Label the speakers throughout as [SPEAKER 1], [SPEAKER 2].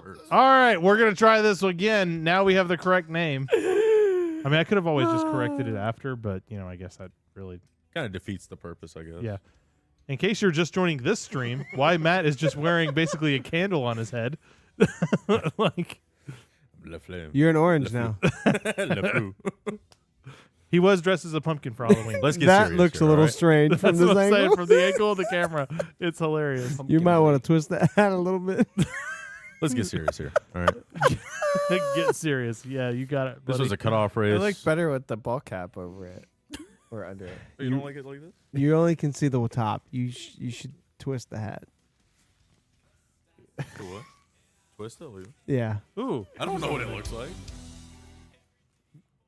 [SPEAKER 1] hurts.
[SPEAKER 2] All right, we're going to try this again. Now we have the correct name. I mean, I could have always just corrected it after, but, I guess that really...
[SPEAKER 1] Kind of defeats the purpose, I guess.
[SPEAKER 2] Yeah. In case you're just joining this stream, why Matt is just wearing basically a candle on his head. Like...
[SPEAKER 1] Le flame.
[SPEAKER 3] You're an orange now.
[SPEAKER 1] Le fou.
[SPEAKER 2] He was dressed as a pumpkin for Halloween.
[SPEAKER 1] Let's get
[SPEAKER 3] That
[SPEAKER 1] serious
[SPEAKER 3] looks
[SPEAKER 1] here,
[SPEAKER 3] a little
[SPEAKER 1] all right?
[SPEAKER 3] strange from
[SPEAKER 2] That's
[SPEAKER 3] this
[SPEAKER 2] what I'm saying,
[SPEAKER 3] angle.
[SPEAKER 2] from the angle of the camera. It's hilarious.
[SPEAKER 3] You might want to twist that hat a little bit.
[SPEAKER 1] Let's get serious here. All right.
[SPEAKER 2] Get serious. Yeah, you got it.
[SPEAKER 1] This
[SPEAKER 2] buddy.
[SPEAKER 1] was a cutoff race.
[SPEAKER 4] It looks better with the ball cap over it or under it.
[SPEAKER 1] You don't like it like this?
[SPEAKER 3] You only can see the top. You should twist the hat.
[SPEAKER 1] For what? Twist it? Leave it?
[SPEAKER 3] Yeah.
[SPEAKER 2] Ooh,
[SPEAKER 1] I don't know what it looks like.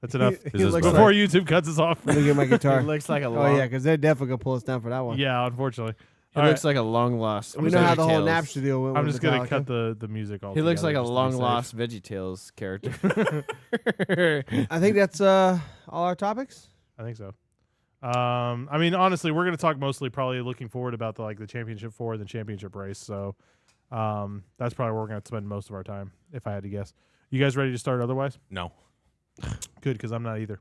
[SPEAKER 2] that's enough.
[SPEAKER 3] He
[SPEAKER 1] this
[SPEAKER 3] looks
[SPEAKER 1] better?
[SPEAKER 2] Before YouTube cuts us off.
[SPEAKER 3] Look at my guitar.
[SPEAKER 4] It looks like a
[SPEAKER 3] Oh
[SPEAKER 4] long.
[SPEAKER 3] yeah, because they're definitely gonna pull us down for that one.
[SPEAKER 2] Yeah, unfortunately.
[SPEAKER 4] He
[SPEAKER 2] All
[SPEAKER 4] looks like a long lost.
[SPEAKER 3] We know how the whole
[SPEAKER 4] VeggieTales.
[SPEAKER 3] Napster deal went.
[SPEAKER 2] I'm
[SPEAKER 3] with
[SPEAKER 2] just going to
[SPEAKER 3] Metallica.
[SPEAKER 2] cut the music all
[SPEAKER 4] He looks like a
[SPEAKER 2] together just to be
[SPEAKER 4] long
[SPEAKER 2] safe.
[SPEAKER 4] lost VeggieTales character.
[SPEAKER 3] I think that's all our topics.
[SPEAKER 2] I think so. I mean, honestly, we're going to talk mostly probably looking forward about the championship 4 and the championship race. So that's probably where we're going to spend most of our time, if I had to guess. You guys ready to start otherwise?
[SPEAKER 1] No.
[SPEAKER 2] Good, because I'm not either.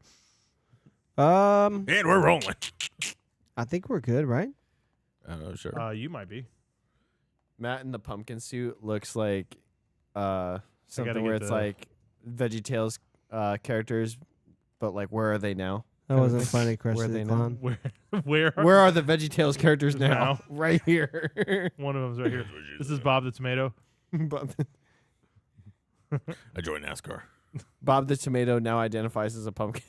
[SPEAKER 1] And we're rolling.
[SPEAKER 3] I think we're good, right?
[SPEAKER 1] Sure.
[SPEAKER 2] You might be.
[SPEAKER 4] Matt in the pumpkin suit looks like
[SPEAKER 2] gotta
[SPEAKER 4] something
[SPEAKER 2] get
[SPEAKER 4] where it's
[SPEAKER 2] the-
[SPEAKER 4] like VeggieTales characters, but like where are they now?
[SPEAKER 3] That wasn't funny,
[SPEAKER 4] Where
[SPEAKER 3] Chris.
[SPEAKER 4] are they
[SPEAKER 3] the
[SPEAKER 4] now?
[SPEAKER 3] Clown.
[SPEAKER 2] Where
[SPEAKER 4] Where are the VeggieTales characters now?
[SPEAKER 2] Now.
[SPEAKER 4] Right here.
[SPEAKER 2] One of them's right here. This is Bob the Tomato.
[SPEAKER 1] I joined NASCAR.
[SPEAKER 4] Bob the Tomato now identifies as a pumpkin.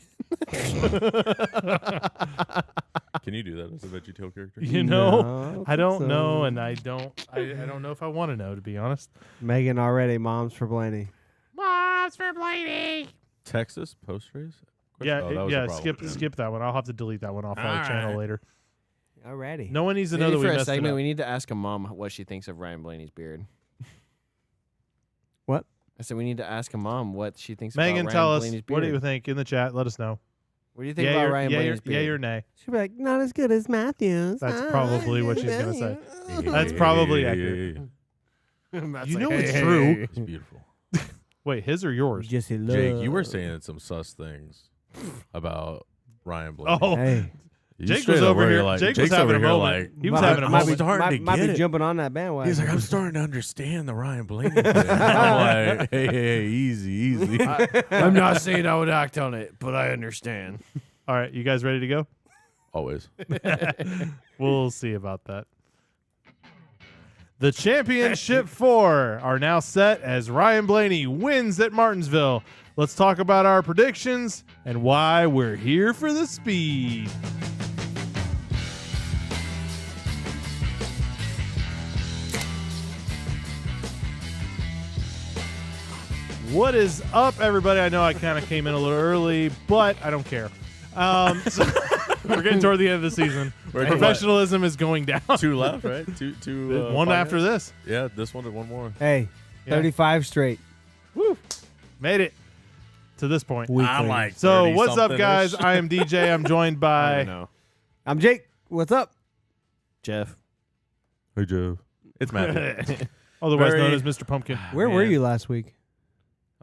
[SPEAKER 1] Can you do that as a VeggieTale character?
[SPEAKER 2] You know,
[SPEAKER 3] No,
[SPEAKER 2] I don't
[SPEAKER 3] think
[SPEAKER 2] know,
[SPEAKER 3] so.
[SPEAKER 2] and I don't know if I want to know, to be honest.
[SPEAKER 3] Megan already. Mom's for Blaney.
[SPEAKER 2] Mom's for Blaney.
[SPEAKER 1] Texas post race?
[SPEAKER 2] Yeah,
[SPEAKER 1] Oh, that was a problem.
[SPEAKER 2] skip that one. I'll have to delete that one off our
[SPEAKER 1] All
[SPEAKER 2] channel
[SPEAKER 1] right.
[SPEAKER 2] later.
[SPEAKER 3] Already.
[SPEAKER 2] No one needs to know
[SPEAKER 4] Maybe
[SPEAKER 2] that we
[SPEAKER 4] for a
[SPEAKER 2] messed it
[SPEAKER 4] segment,
[SPEAKER 2] up.
[SPEAKER 4] we need to ask a mom what she thinks of Ryan Blaney's beard.
[SPEAKER 3] What?
[SPEAKER 4] I said we need to ask a mom what she thinks
[SPEAKER 2] Megan,
[SPEAKER 4] about
[SPEAKER 2] tell
[SPEAKER 4] Ryan
[SPEAKER 2] us,
[SPEAKER 4] Blaney's beard.
[SPEAKER 2] what do you think in the chat? Let us know.
[SPEAKER 4] What do you think about Ryan Blaney's beard?
[SPEAKER 2] Yay or nay?
[SPEAKER 3] She'll be like, not as good as Matthews.
[SPEAKER 2] That's probably what she's going to say. That's probably accurate.
[SPEAKER 4] Matt's
[SPEAKER 2] You
[SPEAKER 4] like,
[SPEAKER 2] know it's
[SPEAKER 4] "Hey,
[SPEAKER 2] true.
[SPEAKER 4] hey."
[SPEAKER 1] It's beautiful.
[SPEAKER 2] Wait, his or yours?
[SPEAKER 3] Jesse Love.
[SPEAKER 1] Jake, you were saying some sus things about Ryan Blaney.
[SPEAKER 2] Oh,
[SPEAKER 3] Hey.
[SPEAKER 1] You
[SPEAKER 2] Jake
[SPEAKER 1] straight
[SPEAKER 2] was
[SPEAKER 1] up
[SPEAKER 2] over
[SPEAKER 1] were
[SPEAKER 2] here.
[SPEAKER 1] Like,
[SPEAKER 2] Jake was
[SPEAKER 1] Jake's
[SPEAKER 2] having
[SPEAKER 1] over
[SPEAKER 2] a
[SPEAKER 1] here
[SPEAKER 2] moment.
[SPEAKER 1] like,
[SPEAKER 2] He was
[SPEAKER 3] Might-
[SPEAKER 2] having a
[SPEAKER 3] might
[SPEAKER 2] moment.
[SPEAKER 3] be-
[SPEAKER 1] starting to
[SPEAKER 3] might
[SPEAKER 1] get
[SPEAKER 3] be
[SPEAKER 1] it.
[SPEAKER 3] jumping on that bandwagon.
[SPEAKER 1] He's like, I'm starting to understand the Ryan Blaney thing. I'm like, hey, easy.
[SPEAKER 4] I'm not saying I would act on it, but I understand.
[SPEAKER 2] All right, you guys ready to go?
[SPEAKER 1] Always.
[SPEAKER 2] We'll see about that. The championship 4 are now set as Ryan Blaney wins at Martinsville. Let's talk about our predictions and why we're here for the speed. What is up, everybody? I know I kind of came in a little early, but I don't care. So we're getting toward the end of the season.
[SPEAKER 1] We're at
[SPEAKER 2] Professionalism is going down.
[SPEAKER 1] 2 left, right? Two.
[SPEAKER 2] One
[SPEAKER 1] podcasts?
[SPEAKER 2] after this.
[SPEAKER 1] Yeah, this one and one more.
[SPEAKER 3] Hey,
[SPEAKER 2] Yeah.
[SPEAKER 3] 35 straight.
[SPEAKER 2] Woo. Made it to this point.
[SPEAKER 3] Weekly.
[SPEAKER 2] So what's up, guys? I am DJ. I'm joined
[SPEAKER 4] I
[SPEAKER 2] by...
[SPEAKER 4] don't know.
[SPEAKER 3] I'm Jake. What's up?
[SPEAKER 4] Jeff.
[SPEAKER 1] Hey, Joe. It's Matt.
[SPEAKER 2] Otherwise
[SPEAKER 1] Very-
[SPEAKER 2] known as Mr. Pumpkin.
[SPEAKER 3] Where were
[SPEAKER 1] Man.
[SPEAKER 3] you last week?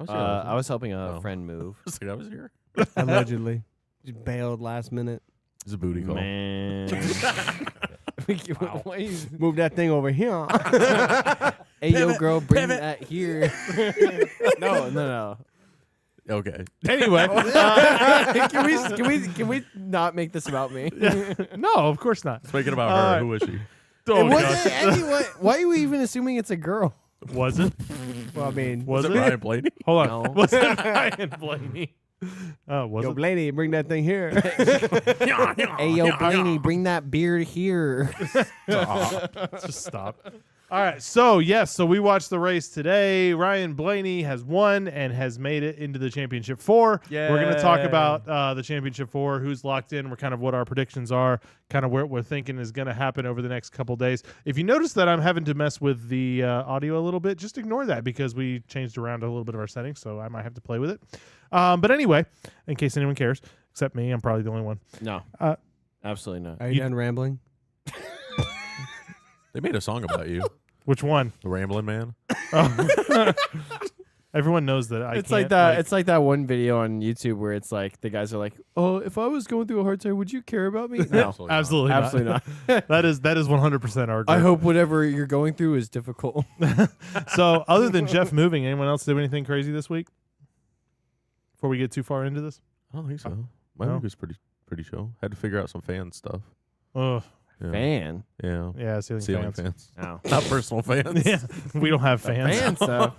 [SPEAKER 4] I was helping a
[SPEAKER 1] Oh.
[SPEAKER 4] friend move.
[SPEAKER 1] I was here.
[SPEAKER 3] Allegedly. Just bailed last minute.
[SPEAKER 1] It's a booty call.
[SPEAKER 4] Man. Why you-
[SPEAKER 3] Move that thing over here.
[SPEAKER 4] Hey, yo, girl, bring that here. No.
[SPEAKER 1] Okay.
[SPEAKER 2] Anyway.
[SPEAKER 4] Can we not make this about me?
[SPEAKER 2] No, of course not.
[SPEAKER 1] Speaking about
[SPEAKER 2] All
[SPEAKER 1] her,
[SPEAKER 2] right.
[SPEAKER 1] who is she?
[SPEAKER 2] Oh,
[SPEAKER 4] It
[SPEAKER 2] gosh.
[SPEAKER 4] wasn't anyone. Why are you even assuming it's a girl?
[SPEAKER 2] Was it?
[SPEAKER 3] Well, I mean,
[SPEAKER 2] Was
[SPEAKER 1] Is
[SPEAKER 2] it?
[SPEAKER 1] it Ryan Blaney?
[SPEAKER 2] Hold on.
[SPEAKER 4] No.
[SPEAKER 2] Was it Ryan Blaney? Oh, was
[SPEAKER 3] yo,
[SPEAKER 2] it?
[SPEAKER 3] Blaney, bring that thing here.
[SPEAKER 4] Hey, yo, Blaney, bring that beard here.
[SPEAKER 2] Just stop. All right. So we watched the race today. Ryan Blaney has won and has made it into the championship 4. We're going to talk
[SPEAKER 1] Yay.
[SPEAKER 2] about the championship 4, who's locked in. We're kind of what our predictions are, kind of what we're thinking is going to happen over the next couple days. If you notice that I'm having to mess with the audio a little bit, just ignore that because we changed around a little bit of our settings, so I might have to play with it. But anyway, in case anyone cares, except me, I'm probably the only one.
[SPEAKER 4] No, absolutely not.
[SPEAKER 3] Are you done rambling?
[SPEAKER 1] They made a song about you.
[SPEAKER 2] Which one?
[SPEAKER 1] The Rambling Man.
[SPEAKER 2] Oh. Everyone knows that.
[SPEAKER 4] It's like that. It's like that one video on YouTube where it's like the guys are like, "Oh, if I was going through a hard time, would you care about me?" No,
[SPEAKER 2] absolutely
[SPEAKER 4] not.
[SPEAKER 2] That is 100% our group.
[SPEAKER 4] I hope whatever you're going through is difficult.
[SPEAKER 2] So, other than Jeff moving, anyone else do anything crazy this week? Before we get too far into this,
[SPEAKER 1] I don't think so. My
[SPEAKER 2] No?
[SPEAKER 1] week was pretty chill. Had to figure out some fan stuff.
[SPEAKER 2] ugh,
[SPEAKER 1] Yeah.
[SPEAKER 4] Fan.
[SPEAKER 1] Yeah.
[SPEAKER 2] yeah, ceiling fans.
[SPEAKER 4] Oh.
[SPEAKER 1] Not personal fans.
[SPEAKER 2] Yeah, we don't have fans.
[SPEAKER 4] Fan stuff.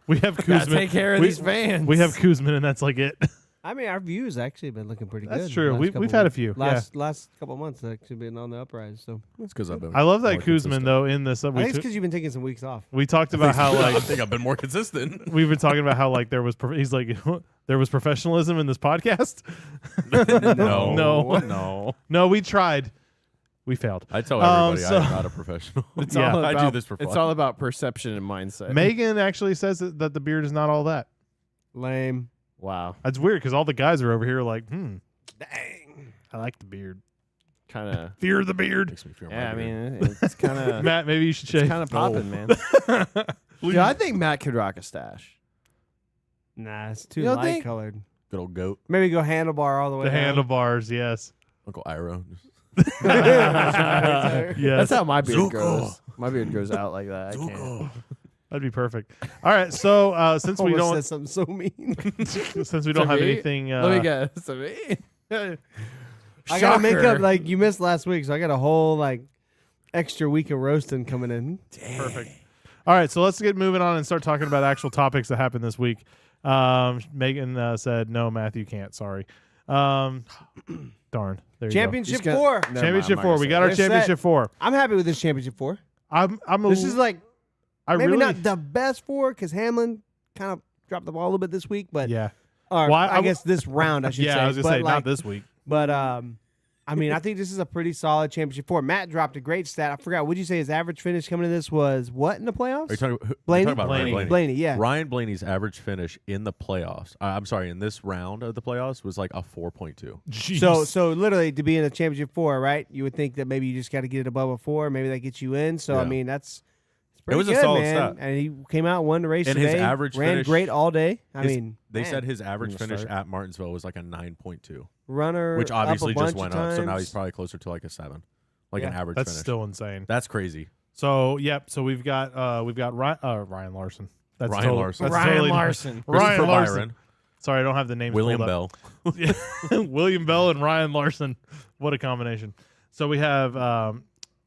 [SPEAKER 2] We have
[SPEAKER 4] Gotta
[SPEAKER 2] Kuzman.
[SPEAKER 4] take care of these fans.
[SPEAKER 2] We have Kuzman, and that's like it.
[SPEAKER 3] I mean, our views actually been looking pretty good.
[SPEAKER 2] That's true.
[SPEAKER 3] the last
[SPEAKER 2] We've
[SPEAKER 3] couple
[SPEAKER 2] had a few.
[SPEAKER 3] last couple months actually been on the uprise. So
[SPEAKER 1] That's because I've been.
[SPEAKER 2] I love that
[SPEAKER 1] more
[SPEAKER 2] Kuzman
[SPEAKER 1] consistent.
[SPEAKER 2] though. In this,
[SPEAKER 3] I think it's because you've been taking some weeks off.
[SPEAKER 2] we talked about how
[SPEAKER 1] I
[SPEAKER 2] like
[SPEAKER 1] think I've been more consistent.
[SPEAKER 2] we've been talking about how like there was. He's like there was professionalism in this podcast. No. We tried. We failed.
[SPEAKER 1] I tell everybody
[SPEAKER 2] so-
[SPEAKER 1] I'm not a professional.
[SPEAKER 4] It's
[SPEAKER 2] Yeah,
[SPEAKER 4] all
[SPEAKER 1] I
[SPEAKER 4] about,
[SPEAKER 1] do this for fun.
[SPEAKER 4] It's all about perception and mindset.
[SPEAKER 2] Megan actually says that the beard is not all that.
[SPEAKER 3] Lame.
[SPEAKER 4] Wow.
[SPEAKER 2] That's weird because all the guys are over here like,
[SPEAKER 3] Dang.
[SPEAKER 2] I like the beard.
[SPEAKER 4] Kind of.
[SPEAKER 2] Fear the beard.
[SPEAKER 1] Makes me feel
[SPEAKER 4] Yeah, I
[SPEAKER 1] my beard.
[SPEAKER 4] mean, it's kind of.
[SPEAKER 2] Matt, maybe you should
[SPEAKER 4] It's
[SPEAKER 2] shave.
[SPEAKER 4] kind of popping, man. Yeah, I think Matt could rock a stash.
[SPEAKER 3] Nah, it's too
[SPEAKER 4] You don't
[SPEAKER 3] light
[SPEAKER 4] think?
[SPEAKER 3] colored.
[SPEAKER 1] Good old goat.
[SPEAKER 3] Maybe go handlebar all the way
[SPEAKER 2] The
[SPEAKER 3] down.
[SPEAKER 2] handlebars, yes.
[SPEAKER 1] Uncle Iro.
[SPEAKER 2] Yes.
[SPEAKER 4] That's how my beard
[SPEAKER 1] Zuko.
[SPEAKER 4] goes. My beard goes out like that. I can't.
[SPEAKER 2] That'd be perfect. All right, so since we
[SPEAKER 3] Almost
[SPEAKER 2] don't
[SPEAKER 3] said something so mean.
[SPEAKER 2] since we don't have
[SPEAKER 4] me?
[SPEAKER 2] anything
[SPEAKER 4] Let me guess.
[SPEAKER 3] I gotta make
[SPEAKER 4] Shocker.
[SPEAKER 3] up like you missed last week, so I got a whole like extra week of roasting coming in.
[SPEAKER 2] perfect. All right, so let's get moving on and start talking about actual topics that happened this week. Megan said, "No, Matthew can't. Sorry." Darn. There you
[SPEAKER 3] Championship
[SPEAKER 4] Just
[SPEAKER 3] 4.
[SPEAKER 2] go. Championship 4. We got our
[SPEAKER 3] They're set.
[SPEAKER 2] championship 4.
[SPEAKER 3] I'm happy with this championship 4.
[SPEAKER 2] This
[SPEAKER 3] This is like
[SPEAKER 2] I
[SPEAKER 3] maybe
[SPEAKER 2] really
[SPEAKER 3] not the best 4 because Hamlin kind of dropped the ball a little bit this week, but
[SPEAKER 2] yeah.
[SPEAKER 3] or
[SPEAKER 2] Well,
[SPEAKER 3] I guess this round I should say.
[SPEAKER 2] Yeah, I was gonna
[SPEAKER 3] but
[SPEAKER 2] say
[SPEAKER 3] like,
[SPEAKER 2] not this week.
[SPEAKER 3] But I mean, I think this is a pretty solid championship 4. Matt dropped a great stat. I forgot. Would you say his average finish coming to this was what in the playoffs?
[SPEAKER 1] Are you talking about,
[SPEAKER 3] Blaney?
[SPEAKER 1] you're talking about Ryan
[SPEAKER 2] Blaney.
[SPEAKER 1] Blaney?
[SPEAKER 3] Blaney, yeah.
[SPEAKER 1] Ryan Blaney's average finish in the playoffs. I'm sorry, in this round of the playoffs was like a 4.2.
[SPEAKER 2] Jeez.
[SPEAKER 3] So literally to be in the championship 4, right? You would think that maybe you just got to get it above a 4. Maybe that gets you in. So I
[SPEAKER 1] Yeah.
[SPEAKER 3] mean, it's pretty
[SPEAKER 1] was a
[SPEAKER 3] good,
[SPEAKER 1] solid
[SPEAKER 3] man.
[SPEAKER 1] stat.
[SPEAKER 3] And he came out, won the race
[SPEAKER 1] And
[SPEAKER 3] today.
[SPEAKER 1] his average
[SPEAKER 3] ran
[SPEAKER 1] finish-
[SPEAKER 3] great all day. I
[SPEAKER 1] his-
[SPEAKER 3] mean,
[SPEAKER 1] They
[SPEAKER 3] man,
[SPEAKER 1] said his average
[SPEAKER 4] From the
[SPEAKER 1] finish
[SPEAKER 4] start.
[SPEAKER 1] at Martinsville was like a 9.2,
[SPEAKER 3] runner,
[SPEAKER 1] which
[SPEAKER 3] up a
[SPEAKER 1] obviously
[SPEAKER 3] bunch
[SPEAKER 1] just went
[SPEAKER 3] of
[SPEAKER 1] up. So now
[SPEAKER 3] times.
[SPEAKER 1] he's probably closer to like a 7, like an
[SPEAKER 3] Yeah.
[SPEAKER 1] average
[SPEAKER 2] That's
[SPEAKER 1] finish.
[SPEAKER 2] still insane.
[SPEAKER 1] That's crazy.
[SPEAKER 2] So yep. So we've got Ryan Larson. That's
[SPEAKER 1] Ryan
[SPEAKER 2] totally-
[SPEAKER 1] Larson.
[SPEAKER 2] That's
[SPEAKER 4] Ryan
[SPEAKER 2] totally
[SPEAKER 4] Larson.
[SPEAKER 2] Ryan
[SPEAKER 1] Christopher
[SPEAKER 2] Larson.
[SPEAKER 1] Byron,
[SPEAKER 2] Sorry, I don't have the names.
[SPEAKER 1] William
[SPEAKER 2] pulled up.
[SPEAKER 1] Bell.
[SPEAKER 2] William Bell and Ryan Larson. What a combination. So we have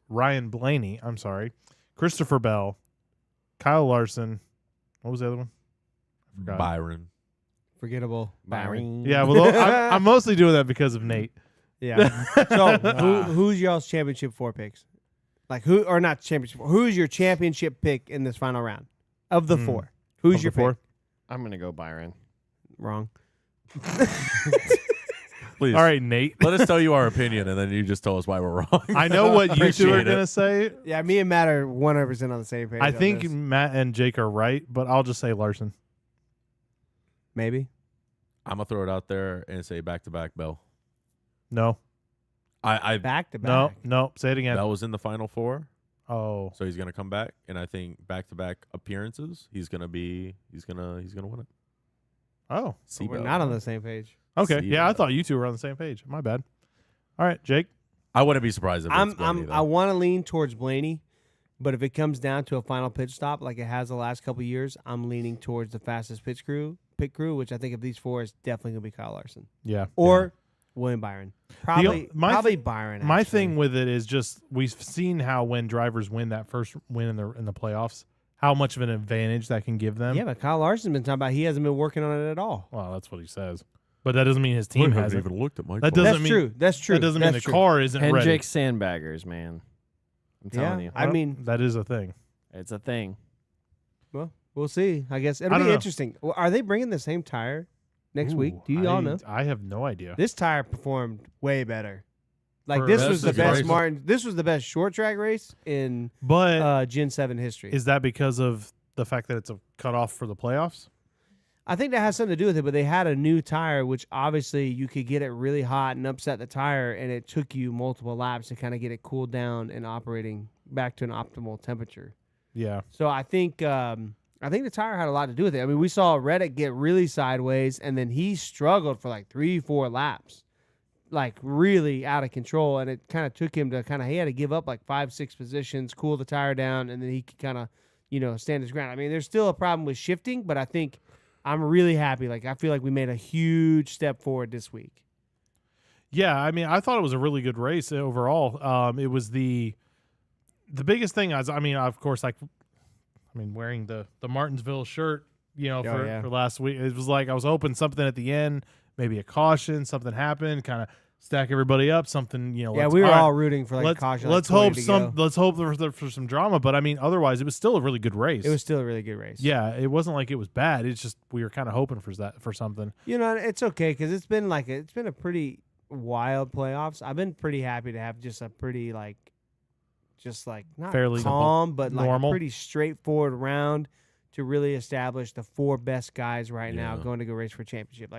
[SPEAKER 2] Ryan Blaney. I'm sorry. Christopher Bell. Kyle Larson. What was the other one? Forgot.
[SPEAKER 1] Byron.
[SPEAKER 3] Forgettable.
[SPEAKER 4] Byron.
[SPEAKER 2] Yeah, well, I'm mostly doing that because of Nate.
[SPEAKER 3] Yeah. So who's y'all's championship 4 picks? Like who or not championship 4? Who's your championship pick in this final round of the 4? Who's
[SPEAKER 2] Of
[SPEAKER 3] your
[SPEAKER 2] the 4?
[SPEAKER 3] pick?
[SPEAKER 4] I'm gonna go Byron.
[SPEAKER 3] Wrong.
[SPEAKER 1] Please.
[SPEAKER 2] All right, Nate.
[SPEAKER 1] Let us tell you our opinion, and then you just tell us why we're wrong.
[SPEAKER 2] I know what you two are
[SPEAKER 1] Appreciate
[SPEAKER 2] going to
[SPEAKER 1] it.
[SPEAKER 2] say.
[SPEAKER 3] Yeah, me and Matt are 100% on the same page.
[SPEAKER 2] I
[SPEAKER 3] on
[SPEAKER 2] think
[SPEAKER 3] this.
[SPEAKER 2] Matt and Jake are right, but I'll just say Larson.
[SPEAKER 3] maybe.
[SPEAKER 1] I'm gonna throw it out there and say back-to-back Bell.
[SPEAKER 2] No.
[SPEAKER 1] I
[SPEAKER 3] Back to
[SPEAKER 2] No.
[SPEAKER 3] back.
[SPEAKER 2] No. Say it again.
[SPEAKER 1] Bell was in the Final Four,
[SPEAKER 2] Oh.
[SPEAKER 1] so he's gonna come back, and I think back-to-back appearances, he's gonna win it.
[SPEAKER 2] Oh.
[SPEAKER 1] See
[SPEAKER 3] We're
[SPEAKER 1] Bell.
[SPEAKER 3] not on the same page.
[SPEAKER 2] Okay.
[SPEAKER 1] See
[SPEAKER 2] Yeah, I
[SPEAKER 1] that.
[SPEAKER 2] thought you two were on the same page. My bad. All right, Jake.
[SPEAKER 1] I wouldn't be surprised if it's Blaney,
[SPEAKER 3] I
[SPEAKER 1] though.
[SPEAKER 3] want to lean towards Blaney, but if it comes down to a final pitch stop like it has the last couple of years, I'm leaning towards the fastest pit crew, which I think of these 4 is definitely gonna be Kyle Larson
[SPEAKER 2] Yeah.
[SPEAKER 3] or William Byron. Probably
[SPEAKER 2] my
[SPEAKER 3] Byron.
[SPEAKER 2] My
[SPEAKER 3] actually.
[SPEAKER 2] thing with it is just we've seen how when drivers win that first win in the playoffs, how much of an advantage that can give them.
[SPEAKER 3] Yeah, but Kyle Larson's been talking about he hasn't been working on it at all.
[SPEAKER 2] Well, that's what he says. But that doesn't mean his team
[SPEAKER 1] I haven't
[SPEAKER 2] hasn't.
[SPEAKER 1] even looked at my
[SPEAKER 2] That
[SPEAKER 1] car.
[SPEAKER 2] doesn't
[SPEAKER 3] That's
[SPEAKER 2] mean-
[SPEAKER 3] true. That's true.
[SPEAKER 2] That doesn't mean the
[SPEAKER 3] That's true.
[SPEAKER 2] car isn't ready.
[SPEAKER 4] Hendrick sandbaggers, man. I'm telling you,
[SPEAKER 3] I mean,
[SPEAKER 2] that is a thing.
[SPEAKER 4] it's a thing.
[SPEAKER 3] well, we'll see. I guess it'll
[SPEAKER 2] I
[SPEAKER 3] be
[SPEAKER 2] don't know.
[SPEAKER 3] interesting. Well, are they bringing the same tire next week?
[SPEAKER 2] Ooh,
[SPEAKER 3] Do you all know?
[SPEAKER 2] I have no idea.
[SPEAKER 3] This tire performed way better. Like
[SPEAKER 2] For-
[SPEAKER 3] this
[SPEAKER 1] That's
[SPEAKER 3] was the
[SPEAKER 1] a good
[SPEAKER 3] best
[SPEAKER 1] race.
[SPEAKER 3] Martin. This was the best short track race in
[SPEAKER 2] But
[SPEAKER 3] Gen 7 history.
[SPEAKER 2] is that because of the fact that it's a cutoff for the playoffs?
[SPEAKER 3] I think that has something to do with it. But they had a new tire, which obviously you could get it really hot and upset the tire, and it took you multiple laps to kind of get it cooled down and operating back to an optimal temperature.
[SPEAKER 2] Yeah.
[SPEAKER 3] So I think the tire had a lot to do with it. I mean, we saw Reddick get really sideways, and then he struggled for like 3-4 laps, like really out of control. And it kind of took him to he had to give up like 5-6 positions, cool the tire down, and then he could kind of, stand his ground. I mean, there's still a problem with shifting, but I think I'm really happy. Like, I feel like we made a huge step forward this week.
[SPEAKER 2] Yeah, I mean, I thought it was a really good race overall. It was the biggest thing. Of course, wearing the Martinsville shirt, for last week. It was like I was hoping something at the end, maybe a caution, something happened, kind of stack everybody up, something.
[SPEAKER 3] Yeah, we were all rooting for like a caution.
[SPEAKER 2] Let's hope for some drama. But I mean, otherwise, it was still a really good race.
[SPEAKER 3] It was still a really good race.
[SPEAKER 2] Yeah, it wasn't like it was bad. It's just we were kind of hoping for something.
[SPEAKER 3] It's okay because it's been a pretty wild playoffs. I've been pretty happy to have just a pretty not
[SPEAKER 2] fairly
[SPEAKER 3] calm, but
[SPEAKER 2] normal,
[SPEAKER 3] a pretty straightforward round to really establish the 4 best guys right now going to go race for championship.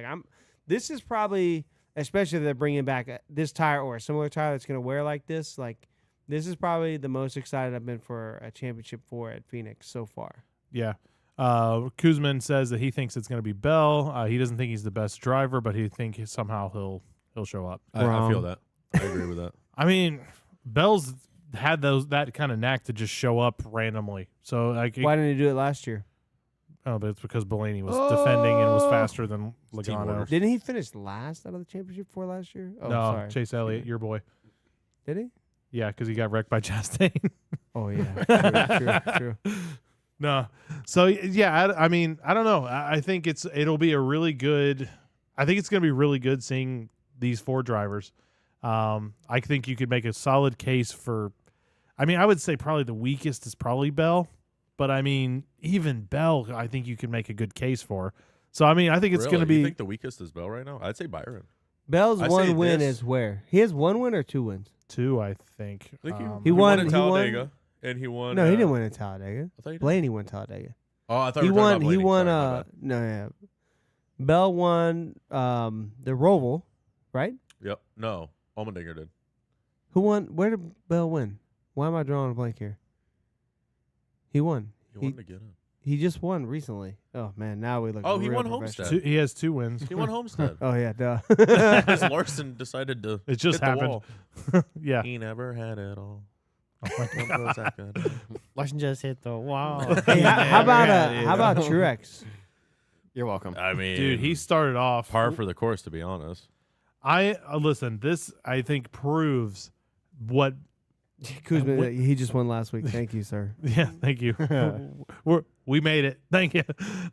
[SPEAKER 3] This is probably, especially if they're bringing back this tire or a similar tire that's going to wear like this. Like, this is probably the most excited I've been for a championship 4 at Phoenix so far.
[SPEAKER 2] Yeah. Kuzman says that he thinks it's going to be Bell. He doesn't think he's the best driver, but he thinks somehow he'll show up.
[SPEAKER 1] I feel that. I agree with that.
[SPEAKER 2] I mean, Bell's had that kind of knack to just show up randomly. So
[SPEAKER 3] why didn't he do it last year?
[SPEAKER 2] Oh, but it's because Blaney was defending and was faster than Logano.
[SPEAKER 3] Didn't he finish last out of the championship 4 last year? Oh,
[SPEAKER 2] no,
[SPEAKER 3] sorry.
[SPEAKER 2] Chase Elliott, your boy.
[SPEAKER 3] Did he?
[SPEAKER 2] Yeah, because he got wrecked by Chastain.
[SPEAKER 3] Oh yeah, true.
[SPEAKER 2] No, so yeah, I mean, I don't know. I think it'll be a really good. I think it's going to be really good seeing these 4 drivers. I think you could make a solid case for. I mean, I would say probably the weakest is probably Bell, but I mean, even Bell, I think you can make a good case for. So I mean, I think it's going to be.
[SPEAKER 1] You think the weakest is Bell right now? I'd say Byron.
[SPEAKER 3] Bell's one win is where he has 1 win or 2 wins.
[SPEAKER 2] 2, I think.
[SPEAKER 1] He won at Talladega, and he won.
[SPEAKER 3] No, he didn't win at Talladega.
[SPEAKER 1] Blaney
[SPEAKER 3] won Talladega.
[SPEAKER 1] Oh, I thought he won.
[SPEAKER 3] He won. Bell won the Roval, right?
[SPEAKER 1] Yep. No, Allmendinger did.
[SPEAKER 3] Who won? Where did Bell win? Why am I drawing a blank here? He won.
[SPEAKER 1] He won to get him.
[SPEAKER 3] He just won recently. Oh man, now we look.
[SPEAKER 1] Oh, he
[SPEAKER 3] real
[SPEAKER 1] won Homestead.
[SPEAKER 2] He has 2 wins.
[SPEAKER 1] He won Homestead.
[SPEAKER 3] Oh yeah, duh.
[SPEAKER 1] Because Larson decided to.
[SPEAKER 2] It just
[SPEAKER 1] hit
[SPEAKER 2] happened.
[SPEAKER 1] The wall.
[SPEAKER 2] Yeah.
[SPEAKER 1] He never had it all.
[SPEAKER 4] Larson just hit the wall.
[SPEAKER 3] Hey, how about Truex?
[SPEAKER 4] You're welcome.
[SPEAKER 1] I mean,
[SPEAKER 2] Dude, he started off
[SPEAKER 1] par for the course, to be honest.
[SPEAKER 2] Listen. This I think proves what.
[SPEAKER 3] Kuzma, he just won last week. Thank you, sir.
[SPEAKER 2] Yeah, thank you. We made it. Thank you.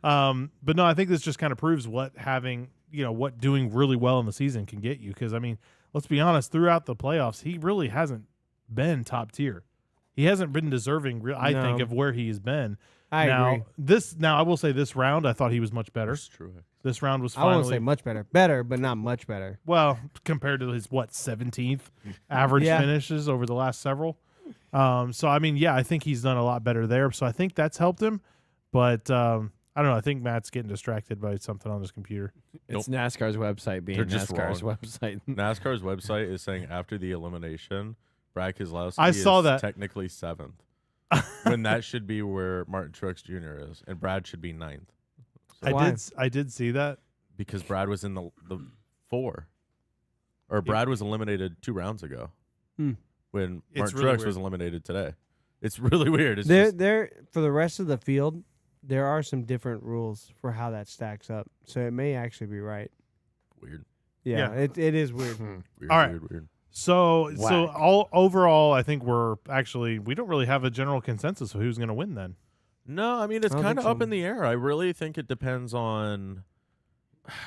[SPEAKER 2] But no, I think this just kind of proves what what doing really well in the season can get you. Because I mean, let's be honest. Throughout the playoffs, he really hasn't been top tier. He hasn't been deserving. I think of where he's been.
[SPEAKER 3] I agree.
[SPEAKER 2] Now I will say this round, I thought he was much better.
[SPEAKER 1] That's true.
[SPEAKER 2] This round was finally.
[SPEAKER 3] I won't say much better. Better, but not much better.
[SPEAKER 2] Well, compared to his 17th average finishes over the last several. So I mean, yeah, I think he's done a lot better there. So I think that's helped him. But I don't know. I think Matt's getting distracted by something on his computer.
[SPEAKER 4] It's NASCAR's website being
[SPEAKER 1] They're just
[SPEAKER 4] NASCAR's
[SPEAKER 1] wrong.
[SPEAKER 4] website.
[SPEAKER 1] NASCAR's website is saying after the elimination, Brad Keselowski
[SPEAKER 2] I saw
[SPEAKER 1] is
[SPEAKER 2] that.
[SPEAKER 1] technically 7th. When that should be where Martin Truex Jr. is, and Brad should be 9th.
[SPEAKER 3] Why?
[SPEAKER 2] I did see that.
[SPEAKER 1] Because Brad was in the 4. Or Brad was eliminated 2 rounds ago. When
[SPEAKER 2] It's
[SPEAKER 1] Martin
[SPEAKER 2] really
[SPEAKER 1] Truex
[SPEAKER 2] weird.
[SPEAKER 1] was eliminated today. It's really weird. It's
[SPEAKER 3] There for the rest of the field, there are some different rules for how that stacks up. So it may actually be right.
[SPEAKER 1] weird.
[SPEAKER 3] Yeah. It is weird.
[SPEAKER 1] Weird,
[SPEAKER 2] All right.
[SPEAKER 1] weird.
[SPEAKER 2] So
[SPEAKER 4] Whack.
[SPEAKER 2] all overall, I think we don't really have a general consensus of who's going to win then.
[SPEAKER 1] No, I mean, it's
[SPEAKER 3] I don't
[SPEAKER 1] kind of
[SPEAKER 3] think
[SPEAKER 1] up
[SPEAKER 3] so.
[SPEAKER 1] in the air. I really think it depends on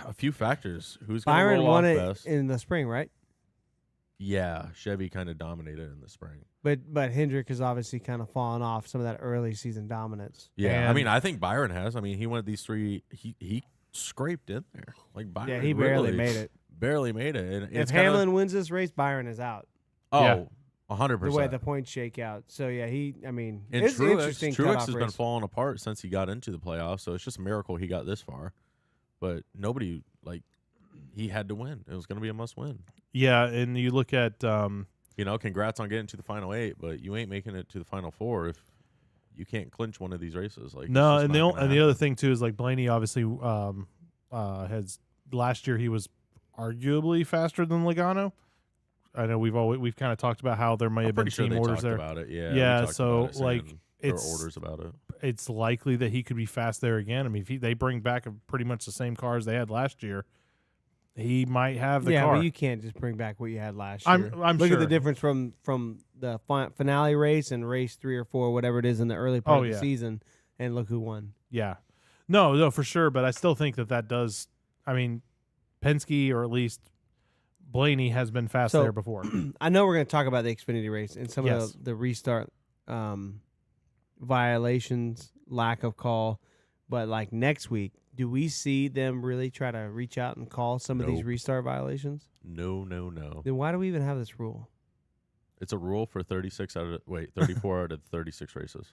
[SPEAKER 1] a few factors. Who's going to
[SPEAKER 3] Byron
[SPEAKER 1] roll
[SPEAKER 3] won
[SPEAKER 1] off
[SPEAKER 3] it
[SPEAKER 1] best?
[SPEAKER 3] in the spring, right?
[SPEAKER 1] Yeah, Chevy kind of dominated in the spring.
[SPEAKER 3] But Hendrick has obviously kind of fallen off some of that early season dominance.
[SPEAKER 1] Yeah, I
[SPEAKER 2] And-
[SPEAKER 1] mean, I think Byron has. I mean, he won these 3. He scraped in there. Like Byron,
[SPEAKER 3] Yeah, he barely
[SPEAKER 1] really
[SPEAKER 3] made it.
[SPEAKER 1] Barely made it. And
[SPEAKER 3] If
[SPEAKER 1] it's kinda,
[SPEAKER 3] Hamlin wins this race, Byron is out.
[SPEAKER 2] Yeah.
[SPEAKER 1] 100%.
[SPEAKER 3] The way the points shake out. So yeah,
[SPEAKER 1] And
[SPEAKER 3] it's
[SPEAKER 1] Truex,
[SPEAKER 3] interesting.
[SPEAKER 1] Truex
[SPEAKER 3] cutoff
[SPEAKER 1] has been
[SPEAKER 3] race.
[SPEAKER 1] falling apart since he got into the playoffs, so it's just a miracle he got this far. But nobody, he had to win. It was going to be a must-win.
[SPEAKER 2] Yeah, and you look at
[SPEAKER 1] Congrats on getting to the final 8, but you ain't making it to the final 4 if you can't clinch one of these races. Like
[SPEAKER 2] No,
[SPEAKER 1] it's just
[SPEAKER 2] and
[SPEAKER 1] not gonna
[SPEAKER 2] the other
[SPEAKER 1] happen.
[SPEAKER 2] thing too is like Blaney obviously has last year he was arguably faster than Logano. I know we've kind of talked about how there might
[SPEAKER 1] I'm
[SPEAKER 2] have been
[SPEAKER 1] pretty sure
[SPEAKER 2] team
[SPEAKER 1] they
[SPEAKER 2] orders
[SPEAKER 1] talked
[SPEAKER 2] there.
[SPEAKER 1] about it. Yeah.
[SPEAKER 2] Yeah,
[SPEAKER 1] we talked
[SPEAKER 2] so,
[SPEAKER 1] about it,
[SPEAKER 2] like,
[SPEAKER 1] saying there were
[SPEAKER 2] it's-
[SPEAKER 1] orders about it.
[SPEAKER 2] It's likely that he could be fast there again. I mean, if they bring back pretty much the same cars they had last year, he might have the car.
[SPEAKER 3] but you can't just bring back what you had last year.
[SPEAKER 2] I'm
[SPEAKER 3] Look
[SPEAKER 2] sure.
[SPEAKER 3] at the difference from the finale race and race 3 or 4, whatever it is in the early part of the season, and look who won.
[SPEAKER 2] Yeah. No, for sure. But I still think that does. I mean, Penske or at least Blaney has been fast
[SPEAKER 3] So-
[SPEAKER 2] there before.
[SPEAKER 3] I know we're going to talk about the Xfinity race and some
[SPEAKER 2] Yes.
[SPEAKER 3] of the restart violations, lack of call, but like next week, do we see them really try to reach out and call some of these
[SPEAKER 1] Nope.
[SPEAKER 3] restart violations?
[SPEAKER 1] No.
[SPEAKER 3] Then why do we even have this rule?
[SPEAKER 1] It's a rule for 34 out of 36 races.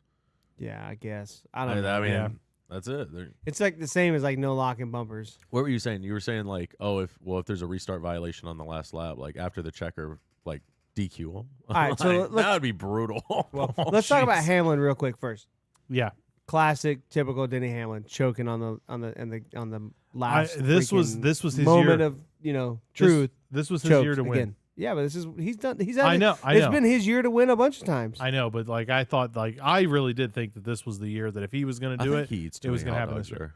[SPEAKER 3] Yeah, I guess. I don't know.
[SPEAKER 1] I mean,
[SPEAKER 2] Yeah.
[SPEAKER 1] that's it.
[SPEAKER 3] It's like the same as like no locking bumpers.
[SPEAKER 1] What were you saying? You were saying like, if there's a restart violation on the last lap, like after the checker, like DQ them.
[SPEAKER 3] All right, so let's-
[SPEAKER 1] that would be brutal.
[SPEAKER 3] Well,
[SPEAKER 2] Oh,
[SPEAKER 3] let's talk about
[SPEAKER 2] jeez.
[SPEAKER 3] Hamlin real quick first.
[SPEAKER 2] Yeah.
[SPEAKER 3] Classic, typical Denny Hamlin choking on the last.
[SPEAKER 2] This was his
[SPEAKER 3] moment
[SPEAKER 2] year.
[SPEAKER 3] of truth.
[SPEAKER 2] This was his
[SPEAKER 3] choked
[SPEAKER 2] year to win.
[SPEAKER 3] again. Yeah, but he's done. He's had
[SPEAKER 2] I
[SPEAKER 3] it.
[SPEAKER 2] know.
[SPEAKER 3] It's been his year to win a bunch of times.
[SPEAKER 2] I know, but like I thought, like I really did think that this was the year that if he was going to do it, it was going to happen this year.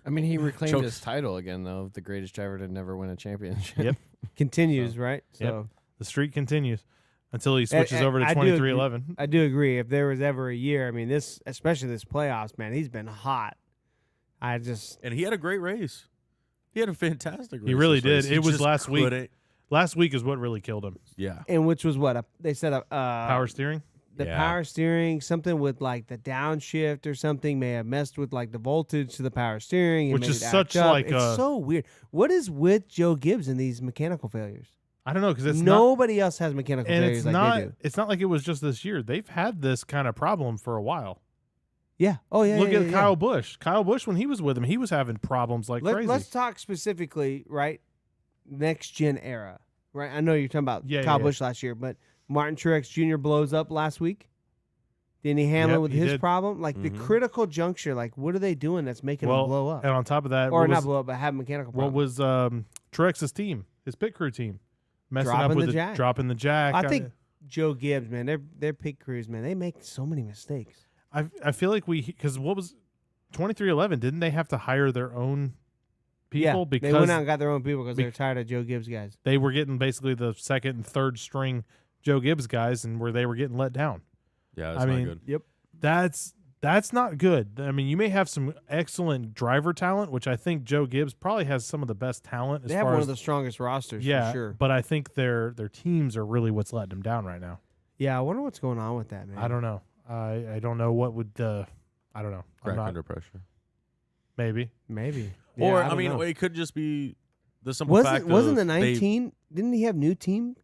[SPEAKER 4] I mean, he reclaimed
[SPEAKER 1] Chokes.
[SPEAKER 4] his title again, though, of the greatest driver to never win a championship.
[SPEAKER 2] Yep.
[SPEAKER 3] Continues, right? So
[SPEAKER 2] The streak continues until he switches
[SPEAKER 3] and
[SPEAKER 2] over to
[SPEAKER 3] I do
[SPEAKER 2] 23-11.
[SPEAKER 3] I do agree. If there was ever a year, I mean, especially this playoffs, man, he's been hot.
[SPEAKER 1] And he had a great race. He had a fantastic race.
[SPEAKER 2] He really
[SPEAKER 1] this race.
[SPEAKER 2] did.
[SPEAKER 1] He
[SPEAKER 2] It was
[SPEAKER 1] just
[SPEAKER 2] last week.
[SPEAKER 1] couldn't-
[SPEAKER 2] Last week is what really killed him.
[SPEAKER 1] Yeah.
[SPEAKER 3] and which was what they said
[SPEAKER 2] Power steering.
[SPEAKER 3] the
[SPEAKER 1] Yeah.
[SPEAKER 3] power steering, something with like the downshift or something may have messed with like the voltage to the power steering, and
[SPEAKER 2] Which
[SPEAKER 3] made
[SPEAKER 2] is
[SPEAKER 3] it act
[SPEAKER 2] such
[SPEAKER 3] up.
[SPEAKER 2] like
[SPEAKER 3] it's
[SPEAKER 2] a-
[SPEAKER 3] so weird. What is with Joe Gibbs and these mechanical failures?
[SPEAKER 2] I don't know because it's
[SPEAKER 3] Nobody else has mechanical
[SPEAKER 2] not, and
[SPEAKER 3] failures
[SPEAKER 2] it's
[SPEAKER 3] like they do.
[SPEAKER 2] It's not like it was just this year. They've had this kind of problem for a while.
[SPEAKER 3] Yeah. Oh yeah.
[SPEAKER 2] Look
[SPEAKER 3] yeah,
[SPEAKER 2] at
[SPEAKER 3] yeah,
[SPEAKER 2] Kyle Busch. Kyle Busch when he was with him, he was having problems like crazy.
[SPEAKER 3] Let's talk specifically, right? Next gen era, right? I know you're talking about
[SPEAKER 2] Yeah,
[SPEAKER 3] Kyle
[SPEAKER 2] yeah.
[SPEAKER 3] Busch last year, but Martin Truex Jr. blows up last week. Denny Hamlin
[SPEAKER 2] Yep,
[SPEAKER 3] with
[SPEAKER 2] he
[SPEAKER 3] his
[SPEAKER 2] did.
[SPEAKER 3] problem, like the
[SPEAKER 1] Mhm.
[SPEAKER 3] critical juncture, like what are they doing that's making
[SPEAKER 2] Well,
[SPEAKER 3] them blow up,
[SPEAKER 2] and on top of that,
[SPEAKER 3] or
[SPEAKER 2] what
[SPEAKER 3] not
[SPEAKER 2] was,
[SPEAKER 3] blow up, but have mechanical
[SPEAKER 2] what
[SPEAKER 3] problems?
[SPEAKER 2] was Truex's team, his pit crew team, messing
[SPEAKER 3] Dropping
[SPEAKER 2] up with
[SPEAKER 3] the jack.
[SPEAKER 2] dropping the jack.
[SPEAKER 3] I think Joe Gibbs, man, their pit crews, man, they make so many mistakes.
[SPEAKER 2] I feel like because what was 23-11? Didn't they have to hire their own people
[SPEAKER 3] Yeah,
[SPEAKER 2] because
[SPEAKER 3] they went out and got their own people because they're tired of Joe Gibbs guys.
[SPEAKER 2] they were getting basically the second and third string Joe Gibbs guys, and where they were getting let down.
[SPEAKER 1] Yeah, that's
[SPEAKER 2] I
[SPEAKER 1] not
[SPEAKER 2] mean,
[SPEAKER 1] good.
[SPEAKER 3] Yep.
[SPEAKER 2] That's not good. I mean, you may have some excellent driver talent, which I think Joe Gibbs probably has some of the best talent.
[SPEAKER 3] They
[SPEAKER 2] as
[SPEAKER 3] have
[SPEAKER 2] far
[SPEAKER 3] one
[SPEAKER 2] as,
[SPEAKER 3] of the strongest rosters,
[SPEAKER 2] yeah,
[SPEAKER 3] for sure.
[SPEAKER 2] but I think their teams are really what's letting them down right now.
[SPEAKER 3] Yeah, I wonder what's going on with that, man.
[SPEAKER 2] I don't know. I don't know what would. I don't know. I'm
[SPEAKER 1] Crack
[SPEAKER 2] not,
[SPEAKER 1] under pressure.
[SPEAKER 2] maybe.
[SPEAKER 3] Maybe.
[SPEAKER 1] Or
[SPEAKER 3] Yeah,
[SPEAKER 1] I
[SPEAKER 3] don't
[SPEAKER 1] mean,
[SPEAKER 3] know.
[SPEAKER 1] it could just be the simple fact
[SPEAKER 3] wasn't
[SPEAKER 1] of
[SPEAKER 3] the 19? Didn't he have new team?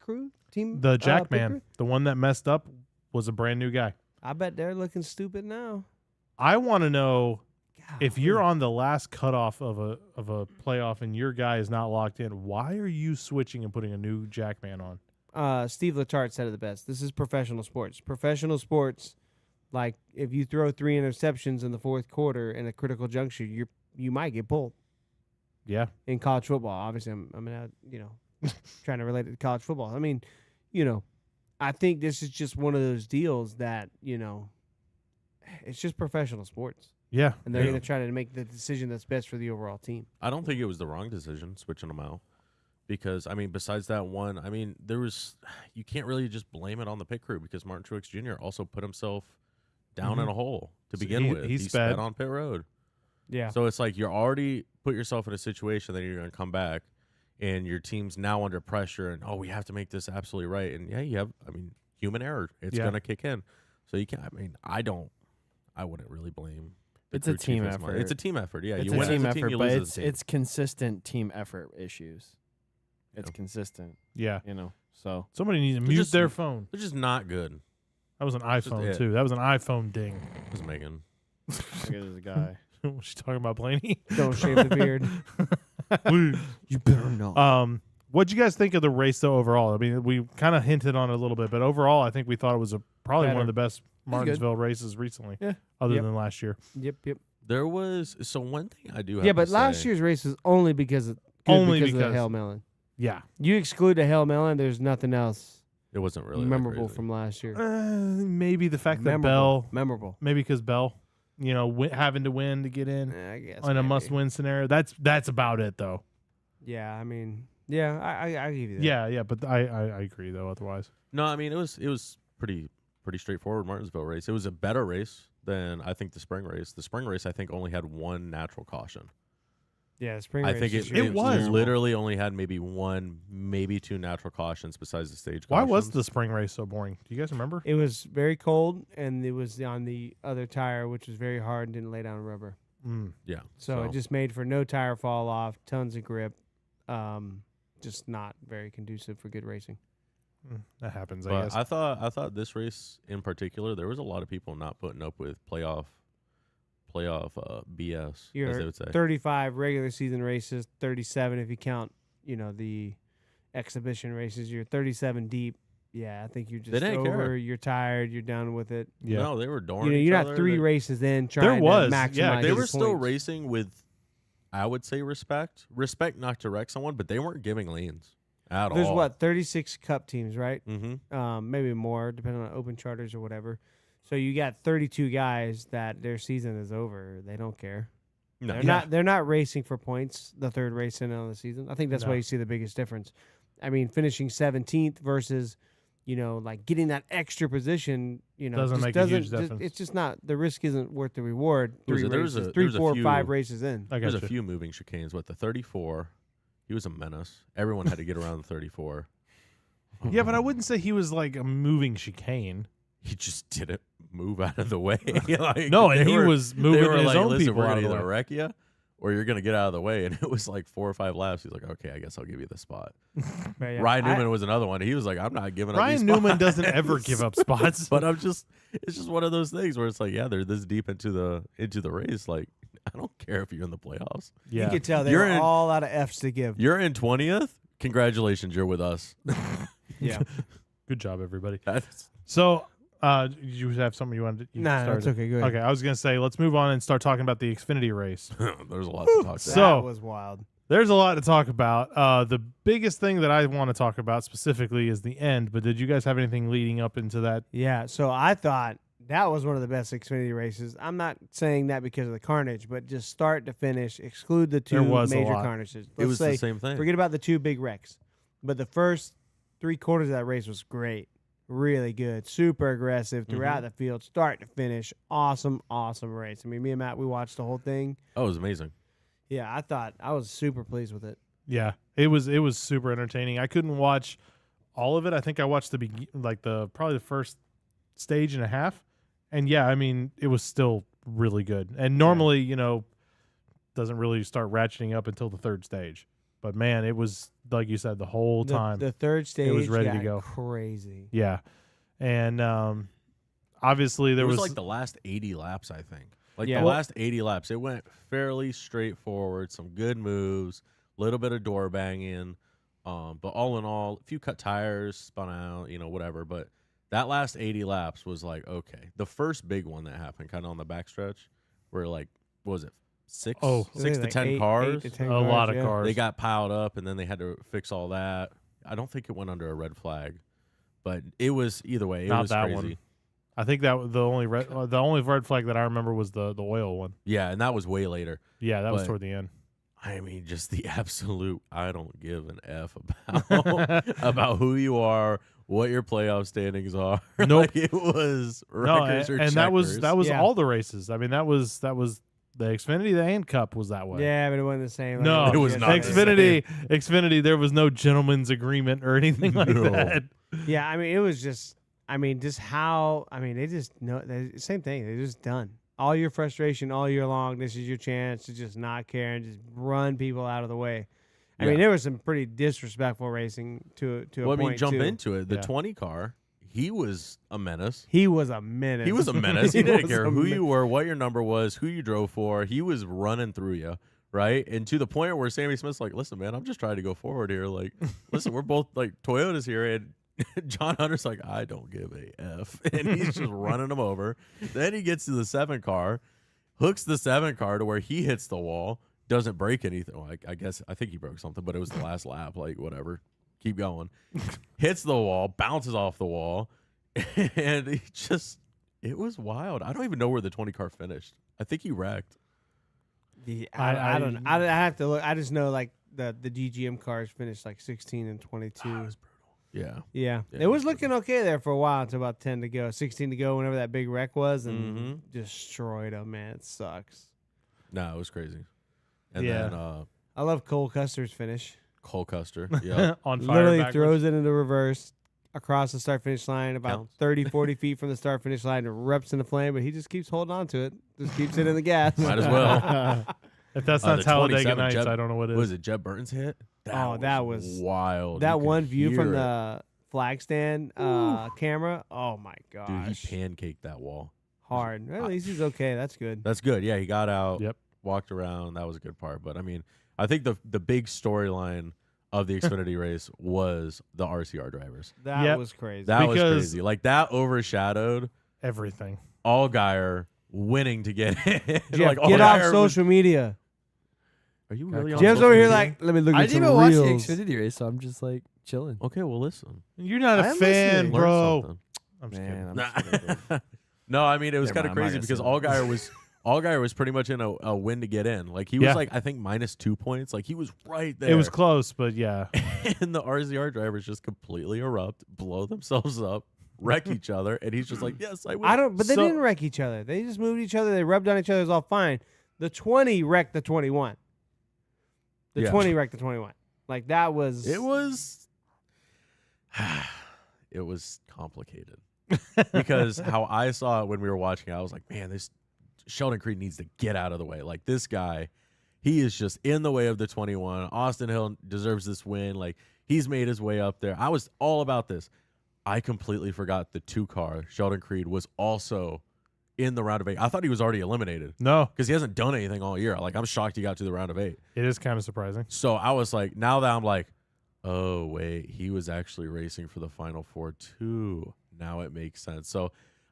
[SPEAKER 2] The Jack
[SPEAKER 3] pit
[SPEAKER 2] man,
[SPEAKER 3] crew?
[SPEAKER 2] the one that messed up, was a brand new guy.
[SPEAKER 3] I bet they're looking stupid now.
[SPEAKER 2] I want to know if
[SPEAKER 3] Golly.
[SPEAKER 2] you're on the last cutoff of a playoff and your guy is not locked in. Why are you switching and putting a new Jack man on?
[SPEAKER 3] Steve Letarte said it the best. This is professional sports. Professional sports, like if you throw 3 interceptions in the fourth quarter in a critical juncture, you might get pulled.
[SPEAKER 2] Yeah,
[SPEAKER 3] In college football, obviously, I'm trying to relate it to college football. I mean, I think this is just one of those deals that it's just professional sports,
[SPEAKER 2] yeah.
[SPEAKER 3] and they're
[SPEAKER 1] Yeah.
[SPEAKER 3] going to try to make the decision that's best for the overall team.
[SPEAKER 1] I don't think it was the wrong decision switching them out. Because, I mean, besides that one, I mean, you can't really just blame it on the pit crew because Martin Truex Jr. also put himself down in a hole to
[SPEAKER 2] So
[SPEAKER 1] begin with.
[SPEAKER 2] he
[SPEAKER 1] He sped
[SPEAKER 2] sped.
[SPEAKER 1] on pit road.
[SPEAKER 3] Yeah.
[SPEAKER 1] So it's like you're already put yourself in a situation that you're going to come back and your team's now under pressure and, we have to make this absolutely right. And, yeah, you have, human error. It's
[SPEAKER 2] Yeah.
[SPEAKER 1] going to kick in. So you can't, I wouldn't really blame the
[SPEAKER 4] It's a
[SPEAKER 1] crew chief
[SPEAKER 4] team
[SPEAKER 1] as much.
[SPEAKER 4] effort.
[SPEAKER 1] It's a team effort. Yeah,
[SPEAKER 4] It's
[SPEAKER 1] you
[SPEAKER 4] a
[SPEAKER 1] win
[SPEAKER 4] team
[SPEAKER 1] as a
[SPEAKER 4] effort,
[SPEAKER 1] team, you
[SPEAKER 4] but
[SPEAKER 1] lose as a team.
[SPEAKER 4] it's consistent team effort issues. It's
[SPEAKER 1] Yeah.
[SPEAKER 4] consistent,
[SPEAKER 2] Yeah.
[SPEAKER 4] So
[SPEAKER 2] Somebody needs to
[SPEAKER 1] They're
[SPEAKER 2] mute
[SPEAKER 1] just-
[SPEAKER 2] their phone.
[SPEAKER 1] They're just not good.
[SPEAKER 2] That was an iPhone,
[SPEAKER 1] it.
[SPEAKER 2] too. That was an iPhone ding.
[SPEAKER 1] Just making.
[SPEAKER 4] there's a guy.
[SPEAKER 2] Was she talking about Blaney?
[SPEAKER 3] Don't shave the beard.
[SPEAKER 4] You better not.
[SPEAKER 2] What'd you guys think of the race, though, overall? I mean, we kind of hinted on it a little bit, but overall, I think we thought it was a probably one
[SPEAKER 3] Better.
[SPEAKER 2] of the best
[SPEAKER 4] good.
[SPEAKER 2] Martinsville races recently,
[SPEAKER 4] Yeah.
[SPEAKER 2] other
[SPEAKER 3] Yep.
[SPEAKER 2] than last year.
[SPEAKER 3] Yep.
[SPEAKER 1] There was one thing I do have
[SPEAKER 3] Yeah,
[SPEAKER 1] to
[SPEAKER 3] but last
[SPEAKER 1] say.
[SPEAKER 3] year's race was only because of
[SPEAKER 2] Only
[SPEAKER 3] because of the
[SPEAKER 2] because-
[SPEAKER 3] Hail Melon.
[SPEAKER 2] Yeah.
[SPEAKER 3] You exclude the Hail Melon, there's nothing else
[SPEAKER 1] It wasn't really that
[SPEAKER 3] memorable
[SPEAKER 1] crazy.
[SPEAKER 3] from last year.
[SPEAKER 2] Maybe the fact that
[SPEAKER 3] Memorable.
[SPEAKER 2] Bell, maybe because Bell, having to win to get in
[SPEAKER 3] I guess
[SPEAKER 2] in a
[SPEAKER 3] maybe.
[SPEAKER 2] must-win scenario. That's about it, though.
[SPEAKER 3] Yeah, I mean, yeah, I give you that.
[SPEAKER 2] Yeah, but I agree though. Otherwise,
[SPEAKER 1] No, I mean it was pretty straightforward Martinsville race. It was a better race than I think the spring race. The spring race I think only had one natural caution.
[SPEAKER 3] Yeah, spring
[SPEAKER 1] I
[SPEAKER 3] race
[SPEAKER 1] think
[SPEAKER 3] this
[SPEAKER 1] it,
[SPEAKER 3] year
[SPEAKER 2] It was.
[SPEAKER 3] terrible.
[SPEAKER 1] literally only had maybe one, maybe two natural cautions besides the stage.
[SPEAKER 2] why was
[SPEAKER 1] cautions.
[SPEAKER 2] the spring race so boring? Do you guys remember?
[SPEAKER 3] It was very cold, and it was on the other tire, which was very hard and didn't lay down rubber.
[SPEAKER 1] Yeah.
[SPEAKER 3] So it just made for no tire fall off, tons of grip. Just not very conducive for good racing.
[SPEAKER 2] That happens, I
[SPEAKER 1] But
[SPEAKER 2] guess.
[SPEAKER 1] I thought this race in particular, there was a lot of people not putting up with playoff BS, as they
[SPEAKER 3] Your
[SPEAKER 1] would say.
[SPEAKER 3] 35 regular season races, 37 if you count, the exhibition races. You're 37 deep. Yeah, I think you're just
[SPEAKER 1] didn't care.
[SPEAKER 3] over. You're tired. You're done with it.
[SPEAKER 2] Yeah.
[SPEAKER 1] No, they were doring
[SPEAKER 3] You're
[SPEAKER 1] each
[SPEAKER 3] not
[SPEAKER 1] other.
[SPEAKER 3] 3
[SPEAKER 1] They-
[SPEAKER 3] races in trying
[SPEAKER 2] was,
[SPEAKER 3] to
[SPEAKER 2] yeah,
[SPEAKER 3] maximize.
[SPEAKER 1] They
[SPEAKER 3] his
[SPEAKER 1] were still
[SPEAKER 3] points.
[SPEAKER 1] racing with, I would say, respect not to wreck someone, but they weren't giving lanes at
[SPEAKER 3] There's
[SPEAKER 1] all.
[SPEAKER 3] 36 cup teams, right?
[SPEAKER 1] Mm-hmm.
[SPEAKER 3] Maybe more, depending on open charters or whatever. So you got 32 guys that their season is over. They don't care.
[SPEAKER 1] No.
[SPEAKER 3] They're not racing for points the third race in on the season. I think that's
[SPEAKER 2] No.
[SPEAKER 3] why you see the biggest difference. I mean, finishing 17th versus, like getting that extra position,
[SPEAKER 2] Doesn't
[SPEAKER 3] just
[SPEAKER 2] make a huge
[SPEAKER 3] just-
[SPEAKER 2] difference.
[SPEAKER 3] It's just not, the risk isn't worth the reward.
[SPEAKER 1] There was
[SPEAKER 3] 3
[SPEAKER 1] a- there was
[SPEAKER 3] races,
[SPEAKER 1] a-
[SPEAKER 3] 3,
[SPEAKER 1] there was a
[SPEAKER 3] 4,
[SPEAKER 1] few-
[SPEAKER 3] 5 races in.
[SPEAKER 2] I
[SPEAKER 1] There's
[SPEAKER 2] got
[SPEAKER 1] a few moving chicanes. What, the 34? He was a menace. Everyone had to get around the 34.
[SPEAKER 2] Yeah, but I wouldn't say he was like a moving chicane.
[SPEAKER 1] He just didn't move out of the way. Like,
[SPEAKER 2] No, and
[SPEAKER 1] they
[SPEAKER 2] he
[SPEAKER 1] were-
[SPEAKER 2] was
[SPEAKER 1] they
[SPEAKER 2] moving
[SPEAKER 1] were
[SPEAKER 2] his
[SPEAKER 1] like,
[SPEAKER 2] own
[SPEAKER 1] listen,
[SPEAKER 2] people
[SPEAKER 1] we're
[SPEAKER 2] out
[SPEAKER 1] gonna
[SPEAKER 2] of the
[SPEAKER 1] either
[SPEAKER 2] way.
[SPEAKER 1] wreck you or you're gonna get out of the way. And it was like 4 or 5 laps. He's like, okay, I guess I'll give you the spot.
[SPEAKER 3] But yeah,
[SPEAKER 1] Ryan Newman was another one. He was like, I'm not giving up.
[SPEAKER 2] Ryan
[SPEAKER 1] these
[SPEAKER 2] Newman
[SPEAKER 1] spots.
[SPEAKER 2] doesn't ever give up spots.
[SPEAKER 1] But it's just one of those things where it's like, yeah, they're this deep into the race. Like, I don't care if you're in the playoffs.
[SPEAKER 3] You
[SPEAKER 2] Yeah.
[SPEAKER 3] could tell they
[SPEAKER 1] You're
[SPEAKER 3] were
[SPEAKER 1] in-
[SPEAKER 3] all out of F's to give.
[SPEAKER 1] You're in 20th. Congratulations, you're with us.
[SPEAKER 3] Yeah.
[SPEAKER 2] Good job, everybody.
[SPEAKER 1] That's,
[SPEAKER 2] So, you have something you wanted to
[SPEAKER 3] Nah, that's okay. Go ahead.
[SPEAKER 2] Okay, I was going to say, let's move on and start talking about the Xfinity race.
[SPEAKER 1] there's a lot to talk about.
[SPEAKER 2] So-
[SPEAKER 3] That was wild.
[SPEAKER 2] There's a lot to talk about. The biggest thing that I want to talk about specifically is the end, but did you guys have anything leading up into that?
[SPEAKER 3] Yeah, so I thought that was one of the best Xfinity races. I'm not saying that because of the carnage, but just start to finish, exclude the
[SPEAKER 2] There
[SPEAKER 3] 2
[SPEAKER 2] was a
[SPEAKER 3] major
[SPEAKER 2] lot.
[SPEAKER 3] carnages.
[SPEAKER 1] It
[SPEAKER 3] Let's
[SPEAKER 1] was
[SPEAKER 3] say,
[SPEAKER 1] the same thing.
[SPEAKER 3] forget about the 2 big wrecks. But the first 3/4 of that race was great. Really good. Super aggressive throughout the field, start to finish. Awesome, awesome race. I mean, me and Matt, we watched the whole thing.
[SPEAKER 1] Oh, it was amazing.
[SPEAKER 3] Yeah, I was super pleased with it.
[SPEAKER 2] Yeah, it was super entertaining. I couldn't watch all of it. I think I watched probably the first stage and a half. And yeah, I mean, it was still really good. And normally, doesn't really start ratcheting up until the third stage. But man, it was like you said the whole time.
[SPEAKER 3] The third stage
[SPEAKER 2] was ready to
[SPEAKER 3] got
[SPEAKER 2] go.
[SPEAKER 3] crazy.
[SPEAKER 2] Yeah. And obviously there
[SPEAKER 1] it was
[SPEAKER 2] was
[SPEAKER 1] like the last 80 laps, I think. Like
[SPEAKER 3] Yeah.
[SPEAKER 1] the
[SPEAKER 3] Well-
[SPEAKER 1] last 80 laps, it went fairly straightforward. Some good moves, a little bit of door banging, but all in all, a few cut tires, spun out, whatever. But that last 80 laps was like, okay. The first big one that happened, kind of on the backstretch, where like, what was it, six
[SPEAKER 2] Oh.
[SPEAKER 3] I think
[SPEAKER 1] 6 to
[SPEAKER 3] like
[SPEAKER 1] 10
[SPEAKER 3] 8
[SPEAKER 1] cars?
[SPEAKER 3] to 10
[SPEAKER 2] a lot of
[SPEAKER 3] yeah.
[SPEAKER 2] cars.
[SPEAKER 1] They got piled up, and then they had to fix all that. I don't think it went under a red flag, but it was either way. It
[SPEAKER 2] Not
[SPEAKER 1] was
[SPEAKER 2] that
[SPEAKER 1] crazy.
[SPEAKER 2] one. I think that the only red flag that I remember was the oil one.
[SPEAKER 1] Yeah, and that was way later.
[SPEAKER 2] Yeah, that was
[SPEAKER 1] But-
[SPEAKER 2] toward the end.
[SPEAKER 1] I mean, just the absolute. I don't give an F about about who you are, what your playoff standings are.
[SPEAKER 2] Nope.
[SPEAKER 1] Like, it was
[SPEAKER 2] No,
[SPEAKER 1] records or
[SPEAKER 2] and that was
[SPEAKER 1] checkers.
[SPEAKER 3] Yeah.
[SPEAKER 2] all the races. I mean, that was the Xfinity, the AND Cup was that way.
[SPEAKER 3] Yeah, but it wasn't the same.
[SPEAKER 2] No,
[SPEAKER 1] It was
[SPEAKER 3] yeah,
[SPEAKER 1] not the same.
[SPEAKER 2] Xfinity, there was no gentleman's agreement or anything like
[SPEAKER 1] No.
[SPEAKER 2] that.
[SPEAKER 3] Yeah, I mean, it was just. I mean, just how. I mean, they just know. Same thing. They're just done. All your frustration all year long. This is your chance to just not care and just run people out of the way. I
[SPEAKER 1] Yeah.
[SPEAKER 3] mean, there was some pretty disrespectful racing to a
[SPEAKER 1] Well, I
[SPEAKER 3] point.
[SPEAKER 1] mean, jump
[SPEAKER 3] too.
[SPEAKER 1] into it. The
[SPEAKER 2] Yeah.
[SPEAKER 1] 20 car, he was a menace.
[SPEAKER 3] He was a menace.
[SPEAKER 1] He was a menace. He didn't
[SPEAKER 3] was
[SPEAKER 1] care
[SPEAKER 3] a
[SPEAKER 1] who
[SPEAKER 3] men-
[SPEAKER 1] you were, what your number was, who you drove for. He was running through you, right? And to the point where Sammy Smith's like, "Listen, man, I'm just trying to go forward here. Like, listen, we're both like Toyota's here, and John Hunter's like, I don't give a F. And he's just running him over. Then he gets to the 7 car, hooks the 7 car to where he hits the wall, doesn't break anything. Well, I think he broke something, but it was the last lap. Like, whatever. Keep going. Hits the wall, bounces off the wall. And he just, it was wild. I don't even know where the 20 car finished. I think he wrecked.
[SPEAKER 3] Yeah, I don't know. I have to look. I just know like the DGM cars finished like 16 and 22.
[SPEAKER 1] That was brutal. Yeah.
[SPEAKER 3] Yeah.
[SPEAKER 1] Yeah,
[SPEAKER 3] It was
[SPEAKER 1] brutal.
[SPEAKER 3] looking okay there for a while until about 10 to go, 16 to go, whenever that big wreck was, and destroyed them, man. It sucks.
[SPEAKER 1] No, it was crazy. And
[SPEAKER 2] Yeah.
[SPEAKER 1] then
[SPEAKER 3] I love Cole Custer's finish.
[SPEAKER 1] Cole Custer. Yeah.
[SPEAKER 2] On fire.
[SPEAKER 3] Literally
[SPEAKER 2] backwards.
[SPEAKER 3] throws it into reverse across the start-finish line about
[SPEAKER 1] Counts.
[SPEAKER 3] 30, 40 feet from the start-finish line, and erupts in the flame, but he just keeps holding on to it. Just keeps it in the gas.
[SPEAKER 1] Might as well.
[SPEAKER 2] If that's
[SPEAKER 1] The
[SPEAKER 2] not Talladega
[SPEAKER 1] 27
[SPEAKER 2] Nights,
[SPEAKER 1] Jeb-
[SPEAKER 2] I don't know what it
[SPEAKER 1] What
[SPEAKER 2] is.
[SPEAKER 1] was it, Jeb Burton's hit?
[SPEAKER 3] That was
[SPEAKER 1] wild.
[SPEAKER 3] That
[SPEAKER 1] You could
[SPEAKER 3] one view from
[SPEAKER 1] hear it.
[SPEAKER 3] the flag stand camera. Oh, my
[SPEAKER 1] Dude,
[SPEAKER 3] gosh.
[SPEAKER 1] he pancaked that wall.
[SPEAKER 3] Hard. Well, at least he's okay. That's good.
[SPEAKER 1] That's good. Yeah, he got out,
[SPEAKER 2] Yep.
[SPEAKER 1] walked around. That was a good part. But, I mean, I think the big storyline of the Xfinity race was the RCR drivers.
[SPEAKER 3] That
[SPEAKER 2] Yep.
[SPEAKER 3] was crazy.
[SPEAKER 1] That was
[SPEAKER 2] Because-
[SPEAKER 1] crazy. Like, that overshadowed
[SPEAKER 2] Everything.
[SPEAKER 1] Allgaier winning to get in.
[SPEAKER 3] Jeff,
[SPEAKER 1] Like,
[SPEAKER 3] get off
[SPEAKER 1] Allgaier was-
[SPEAKER 3] social media.
[SPEAKER 1] Are you really on
[SPEAKER 3] Jeff's
[SPEAKER 1] social
[SPEAKER 3] over here
[SPEAKER 1] media?
[SPEAKER 3] like, let me look
[SPEAKER 4] I
[SPEAKER 3] at
[SPEAKER 4] didn't
[SPEAKER 3] some
[SPEAKER 4] even watch the
[SPEAKER 3] reels.
[SPEAKER 4] Xfinity race, so I'm just like chilling.
[SPEAKER 1] Okay, well, listen.
[SPEAKER 2] You're not
[SPEAKER 4] I
[SPEAKER 2] a
[SPEAKER 4] am
[SPEAKER 2] fan,
[SPEAKER 4] listening.
[SPEAKER 1] Learn
[SPEAKER 2] bro.
[SPEAKER 1] something.
[SPEAKER 2] I'm just
[SPEAKER 4] Man,
[SPEAKER 2] kidding.
[SPEAKER 4] I'm just gonna go.
[SPEAKER 1] No, I mean, it was
[SPEAKER 4] Never
[SPEAKER 1] kind of
[SPEAKER 4] mind, I'm
[SPEAKER 1] crazy
[SPEAKER 4] not
[SPEAKER 1] because
[SPEAKER 4] gonna say
[SPEAKER 1] Allgaier was pretty much in a win to get in. Like, he was
[SPEAKER 2] Yeah.
[SPEAKER 1] like, I think -2 points. Like, he was right there.
[SPEAKER 2] It was close, but yeah.
[SPEAKER 1] And the RCR drivers just completely erupt, blow themselves up, wreck each other, and he's just like, "Yes, I will."
[SPEAKER 3] But they
[SPEAKER 2] So-
[SPEAKER 3] didn't wreck each other. They just moved each other. They rubbed on each other. It was all fine. The 20 wrecked the 21. The
[SPEAKER 1] Yeah.
[SPEAKER 3] 20 wrecked the 21. Like, that was.
[SPEAKER 1] It was, it was complicated because how I saw it when we were watching, I was like, "Man, this Sheldon Creed needs to get out of the way." Like, this guy, he is just in the way of the 21. Austin Hill deserves this win. Like, he's made his way up there. I was all about this. I completely forgot the 2 car. Sheldon Creed was also in the round of 8. I thought he was already eliminated
[SPEAKER 2] No,
[SPEAKER 1] because he hasn't done anything all year. Like, I'm shocked he got to the round of 8.
[SPEAKER 2] it is kind of surprising.
[SPEAKER 1] So I was like, now that I'm like, oh, wait, he was actually racing for the Final Four too. Now it makes sense. So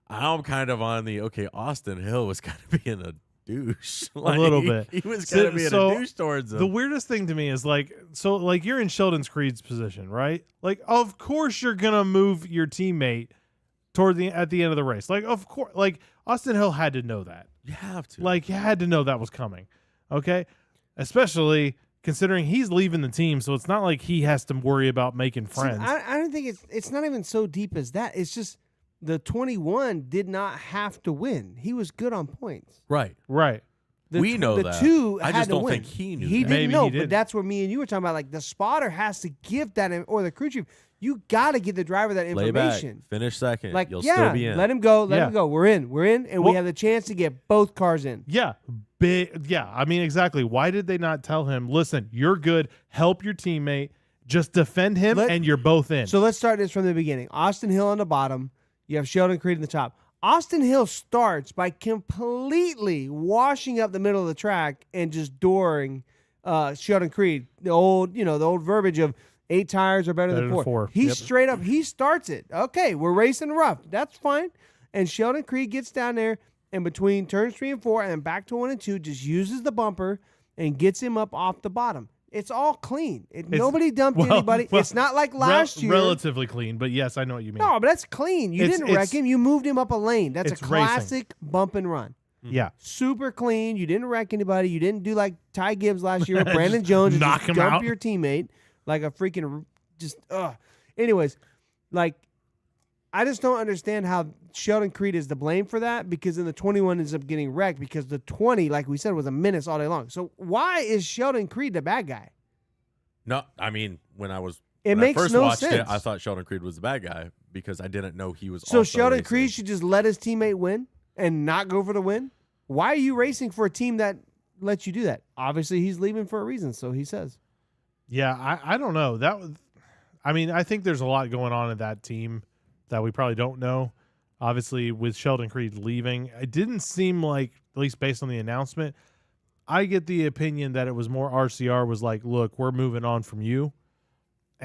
[SPEAKER 1] I'm kind of on the, okay, Austin Hill was kind of being a douche. Like,
[SPEAKER 2] little bit.
[SPEAKER 1] He was kind of being
[SPEAKER 2] So,
[SPEAKER 1] a douche towards him.
[SPEAKER 2] The weirdest thing to me is like, so like you're in Sheldon Creed's position, right? Like, of course you're gonna move your teammate at the end of the race. Like, of course, like Austin Hill had to know that.
[SPEAKER 1] You have to.
[SPEAKER 2] Like, you had to know that was coming. Okay, especially considering he's leaving the team, so it's not like he has to worry about making
[SPEAKER 3] See,
[SPEAKER 2] friends.
[SPEAKER 3] I don't think it's not even so deep as that. It's just the 21 did not have to win. He was good on points.
[SPEAKER 1] right.
[SPEAKER 2] Right.
[SPEAKER 1] We know
[SPEAKER 3] the
[SPEAKER 1] that.
[SPEAKER 3] 2
[SPEAKER 1] I
[SPEAKER 3] had
[SPEAKER 1] just
[SPEAKER 3] to
[SPEAKER 1] don't
[SPEAKER 3] win.
[SPEAKER 1] think he knew
[SPEAKER 3] He
[SPEAKER 1] that.
[SPEAKER 3] didn't
[SPEAKER 2] Maybe
[SPEAKER 3] know,
[SPEAKER 2] he
[SPEAKER 3] but
[SPEAKER 2] didn't.
[SPEAKER 3] that's where me and you were talking about. Like, the spotter has to give that, or the crew chief. You got to give the driver that
[SPEAKER 1] Lay back.
[SPEAKER 3] information.
[SPEAKER 1] Finish second.
[SPEAKER 3] Like,
[SPEAKER 1] You'll
[SPEAKER 3] yeah,
[SPEAKER 1] still be in.
[SPEAKER 3] let him go. Let
[SPEAKER 2] Yeah.
[SPEAKER 3] him go. We're in, and we
[SPEAKER 2] Well-
[SPEAKER 3] have the chance to get both cars in.
[SPEAKER 2] Yeah. Yeah. I mean, exactly. Why did they not tell him, listen, you're good. Help your teammate. Just defend him, and you're both in.
[SPEAKER 3] So let's start this from the beginning. Austin Hill on the bottom. You have Sheldon Creed in the top. Austin Hill starts by completely washing up the middle of the track and just dooring Sheldon Creed. The old verbiage of 8 tires are better than 4. He
[SPEAKER 2] Yep.
[SPEAKER 3] straight up, he starts it. Okay, we're racing rough. That's fine. And Sheldon Creed gets down there, and between turns 3 and 4 and then back to 1 and 2, just uses the bumper and gets him up off the bottom. It's all clean. Nobody dumped anybody.
[SPEAKER 2] well,
[SPEAKER 3] it's not like last year.
[SPEAKER 2] Relatively clean, but yes, I know what you mean.
[SPEAKER 3] No, but that's clean. You
[SPEAKER 2] It's-
[SPEAKER 3] didn't wreck
[SPEAKER 2] it's-
[SPEAKER 3] him. You moved him up a lane. That's a
[SPEAKER 2] it's racing.
[SPEAKER 3] classic bump and run.
[SPEAKER 2] Yeah.
[SPEAKER 3] Super clean. You didn't wreck anybody. You didn't do like Ty Gibbs last year with Brandon Jones and
[SPEAKER 2] knock
[SPEAKER 3] just
[SPEAKER 2] him
[SPEAKER 3] dump
[SPEAKER 2] out.
[SPEAKER 3] your teammate like a freaking just Anyways, like, I just don't understand how Sheldon Creed is to blame for that, because then the 21 ends up getting wrecked because the 20, like we said, was a menace all day long. So why is Sheldon Creed the bad guy?
[SPEAKER 1] No, I mean, when I
[SPEAKER 3] makes
[SPEAKER 1] first
[SPEAKER 3] no
[SPEAKER 1] watched it,
[SPEAKER 3] sense.
[SPEAKER 1] I thought Sheldon Creed was the bad guy because I didn't know he was
[SPEAKER 3] So
[SPEAKER 1] also
[SPEAKER 3] Sheldon
[SPEAKER 1] racing.
[SPEAKER 3] Creed should just let his teammate win and not go for the win? Why are you racing for a team that lets you do that? Obviously, he's leaving for a reason, so he says.
[SPEAKER 2] Yeah, I don't know. I think there's a lot going on in that team that we probably don't know. Obviously, with Sheldon Creed leaving, it didn't seem like, at least based on the announcement, I get the opinion that it was more RCR was like, look, we're moving on from you.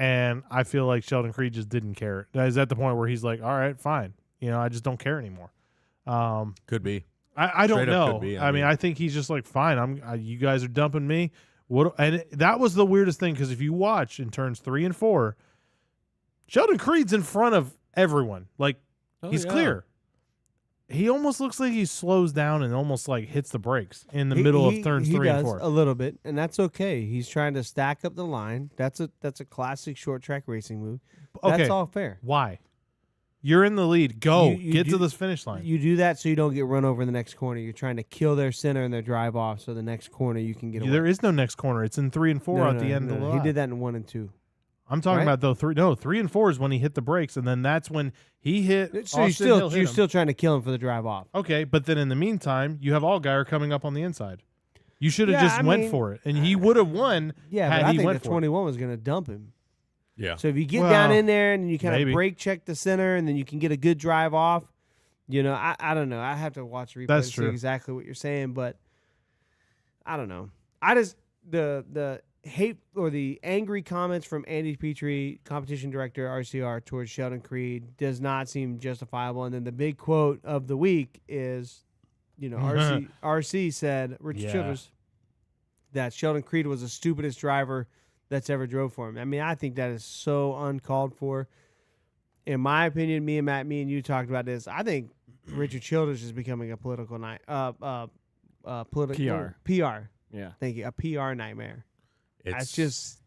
[SPEAKER 2] And I feel like Sheldon Creed just didn't care. Is at the point where he's like, all right, fine. I just don't care anymore.
[SPEAKER 1] Could be.
[SPEAKER 2] I don't
[SPEAKER 1] Straight up
[SPEAKER 2] know.
[SPEAKER 1] could be,
[SPEAKER 2] I mean, I think he's just like, fine. You guys are dumping me. And that was the weirdest thing, because if you watch in turns 3 and 4, Sheldon Creed's in front of everyone. Like, he's clear. He almost looks like he slows down and almost like hits the brakes in the middle of turns 3 and 4.
[SPEAKER 3] A little bit, and that's okay. He's trying to stack up the line. That's a classic short track racing move.
[SPEAKER 2] Okay.
[SPEAKER 3] That's all fair.
[SPEAKER 2] Why? You're in the lead. Go.
[SPEAKER 3] You
[SPEAKER 2] Get
[SPEAKER 3] do-
[SPEAKER 2] to this finish line.
[SPEAKER 3] You do that so you don't get run over in the next corner. You're trying to kill their center and their drive off, so the next corner you can get away.
[SPEAKER 2] There is no next corner. It's in 3 and 4 at the end of the
[SPEAKER 3] He
[SPEAKER 2] lap.
[SPEAKER 3] did that in 1 and 2.
[SPEAKER 2] I'm talking
[SPEAKER 3] right?
[SPEAKER 2] about though 3. No, 3 and 4 is when he hit the brakes, and then that's when he hit.
[SPEAKER 3] So
[SPEAKER 2] Austin Hill hit
[SPEAKER 3] you're
[SPEAKER 2] him.
[SPEAKER 3] still trying to kill him for the drive off.
[SPEAKER 2] Okay, but then in the meantime, you have Allgaier coming up on the inside. You should have
[SPEAKER 3] Yeah,
[SPEAKER 2] just
[SPEAKER 3] I
[SPEAKER 2] went
[SPEAKER 3] mean,
[SPEAKER 2] for it, and he would have won
[SPEAKER 3] Yeah,
[SPEAKER 2] had
[SPEAKER 3] but I
[SPEAKER 2] he
[SPEAKER 3] think
[SPEAKER 2] went
[SPEAKER 3] the
[SPEAKER 2] for it.
[SPEAKER 3] 21 was going to dump him.
[SPEAKER 1] Yeah.
[SPEAKER 3] So if you get
[SPEAKER 2] Well,
[SPEAKER 3] down in there and you kind
[SPEAKER 2] maybe.
[SPEAKER 3] of brake check the center, and then you can get a good drive off. I don't know. I have to watch replay
[SPEAKER 2] That's
[SPEAKER 3] to see
[SPEAKER 2] true.
[SPEAKER 3] exactly what you're saying, but I don't know. I just the hate or the angry comments from Andy Petrie, competition director RCR, towards Sheldon Creed does not seem justifiable. And then the big quote of the week is, RC said, Richard
[SPEAKER 2] Yeah.
[SPEAKER 3] Childress, that Sheldon Creed was the stupidest driver that's ever drove for him. I mean, I think that is so uncalled for. In my opinion, me and you talked about this. I think Richard Childress is becoming a political PR.
[SPEAKER 4] Yeah.
[SPEAKER 3] Thank you. A PR nightmare.
[SPEAKER 1] It's
[SPEAKER 3] That's just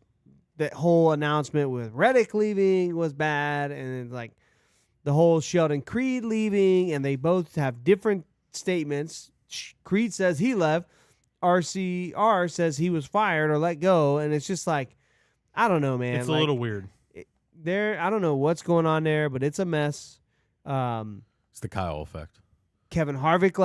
[SPEAKER 3] that whole announcement with Reddick leaving was bad, and then like the whole Sheldon Creed leaving, and they both have different statements. Creed says he left. RCR says he was fired or let go, and it's just like, I don't know, man.
[SPEAKER 2] It's a little weird.
[SPEAKER 3] I don't know what's going on there, but it's a mess.
[SPEAKER 1] It's the Kyle effect.
[SPEAKER 3] Kevin Harvick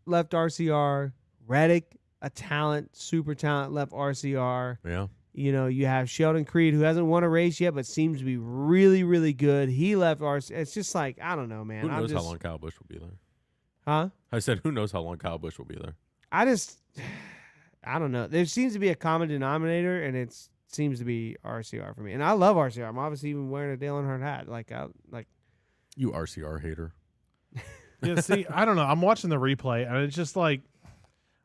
[SPEAKER 3] left RCR. Reddick, a talent, super talent, left RCR.
[SPEAKER 1] Yeah.
[SPEAKER 3] You have Sheldon Creed, who hasn't won a race yet, but seems to be really, really good. He left RCR. It's just like, I don't know, man.
[SPEAKER 1] Who knows how long Kyle Busch will be there?
[SPEAKER 3] Huh?
[SPEAKER 1] I said, who knows how long Kyle Busch will be there?
[SPEAKER 3] I don't know. There seems to be a common denominator, and it seems to be RCR for me. And I love RCR. I'm obviously even wearing a Dale Earnhardt hat.
[SPEAKER 1] You RCR hater.
[SPEAKER 2] Yeah, see, I don't know. I'm watching the replay, and it's just like,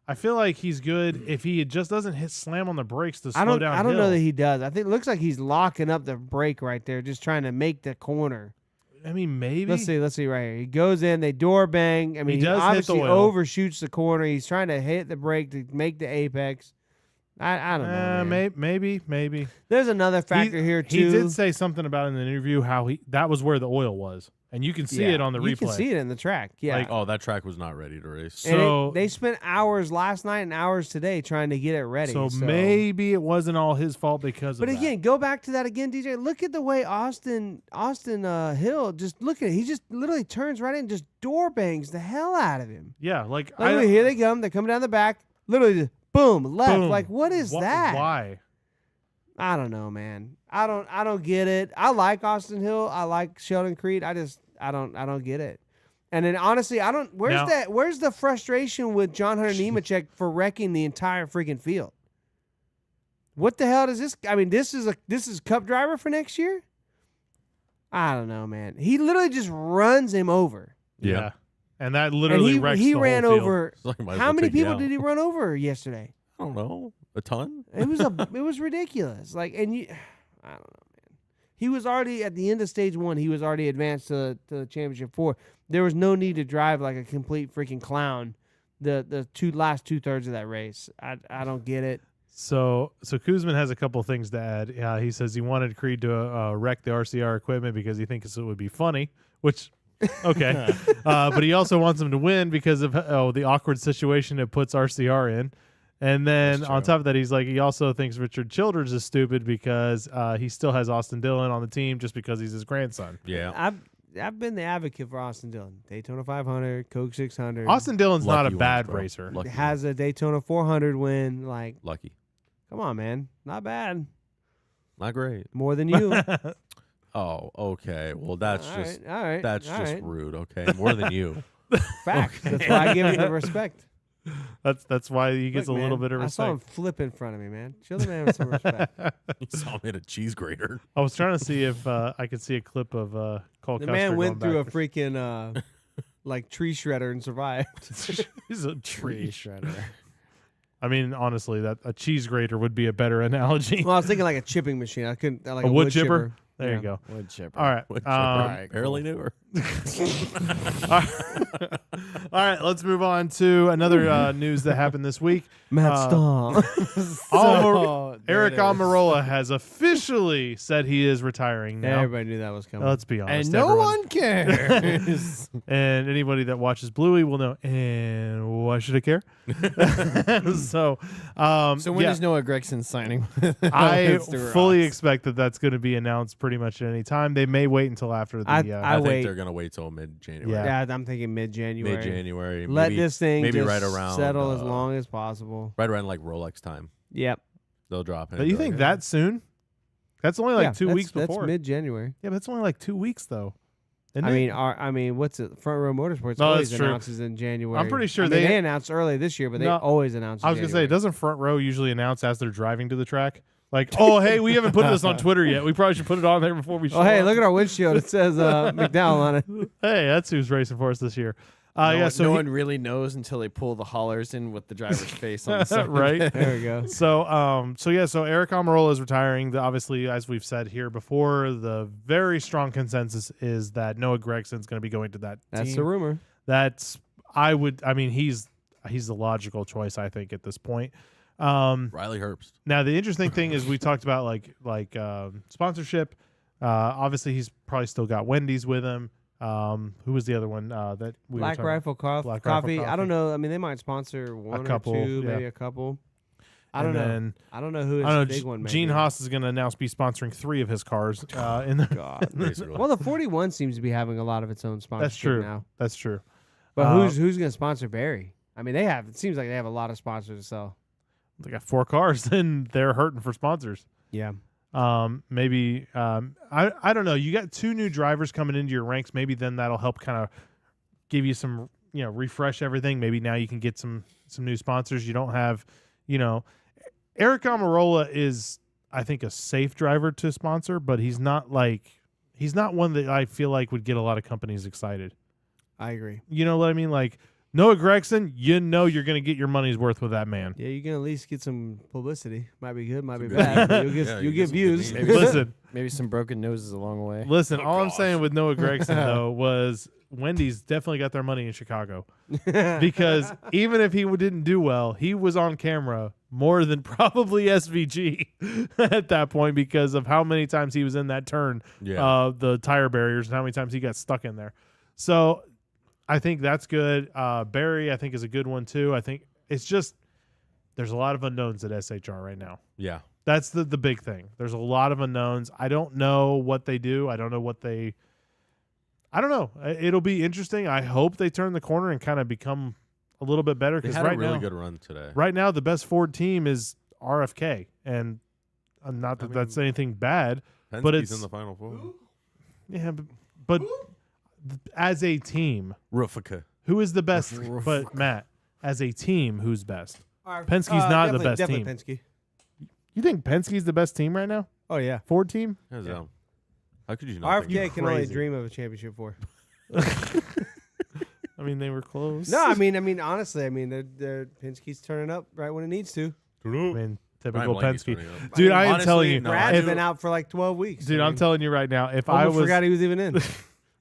[SPEAKER 2] I feel like he's good if he just doesn't slam on the brakes to slow down.
[SPEAKER 3] I don't know
[SPEAKER 2] Hill.
[SPEAKER 3] that he does. I think it looks like he's locking up the brake right there, just trying to make the corner.
[SPEAKER 2] I mean, maybe.
[SPEAKER 3] Let's see right here. He goes in, they door bang. I mean, he
[SPEAKER 2] does hit the
[SPEAKER 3] obviously
[SPEAKER 2] oil.
[SPEAKER 3] overshoots the corner. He's trying to hit the brake to make the apex. I don't know. Man.
[SPEAKER 2] Maybe.
[SPEAKER 3] There's another factor here too.
[SPEAKER 2] He did say something about in the interview how that was where the oil was, and you can see it on the replay.
[SPEAKER 3] You can see it in the track. Yeah.
[SPEAKER 2] Like,
[SPEAKER 1] Oh, that track was not ready to race.
[SPEAKER 3] And
[SPEAKER 2] so
[SPEAKER 3] they spent hours last night and hours today trying to get it ready.
[SPEAKER 2] So maybe it wasn't all his fault because
[SPEAKER 3] But
[SPEAKER 2] of
[SPEAKER 3] again, go back to that again, DJ. Look at the way Austin Hill, just look at it. He just literally turns right in and just door bangs the hell out of him.
[SPEAKER 2] that. Yeah, like
[SPEAKER 3] Literally, here they come. They're coming down the back. Literally, just boom, left.
[SPEAKER 2] Boom.
[SPEAKER 3] Like, what is that?
[SPEAKER 2] Why?
[SPEAKER 3] I don't know, man. I don't get it. I like Austin Hill. I like Sheldon Creed. I don't get it. And then honestly, I don't. Where's the frustration with John Hunter Nemechek for wrecking the entire freaking field? What the hell does this? I mean, this is Cup driver for next year. I don't know, man. He literally just runs him over.
[SPEAKER 2] Yeah. And that literally wrecks
[SPEAKER 3] he
[SPEAKER 2] the
[SPEAKER 3] ran
[SPEAKER 2] whole field.
[SPEAKER 3] over.
[SPEAKER 1] It's like, might as
[SPEAKER 3] How
[SPEAKER 1] well
[SPEAKER 3] many
[SPEAKER 1] take you
[SPEAKER 3] people
[SPEAKER 1] out.
[SPEAKER 3] did he run over yesterday?
[SPEAKER 1] I don't know. A ton?
[SPEAKER 3] It was ridiculous. Like, and I don't know, man. He was already at the end of stage 1. He was already advanced to the championship 4. There was no need to drive like a complete freaking clown. The last 2/3 of that race. I don't get it.
[SPEAKER 2] So Kuzman has a couple things to add. He says he wanted Creed to wreck the RCR equipment because he thinks it would be funny, which, okay. But he also wants him to win because of the awkward situation it puts RCR in. And then on top of that, he's like, he also thinks Richard Childress is stupid because he still has Austin Dillon on the team just because he's his grandson.
[SPEAKER 1] Yeah.
[SPEAKER 3] I've been the advocate for Austin Dillon. Daytona 500, Coke 600.
[SPEAKER 2] Austin Dillon's not a
[SPEAKER 1] Lucky
[SPEAKER 2] bad
[SPEAKER 1] ones, bro.
[SPEAKER 2] racer.
[SPEAKER 1] Lucky
[SPEAKER 3] has a Daytona 400 win. Like,
[SPEAKER 1] Lucky.
[SPEAKER 3] come on, man. Not bad.
[SPEAKER 1] Not great.
[SPEAKER 3] More than you.
[SPEAKER 1] Oh, okay. Well, that's
[SPEAKER 3] All
[SPEAKER 1] just
[SPEAKER 3] right.
[SPEAKER 1] that's
[SPEAKER 3] all
[SPEAKER 1] just
[SPEAKER 3] right.
[SPEAKER 1] rude. Okay, more than you.
[SPEAKER 3] Facts. That's why I give him the respect.
[SPEAKER 2] That's why he gets
[SPEAKER 3] Look,
[SPEAKER 2] a little
[SPEAKER 3] man,
[SPEAKER 2] bit of
[SPEAKER 3] I saw him
[SPEAKER 2] respect.
[SPEAKER 3] flip in front of me, man. Show the man some respect.
[SPEAKER 1] You saw him hit a cheese grater.
[SPEAKER 2] I was trying to see if I could see a clip of Cole
[SPEAKER 3] The
[SPEAKER 2] Custer
[SPEAKER 3] man went
[SPEAKER 2] going
[SPEAKER 3] through a
[SPEAKER 2] backwards.
[SPEAKER 3] freaking like tree shredder and survived.
[SPEAKER 2] He's a
[SPEAKER 4] Tree
[SPEAKER 2] tree.
[SPEAKER 4] shredder.
[SPEAKER 2] I mean, honestly, that a cheese grater would be a better analogy.
[SPEAKER 3] Well, I was thinking like a chipping machine. I couldn't like
[SPEAKER 2] A wood chipper? There
[SPEAKER 3] Yeah.
[SPEAKER 2] you go.
[SPEAKER 4] Wood chipper.
[SPEAKER 2] All right.
[SPEAKER 1] What chipper?
[SPEAKER 4] right,
[SPEAKER 1] Barely knew her.
[SPEAKER 2] All right, let's move on to another news that happened this week.
[SPEAKER 3] Matt Stahl.
[SPEAKER 2] Eric Almirola has officially said he is retiring now.
[SPEAKER 3] Everybody knew that was coming.
[SPEAKER 2] Let's be honest.
[SPEAKER 4] And no
[SPEAKER 2] everyone-
[SPEAKER 4] one cares.
[SPEAKER 2] And anybody that watches Bluey will know. And why should I care? So
[SPEAKER 4] So when
[SPEAKER 2] yeah,
[SPEAKER 4] is Noah Gregson signing?
[SPEAKER 2] I
[SPEAKER 4] Mr.
[SPEAKER 2] fully
[SPEAKER 4] Ross?
[SPEAKER 2] expect that that's going to be announced pretty much at any time. They may wait until after the.
[SPEAKER 3] I
[SPEAKER 1] I
[SPEAKER 3] wait.
[SPEAKER 1] think they're gonna wait till mid-January.
[SPEAKER 2] Yeah.
[SPEAKER 3] Yeah, I'm thinking mid-January.
[SPEAKER 1] Mid-January.
[SPEAKER 3] Let
[SPEAKER 1] maybe,
[SPEAKER 3] this thing
[SPEAKER 1] maybe
[SPEAKER 3] just
[SPEAKER 1] right around
[SPEAKER 3] settle as long as possible.
[SPEAKER 1] right around like Rolex time.
[SPEAKER 3] Yep.
[SPEAKER 1] They'll drop him.
[SPEAKER 2] But you
[SPEAKER 1] Be like,
[SPEAKER 2] think
[SPEAKER 1] "Hey."
[SPEAKER 2] that soon? That's only like
[SPEAKER 3] Yeah,
[SPEAKER 2] 2
[SPEAKER 3] that's-
[SPEAKER 2] weeks before.
[SPEAKER 3] That's mid-January.
[SPEAKER 2] Yeah, but that's only like 2 weeks though. Isn't
[SPEAKER 3] I
[SPEAKER 2] it?
[SPEAKER 3] mean, what's it? Front Row Motorsports
[SPEAKER 2] No,
[SPEAKER 3] always
[SPEAKER 2] that's true.
[SPEAKER 3] announces in January.
[SPEAKER 2] I'm pretty sure
[SPEAKER 3] I mean,
[SPEAKER 2] they-
[SPEAKER 3] they announced early this year, but they
[SPEAKER 2] No,
[SPEAKER 3] always announce. In
[SPEAKER 2] I was gonna say,
[SPEAKER 3] January.
[SPEAKER 2] doesn't Front Row usually announce as they're driving to the track? Like, oh hey, we haven't put this on Twitter yet. We probably should put it on there before we show
[SPEAKER 3] Oh, hey,
[SPEAKER 2] up.
[SPEAKER 3] look at our windshield. It says McDowell on it.
[SPEAKER 2] Hey, that's who's racing for us this year.
[SPEAKER 4] No,
[SPEAKER 2] Yeah,
[SPEAKER 4] one-
[SPEAKER 2] so
[SPEAKER 4] no
[SPEAKER 2] he-
[SPEAKER 4] one really knows until they pull the hollers in with the driver's face on the side.
[SPEAKER 2] right.
[SPEAKER 3] There we go.
[SPEAKER 2] So Eric Almirola is retiring. Obviously, as we've said here before, the very strong consensus is that Noah Gregson's going to be going to that
[SPEAKER 3] That's
[SPEAKER 2] team.
[SPEAKER 3] the rumor.
[SPEAKER 2] He's the logical choice, I think, at this point.
[SPEAKER 1] Riley Herbst.
[SPEAKER 2] Now, the interesting thing is we talked about like sponsorship. Obviously, he's probably still got Wendy's with him. Who was the other one that we were
[SPEAKER 3] Black
[SPEAKER 2] talking
[SPEAKER 3] Rifle
[SPEAKER 2] Black Rifle
[SPEAKER 3] Coffee. I
[SPEAKER 2] Coffee.
[SPEAKER 3] don't know. I mean, they might sponsor one
[SPEAKER 2] couple,
[SPEAKER 3] or two,
[SPEAKER 2] yeah.
[SPEAKER 3] maybe a couple. I
[SPEAKER 2] And
[SPEAKER 3] don't know.
[SPEAKER 2] then,
[SPEAKER 3] I don't know who
[SPEAKER 2] I don't
[SPEAKER 3] his
[SPEAKER 2] know.
[SPEAKER 3] big one may
[SPEAKER 2] Gene
[SPEAKER 3] be.
[SPEAKER 2] Haas is going to now be sponsoring 3 of his cars. In the,
[SPEAKER 3] God.
[SPEAKER 1] Basically.
[SPEAKER 3] Well, the 41 seems to be having a lot of its own sponsorship
[SPEAKER 2] That's true.
[SPEAKER 3] now.
[SPEAKER 2] That's true.
[SPEAKER 3] But
[SPEAKER 2] Uh,
[SPEAKER 3] who's going to sponsor Barry? I mean, it seems like they have a lot of sponsors to sell.
[SPEAKER 2] They got 4 cars, and they're hurting for sponsors.
[SPEAKER 3] Yeah.
[SPEAKER 2] Maybe I don't know. You got 2 new drivers coming into your ranks. Maybe then that'll help kind of give you some, refresh everything. Maybe now you can get some new sponsors. You don't have, Eric Almirola is, I think, a safe driver to sponsor, but he's not one that I feel like would get a lot of companies excited.
[SPEAKER 3] I agree.
[SPEAKER 2] You know what I mean? Like Noah Gregson, you're going to get your money's worth with that man.
[SPEAKER 3] Yeah, you can at least get some publicity. Might be good, might be
[SPEAKER 1] good
[SPEAKER 3] bad. but
[SPEAKER 1] news.
[SPEAKER 3] You'll
[SPEAKER 1] Yeah,
[SPEAKER 3] get
[SPEAKER 1] you
[SPEAKER 3] you'll get
[SPEAKER 1] get some good
[SPEAKER 3] views.
[SPEAKER 1] news.
[SPEAKER 4] Maybe
[SPEAKER 2] Listen,
[SPEAKER 4] Maybe some broken noses along the way.
[SPEAKER 2] Listen, all I'm
[SPEAKER 1] gosh.
[SPEAKER 2] saying with Noah Gregson though was Wendy's definitely got their money in Chicago because even if he didn't do well, he was on camera more than probably SVG at that point because of how many times he was in that turn,
[SPEAKER 1] Yeah.
[SPEAKER 2] the tire barriers, and how many times he got stuck in there. So I think that's good. Barry, I think, is a good one too. I think it's just there's a lot of unknowns at SHR right now.
[SPEAKER 1] Yeah.
[SPEAKER 2] That's the big thing. There's a lot of unknowns. I don't know what they do. I don't know. It'll be interesting. I hope they turn the corner and kind of become a little bit better
[SPEAKER 1] They
[SPEAKER 2] because
[SPEAKER 1] had
[SPEAKER 2] right
[SPEAKER 1] a really
[SPEAKER 2] now,
[SPEAKER 1] good run today.
[SPEAKER 2] right now the best Ford team is RFK, and not that that's anything bad.
[SPEAKER 1] Penske's
[SPEAKER 2] but it's-
[SPEAKER 1] in the final 4.
[SPEAKER 2] Yeah, but as a team,
[SPEAKER 1] Rufika.
[SPEAKER 2] who is the best? But Matt, as a team, who's best? Penske's not the best
[SPEAKER 3] definitely
[SPEAKER 2] team.
[SPEAKER 3] Penske.
[SPEAKER 2] You think Penske's the best team right now?
[SPEAKER 3] Oh yeah.
[SPEAKER 2] Ford team?
[SPEAKER 1] How could you not? think
[SPEAKER 3] RFK can only
[SPEAKER 2] crazy.
[SPEAKER 3] dream of a championship for.
[SPEAKER 2] I mean, they were close.
[SPEAKER 3] No, I mean, honestly, they're Penske's turning up right when it needs to.
[SPEAKER 2] I mean, typical
[SPEAKER 1] Ryan Blaney's
[SPEAKER 2] Penske.
[SPEAKER 1] turning up.
[SPEAKER 2] Dude, I am
[SPEAKER 1] Honestly,
[SPEAKER 2] telling you,
[SPEAKER 1] no,
[SPEAKER 3] Brad's
[SPEAKER 2] if-
[SPEAKER 3] been out for like 12 weeks.
[SPEAKER 2] dude, I'm telling you right now, if I
[SPEAKER 3] Almost
[SPEAKER 2] was
[SPEAKER 3] forgot he was even in.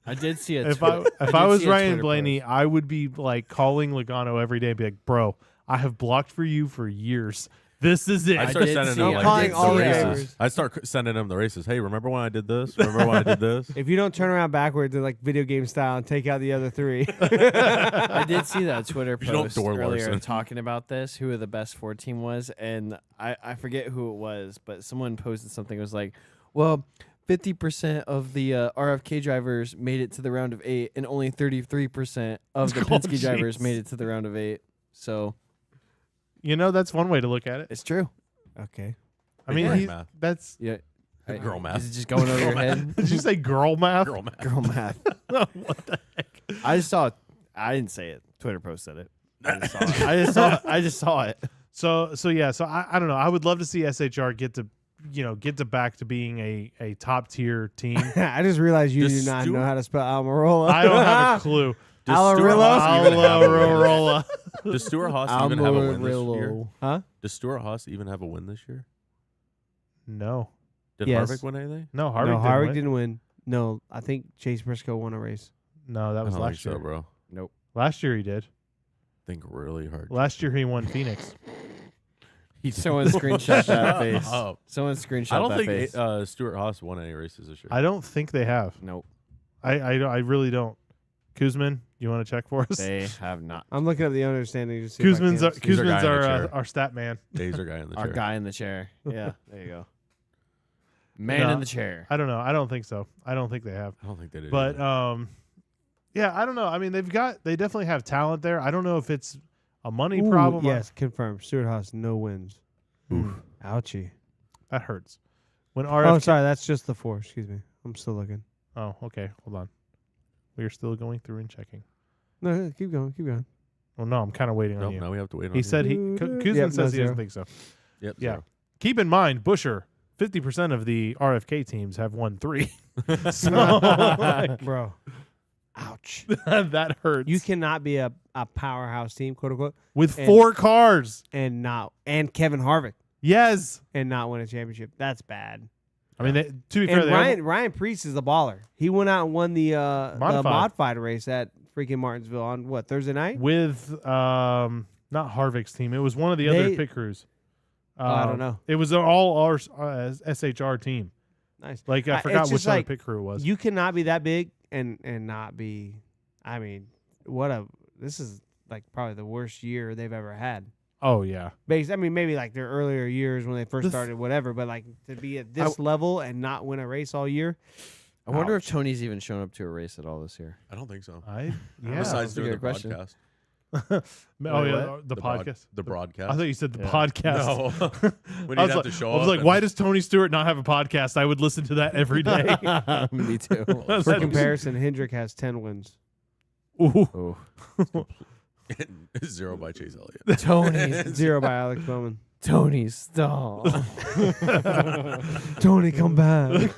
[SPEAKER 4] I did see a
[SPEAKER 2] if
[SPEAKER 4] Twitter-
[SPEAKER 2] I
[SPEAKER 4] did
[SPEAKER 2] was
[SPEAKER 4] see a
[SPEAKER 2] Ryan
[SPEAKER 4] Twitter
[SPEAKER 2] Blaney,
[SPEAKER 4] post.
[SPEAKER 2] I would be like calling Logano every day and be like, bro, I have blocked for you for years. This is it.
[SPEAKER 1] I start
[SPEAKER 4] did
[SPEAKER 1] sending
[SPEAKER 4] see
[SPEAKER 1] him
[SPEAKER 4] it.
[SPEAKER 1] like
[SPEAKER 3] Calling
[SPEAKER 1] the
[SPEAKER 3] all the
[SPEAKER 1] races.
[SPEAKER 3] drivers.
[SPEAKER 1] I start sending him the races. Hey, remember when I did this? Remember when I did this?
[SPEAKER 3] If you don't turn around backwards in like video game style and take out the other 3.
[SPEAKER 4] I did see that Twitter
[SPEAKER 1] You don't
[SPEAKER 4] post
[SPEAKER 1] door
[SPEAKER 4] earlier
[SPEAKER 1] Larson.
[SPEAKER 4] talking about this, who the best Ford team was, and I forget who it was, but someone posted something. It was like, well, 50% of the RFK drivers made it to the round of 8, and only 33% of the Penske drivers
[SPEAKER 2] jeez.
[SPEAKER 4] made it to the round of 8. So
[SPEAKER 2] You know, that's one way to look at it.
[SPEAKER 4] it's true.
[SPEAKER 3] Okay.
[SPEAKER 2] I mean,
[SPEAKER 1] Big
[SPEAKER 2] he's,
[SPEAKER 1] math.
[SPEAKER 2] that's.
[SPEAKER 4] Yeah.
[SPEAKER 1] Good girl math.
[SPEAKER 4] Is it just going over your head?
[SPEAKER 2] Did you say girl math?
[SPEAKER 1] Girl math.
[SPEAKER 4] Girl math.
[SPEAKER 2] What the heck?
[SPEAKER 4] I just saw it. I didn't say it. Twitter post said it. I just saw it.
[SPEAKER 2] So I don't know. I would love to see SHR get to back to being a top tier team.
[SPEAKER 3] I just realized you
[SPEAKER 1] Does
[SPEAKER 3] do not know
[SPEAKER 1] Stuart-
[SPEAKER 3] how to spell Almirola.
[SPEAKER 2] I don't have a clue.
[SPEAKER 1] Does Stuart Haas even have a win this year?
[SPEAKER 2] Almirola.
[SPEAKER 1] Does Stuart Haas even have a win this year?
[SPEAKER 3] Huh?
[SPEAKER 1] Does Stuart Haas even have a win this year?
[SPEAKER 2] No,
[SPEAKER 1] Did
[SPEAKER 3] Yes.
[SPEAKER 1] Harvick win anything?
[SPEAKER 2] no,
[SPEAKER 3] No,
[SPEAKER 2] Harvick
[SPEAKER 3] Harvick
[SPEAKER 2] didn't win.
[SPEAKER 3] didn't win. No, I think Chase Briscoe won a race.
[SPEAKER 2] No, that
[SPEAKER 1] I
[SPEAKER 2] was
[SPEAKER 1] don't think
[SPEAKER 2] last year.
[SPEAKER 1] so, bro.
[SPEAKER 4] Nope.
[SPEAKER 2] Last year he did.
[SPEAKER 1] Think really hard.
[SPEAKER 2] Last year he won Phoenix.
[SPEAKER 4] Someone screenshot that face.
[SPEAKER 1] up.
[SPEAKER 4] Someone screenshot
[SPEAKER 1] I don't
[SPEAKER 4] that
[SPEAKER 1] think
[SPEAKER 4] face.
[SPEAKER 1] Stuart Haas won any races this year.
[SPEAKER 2] I don't think they have.
[SPEAKER 4] Nope.
[SPEAKER 2] I really don't. Kuzman, you want to check for us?
[SPEAKER 4] They have not.
[SPEAKER 3] I'm looking up the understanding to see if I
[SPEAKER 2] Kuzman's
[SPEAKER 3] can.
[SPEAKER 1] He's our guy
[SPEAKER 2] Kuzman's
[SPEAKER 1] in the chair.
[SPEAKER 2] our stat man.
[SPEAKER 1] Dazer guy in the
[SPEAKER 4] Our
[SPEAKER 1] chair.
[SPEAKER 4] guy in the chair. Yeah, there you go. Man
[SPEAKER 2] No.
[SPEAKER 4] in the chair.
[SPEAKER 2] I don't know. I don't think so. I don't think they have.
[SPEAKER 1] I don't think they did.
[SPEAKER 2] But
[SPEAKER 1] either.
[SPEAKER 2] yeah, I don't know. I mean, they definitely have talent there. I don't know if it's a money
[SPEAKER 3] Ooh,
[SPEAKER 2] problem.
[SPEAKER 3] Yes, confirmed. Stuart Haas, no wins. Ouchie.
[SPEAKER 2] That hurts. When
[SPEAKER 3] Oh,
[SPEAKER 2] RFK
[SPEAKER 3] sorry, that's just the 4. Excuse me. I'm still looking.
[SPEAKER 2] Oh, okay. Hold on. We are still going through and checking.
[SPEAKER 3] No, keep going. Keep going.
[SPEAKER 2] Well, no, I'm kind of waiting on
[SPEAKER 1] nope,
[SPEAKER 2] you.
[SPEAKER 1] now we have to wait on
[SPEAKER 2] He
[SPEAKER 1] you.
[SPEAKER 2] said Kuzman
[SPEAKER 3] Yep,
[SPEAKER 2] says
[SPEAKER 3] no,
[SPEAKER 2] he
[SPEAKER 3] zero.
[SPEAKER 2] doesn't think so.
[SPEAKER 1] Yep,
[SPEAKER 2] yeah.
[SPEAKER 1] zero.
[SPEAKER 2] Keep in mind, Busher, 50% of the RFK teams have won 3. So like,
[SPEAKER 3] Bro. Ouch.
[SPEAKER 2] that hurts.
[SPEAKER 3] You cannot be a powerhouse team, quote unquote,
[SPEAKER 2] with
[SPEAKER 3] and-
[SPEAKER 2] 4 cars.
[SPEAKER 3] and Kevin Harvick
[SPEAKER 2] Yes.
[SPEAKER 3] and not win a championship. That's bad.
[SPEAKER 2] I mean, to be fair,
[SPEAKER 3] And
[SPEAKER 2] they
[SPEAKER 3] Ryan Preece is a baller. He went out and won the
[SPEAKER 2] Modified.
[SPEAKER 3] modified race at freaking Martinsville on what, Thursday night?
[SPEAKER 2] with not Harvick's team. It was one of the other
[SPEAKER 3] They-
[SPEAKER 2] pit crews.
[SPEAKER 3] I don't know.
[SPEAKER 2] It was an all our SHR team.
[SPEAKER 3] Nice.
[SPEAKER 2] Like I
[SPEAKER 3] It's
[SPEAKER 2] forgot
[SPEAKER 3] just
[SPEAKER 2] which other
[SPEAKER 3] like,
[SPEAKER 2] pit crew it was.
[SPEAKER 3] You cannot be that big and not be. I mean, this is like probably the worst year they've ever had.
[SPEAKER 2] Oh yeah.
[SPEAKER 3] I mean, maybe like their earlier years when they first
[SPEAKER 2] The
[SPEAKER 3] started, whatever. But like to be at this level and not win a race all year.
[SPEAKER 4] I wonder if Tony's even shown up to a race at all this year.
[SPEAKER 1] I don't think so.
[SPEAKER 2] Yeah.
[SPEAKER 1] Besides
[SPEAKER 4] that's a
[SPEAKER 1] doing the
[SPEAKER 4] good question.
[SPEAKER 1] broadcast.
[SPEAKER 2] Oh
[SPEAKER 4] Wait,
[SPEAKER 2] yeah,
[SPEAKER 4] what?
[SPEAKER 2] the podcast.
[SPEAKER 1] The broadcast.
[SPEAKER 2] I thought you said the
[SPEAKER 4] Yeah.
[SPEAKER 2] podcast.
[SPEAKER 1] No. When
[SPEAKER 2] I
[SPEAKER 1] you'd
[SPEAKER 2] was
[SPEAKER 1] have
[SPEAKER 2] like,
[SPEAKER 1] to show
[SPEAKER 2] I was
[SPEAKER 1] up
[SPEAKER 2] like,
[SPEAKER 1] and-
[SPEAKER 2] why does Tony Stewart not have a podcast? I would listen to that every day.
[SPEAKER 4] Me too.
[SPEAKER 3] For comparison, Hendrick has 10 wins.
[SPEAKER 2] Ooh.
[SPEAKER 4] Oh.
[SPEAKER 1] 0 by Chase Elliott.
[SPEAKER 4] Tony.
[SPEAKER 3] 0 by Alex Bowman.
[SPEAKER 4] Tony, stop.
[SPEAKER 3] Tony, come back.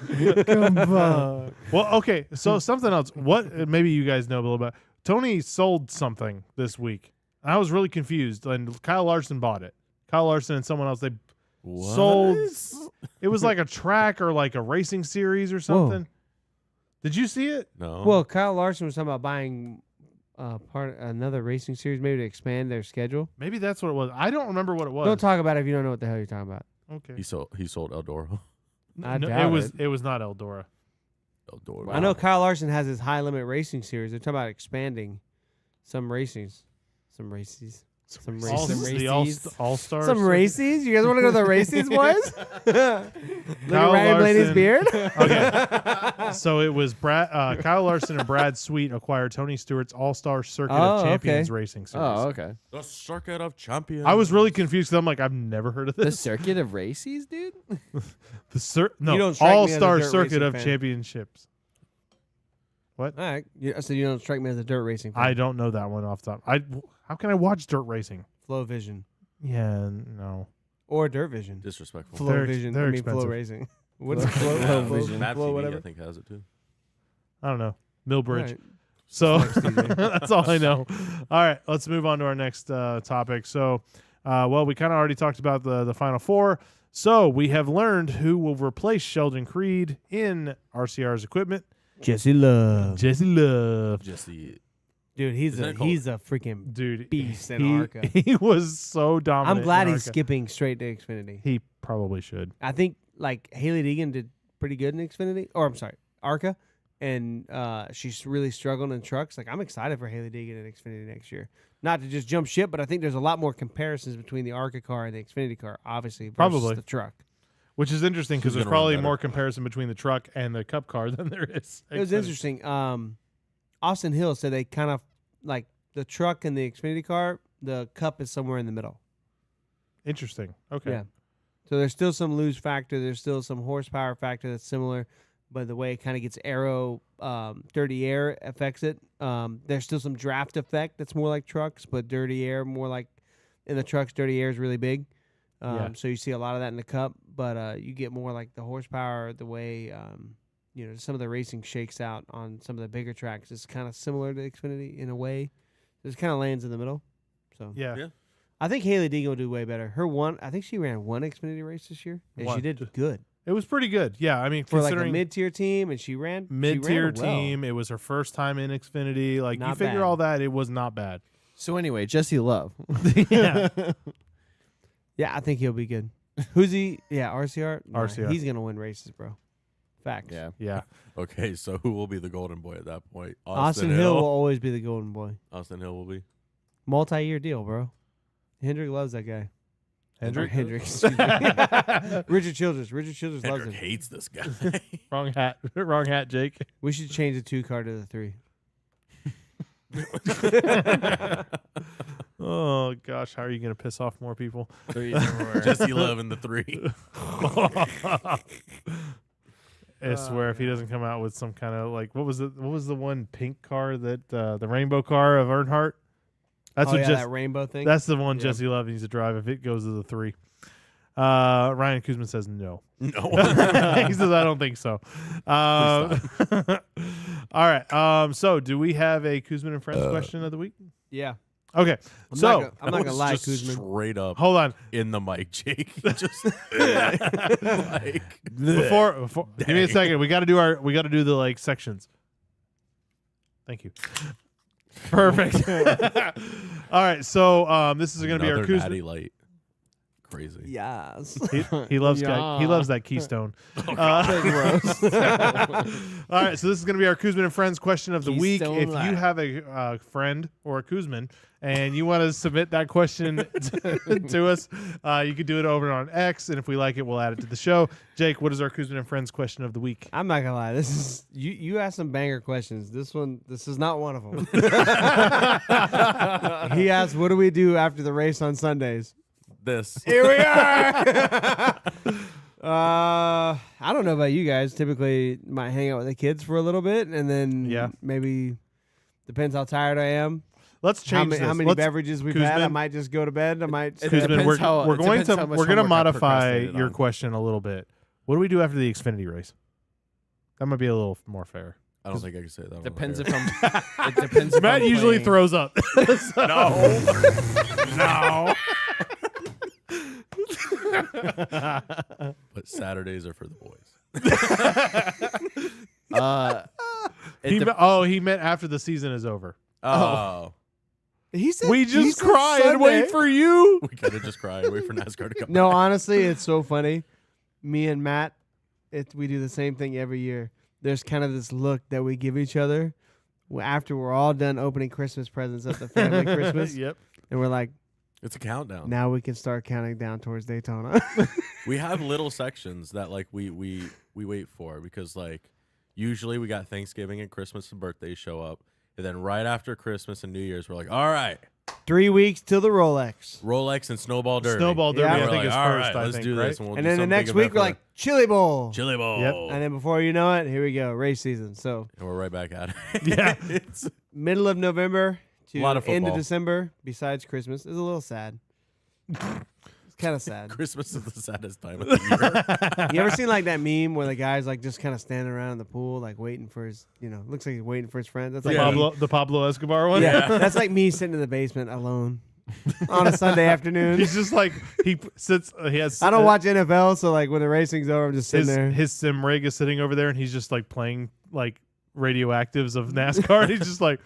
[SPEAKER 4] Come back.
[SPEAKER 2] Well, okay. So something else. What maybe you guys know a little about. Tony sold something this week. I was really confused, and Kyle Larson bought it. Kyle Larson and someone else, they
[SPEAKER 1] What?
[SPEAKER 2] sold. It was like a track or like a racing series or something. Did you see it?
[SPEAKER 1] No.
[SPEAKER 3] Well, Kyle Larson was talking about buying another racing series, maybe to expand their schedule.
[SPEAKER 2] Maybe that's what it was. I don't remember what it was.
[SPEAKER 3] Don't talk about it if you don't know what the hell you're talking about.
[SPEAKER 2] Okay.
[SPEAKER 1] he sold Eldora.
[SPEAKER 3] I
[SPEAKER 2] No,
[SPEAKER 3] doubt
[SPEAKER 2] it was not Eldora.
[SPEAKER 1] Eldora.
[SPEAKER 3] I know Kyle Larson has his high limit racing series. They're talking about expanding some races. Some races. Some
[SPEAKER 2] All,
[SPEAKER 3] races.
[SPEAKER 2] the All-Star.
[SPEAKER 3] Some races? You guys want to go to the races, boys? Look at
[SPEAKER 2] Kyle
[SPEAKER 3] Ryan Blaney's
[SPEAKER 2] Larson.
[SPEAKER 3] beard.
[SPEAKER 2] Okay. So it was Kyle Larson and Brad Sweet acquired Tony Stewart's All-Star Circuit of
[SPEAKER 3] Oh,
[SPEAKER 2] Champions
[SPEAKER 3] okay.
[SPEAKER 2] Racing Series.
[SPEAKER 4] Oh, okay.
[SPEAKER 1] The Circuit of Champions.
[SPEAKER 2] I was really confused because I'm like, I've never heard of
[SPEAKER 4] The
[SPEAKER 2] this.
[SPEAKER 4] circuit of races, dude?
[SPEAKER 3] You don't strike me as a
[SPEAKER 2] All-Star
[SPEAKER 3] dirt
[SPEAKER 2] Circuit
[SPEAKER 3] racing
[SPEAKER 2] of
[SPEAKER 3] fan.
[SPEAKER 2] Championships.
[SPEAKER 3] All right. So you don't strike me as a dirt racing fan.
[SPEAKER 2] I don't know that one off the top. How can I watch dirt racing?
[SPEAKER 3] Flow Vision.
[SPEAKER 2] Yeah, no.
[SPEAKER 3] Or Dirt Vision.
[SPEAKER 1] disrespectful.
[SPEAKER 3] Flow
[SPEAKER 2] They're
[SPEAKER 3] Vision.
[SPEAKER 2] they're
[SPEAKER 3] I mean, Flow
[SPEAKER 2] expensive.
[SPEAKER 3] Racing. What's
[SPEAKER 4] Flow
[SPEAKER 3] Flow
[SPEAKER 4] Vision.
[SPEAKER 1] Mad
[SPEAKER 3] Flow
[SPEAKER 1] TV,
[SPEAKER 3] whatever.
[SPEAKER 1] I think, has it too.
[SPEAKER 2] I don't know. Millbridge.
[SPEAKER 3] All right.
[SPEAKER 2] So
[SPEAKER 3] Thanks, TJ.
[SPEAKER 2] that's all I know. All right, let's move on to our next topic. So, we kind of already talked about the Final Four. So we have learned who will replace Sheldon Creed in RCR's equipment.
[SPEAKER 3] Jesse Love.
[SPEAKER 2] Jesse Love.
[SPEAKER 1] Jesse.
[SPEAKER 3] Dude, he's
[SPEAKER 1] Isn't
[SPEAKER 3] a
[SPEAKER 1] it called-
[SPEAKER 3] he's a freaking
[SPEAKER 2] Dude,
[SPEAKER 3] beast in
[SPEAKER 2] he,
[SPEAKER 3] ARCA.
[SPEAKER 2] he was so dominant.
[SPEAKER 3] I'm glad
[SPEAKER 2] in
[SPEAKER 3] he's
[SPEAKER 2] ARCA.
[SPEAKER 3] skipping straight to Xfinity.
[SPEAKER 2] He probably should.
[SPEAKER 3] I think like Haley Deegan did pretty good in Xfinity, or I'm sorry, ARCA, and she's really struggling in trucks. Like I'm excited for Haley Deegan in Xfinity next year. Not to just jump ship, but I think there's a lot more comparisons between the ARCA car and the Xfinity car, obviously, versus
[SPEAKER 2] Probably.
[SPEAKER 3] the truck.
[SPEAKER 2] Which is interesting because
[SPEAKER 1] Who's
[SPEAKER 2] there's
[SPEAKER 1] gonna run
[SPEAKER 2] probably
[SPEAKER 1] better?
[SPEAKER 2] more comparison between the truck and the Cup car than there is.
[SPEAKER 3] It was
[SPEAKER 2] Xfinity.
[SPEAKER 3] interesting. Austin Hill said they kind of like the truck and the Xfinity car. The Cup is somewhere in the middle.
[SPEAKER 2] Interesting. Okay.
[SPEAKER 3] Yeah. So there's still some lose factor. There's still some horsepower factor that's similar, but the way it kind of gets aero, dirty air affects it. There's still some draft effect that's more like trucks, but dirty air more like in the trucks. Dirty air is really big,
[SPEAKER 2] Yeah.
[SPEAKER 3] so you see a lot of that in the Cup. But you get more like the horsepower, the way some of the racing shakes out on some of the bigger tracks. It's kind of similar to Xfinity in a way. It kind of lands in the middle. So
[SPEAKER 1] Yeah.
[SPEAKER 3] I think Haley Deegan will do way better. I think she ran one Xfinity race this year, and
[SPEAKER 2] One.
[SPEAKER 3] she did good
[SPEAKER 2] It was pretty good. Yeah, I mean,
[SPEAKER 3] for like a
[SPEAKER 2] considering
[SPEAKER 3] mid-tier team, and she ran
[SPEAKER 2] mid-tier
[SPEAKER 3] well.
[SPEAKER 2] team, it was her first time in Xfinity. Like, you
[SPEAKER 3] Not
[SPEAKER 2] figure
[SPEAKER 3] bad.
[SPEAKER 2] all that, it was not bad.
[SPEAKER 4] So anyway, Jesse Love.
[SPEAKER 2] Yeah.
[SPEAKER 3] Yeah, I think he'll be good. Who's he? Yeah, RCR. Nah,
[SPEAKER 2] RCR.
[SPEAKER 3] He's gonna win races, bro. Facts.
[SPEAKER 4] Yeah.
[SPEAKER 2] Yeah.
[SPEAKER 1] Okay, so who will be the golden boy at that point?
[SPEAKER 3] Austin Hill will always be the golden boy.
[SPEAKER 1] Austin Hill will be.
[SPEAKER 3] Multi-year deal, bro. Hendrick loves that guy.
[SPEAKER 2] Hendrick?
[SPEAKER 3] Hendrick. excuse me. Richard Childress. Richard Childress loves
[SPEAKER 1] Hendrick
[SPEAKER 3] him.
[SPEAKER 1] hates this guy.
[SPEAKER 2] Wrong hat. Wrong hat, Jake.
[SPEAKER 3] We should change the 2 car to the 3.
[SPEAKER 2] Oh, gosh. How are you going to piss off more people?
[SPEAKER 1] Jesse Love in the 3.
[SPEAKER 2] I swear, if he doesn't come out with some kind of like, what was the one pink car that the rainbow car of Earnhardt? That's what
[SPEAKER 3] that rainbow thing.
[SPEAKER 2] that's the one
[SPEAKER 3] Yeah.
[SPEAKER 2] Jesse Love needs to drive if it goes to the 3. Ryan Kuzman says no.
[SPEAKER 1] No.
[SPEAKER 2] He says I don't think so. All right. So do we have a Kuzman and Friends question of the week?
[SPEAKER 3] yeah.
[SPEAKER 2] Okay.
[SPEAKER 3] I'm
[SPEAKER 2] so
[SPEAKER 3] not gonna lie,
[SPEAKER 1] Just
[SPEAKER 3] Kuzman.
[SPEAKER 1] straight up
[SPEAKER 2] hold on.
[SPEAKER 1] in the mic, Jake. Just like
[SPEAKER 2] Before give me a second. We got to do the like sections. Thank you. Perfect. All right. So this is going to be our
[SPEAKER 1] another Natty
[SPEAKER 2] Kuzman.
[SPEAKER 1] Light. Crazy.
[SPEAKER 3] Yes.
[SPEAKER 2] He loves
[SPEAKER 3] Yeah.
[SPEAKER 2] he loves that Keystone. All right, so this is going to be our Kuzman and Friends question of the week.
[SPEAKER 4] Keystone
[SPEAKER 2] If
[SPEAKER 4] Light.
[SPEAKER 2] you have a friend or a Kuzman and you want to submit that question to us, you can do it over on X, and if we like it, we'll add it to the show. Jake, what is our Kuzman and Friends question of the week?
[SPEAKER 3] I'm not gonna lie. This is you asked some banger questions. This is not one of them. He asked, "What do we do after the race on Sundays?"
[SPEAKER 1] This.
[SPEAKER 3] Here we are. I don't know about you guys. Typically, might hang out with the kids for a little bit, and then maybe depends how tired I am.
[SPEAKER 2] Let's change
[SPEAKER 3] How many
[SPEAKER 2] this.
[SPEAKER 3] beverages we've had. I
[SPEAKER 2] Kuzman.
[SPEAKER 3] might just go to bed. I might.
[SPEAKER 4] It
[SPEAKER 3] stay-
[SPEAKER 2] Kuzman,
[SPEAKER 4] depends
[SPEAKER 2] we're
[SPEAKER 4] how-
[SPEAKER 2] we're
[SPEAKER 4] it
[SPEAKER 2] going
[SPEAKER 4] depends how
[SPEAKER 2] to
[SPEAKER 4] much
[SPEAKER 2] we're going to
[SPEAKER 4] homework I
[SPEAKER 2] modify
[SPEAKER 4] procrastinated
[SPEAKER 2] your
[SPEAKER 4] on.
[SPEAKER 2] question a little bit. What do we do after the Xfinity race? That might be a little more fair.
[SPEAKER 1] I don't think I can say that. on the
[SPEAKER 4] Depends
[SPEAKER 1] air.
[SPEAKER 4] if I'm. It depends. If
[SPEAKER 2] Matt
[SPEAKER 4] I'm
[SPEAKER 2] usually
[SPEAKER 4] playing.
[SPEAKER 2] throws up.
[SPEAKER 1] No. No. But Saturdays are for the boys.
[SPEAKER 2] He meant after the season is over.
[SPEAKER 1] Oh.
[SPEAKER 3] He said
[SPEAKER 2] We
[SPEAKER 3] he
[SPEAKER 2] just
[SPEAKER 3] said
[SPEAKER 2] cry and wait
[SPEAKER 3] Sunday.
[SPEAKER 2] for you.
[SPEAKER 1] We gotta just cry and wait for NASCAR to come.
[SPEAKER 3] No,
[SPEAKER 1] back.
[SPEAKER 3] honestly, it's so funny. Me and Matt, we do the same thing every year. There's kind of this look that we give each other after we're all done opening Christmas presents at the family Christmas,
[SPEAKER 2] Yep.
[SPEAKER 3] and we're like,
[SPEAKER 1] It's a countdown.
[SPEAKER 3] now we can start counting down towards Daytona.
[SPEAKER 1] We have little sections that like we wait for because like usually we got Thanksgiving and Christmas and birthdays show up, and then right after Christmas and New Year's we're like, all right,
[SPEAKER 3] 3 weeks till the Rolex.
[SPEAKER 1] Rolex and Snowball Derby.
[SPEAKER 2] Snowball Derby,
[SPEAKER 3] Yeah.
[SPEAKER 2] I
[SPEAKER 1] We're
[SPEAKER 2] think
[SPEAKER 1] like,
[SPEAKER 2] is
[SPEAKER 1] all
[SPEAKER 2] first.
[SPEAKER 1] right,
[SPEAKER 2] I
[SPEAKER 1] let's
[SPEAKER 2] think,
[SPEAKER 1] do
[SPEAKER 2] right?
[SPEAKER 1] this, and, we'll
[SPEAKER 3] And
[SPEAKER 1] do
[SPEAKER 3] then the
[SPEAKER 1] some
[SPEAKER 3] next
[SPEAKER 1] big
[SPEAKER 3] week
[SPEAKER 1] event
[SPEAKER 3] we're
[SPEAKER 1] for
[SPEAKER 3] like, Chili Bowl.
[SPEAKER 1] the Chili Bowl.
[SPEAKER 2] Yep.
[SPEAKER 3] And then before you know it, here we go, race season. So
[SPEAKER 1] And we're right back at it.
[SPEAKER 2] Yeah.
[SPEAKER 1] It's
[SPEAKER 3] middle of November to
[SPEAKER 1] A lot of
[SPEAKER 3] end of
[SPEAKER 1] football.
[SPEAKER 3] December, besides Christmas, is a little sad. It's kind of sad.
[SPEAKER 1] Christmas is the saddest time of the year.
[SPEAKER 3] You ever seen like that meme where the guy's like just kind of standing around in the pool, like waiting for his, looks like he's waiting for his friends. That's like me.
[SPEAKER 2] The Pablo Escobar one.
[SPEAKER 3] Yeah, that's like me sitting in the basement alone on a Sunday afternoon.
[SPEAKER 2] He's just like he sits. He has.
[SPEAKER 3] I don't watch NFL, so like when the racing's over, I'm just sitting
[SPEAKER 2] his
[SPEAKER 3] there.
[SPEAKER 2] his sim rig is sitting over there, and he's just like playing like radioactives of NASCAR. And he's just like,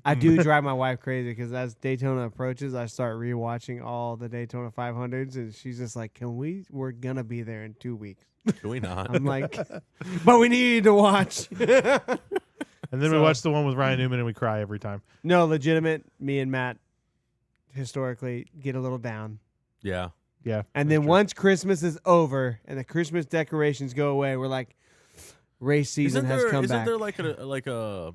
[SPEAKER 3] I do drive my wife crazy because as Daytona approaches, I start rewatching all the Daytona 500s, and she's just like, we're gonna be there in 2 weeks.
[SPEAKER 1] Do we not?
[SPEAKER 3] I'm like, but we need to watch.
[SPEAKER 2] And then we
[SPEAKER 3] So-
[SPEAKER 2] watch the one with Ryan Newman, and we cry every time.
[SPEAKER 3] No, legitimate. Me and Matt historically get a little down.
[SPEAKER 1] Yeah.
[SPEAKER 2] Yeah,
[SPEAKER 3] And
[SPEAKER 2] that's
[SPEAKER 3] then
[SPEAKER 2] true.
[SPEAKER 3] once Christmas is over and the Christmas decorations go away, we're like, race season has come
[SPEAKER 1] isn't
[SPEAKER 3] back.
[SPEAKER 1] there like a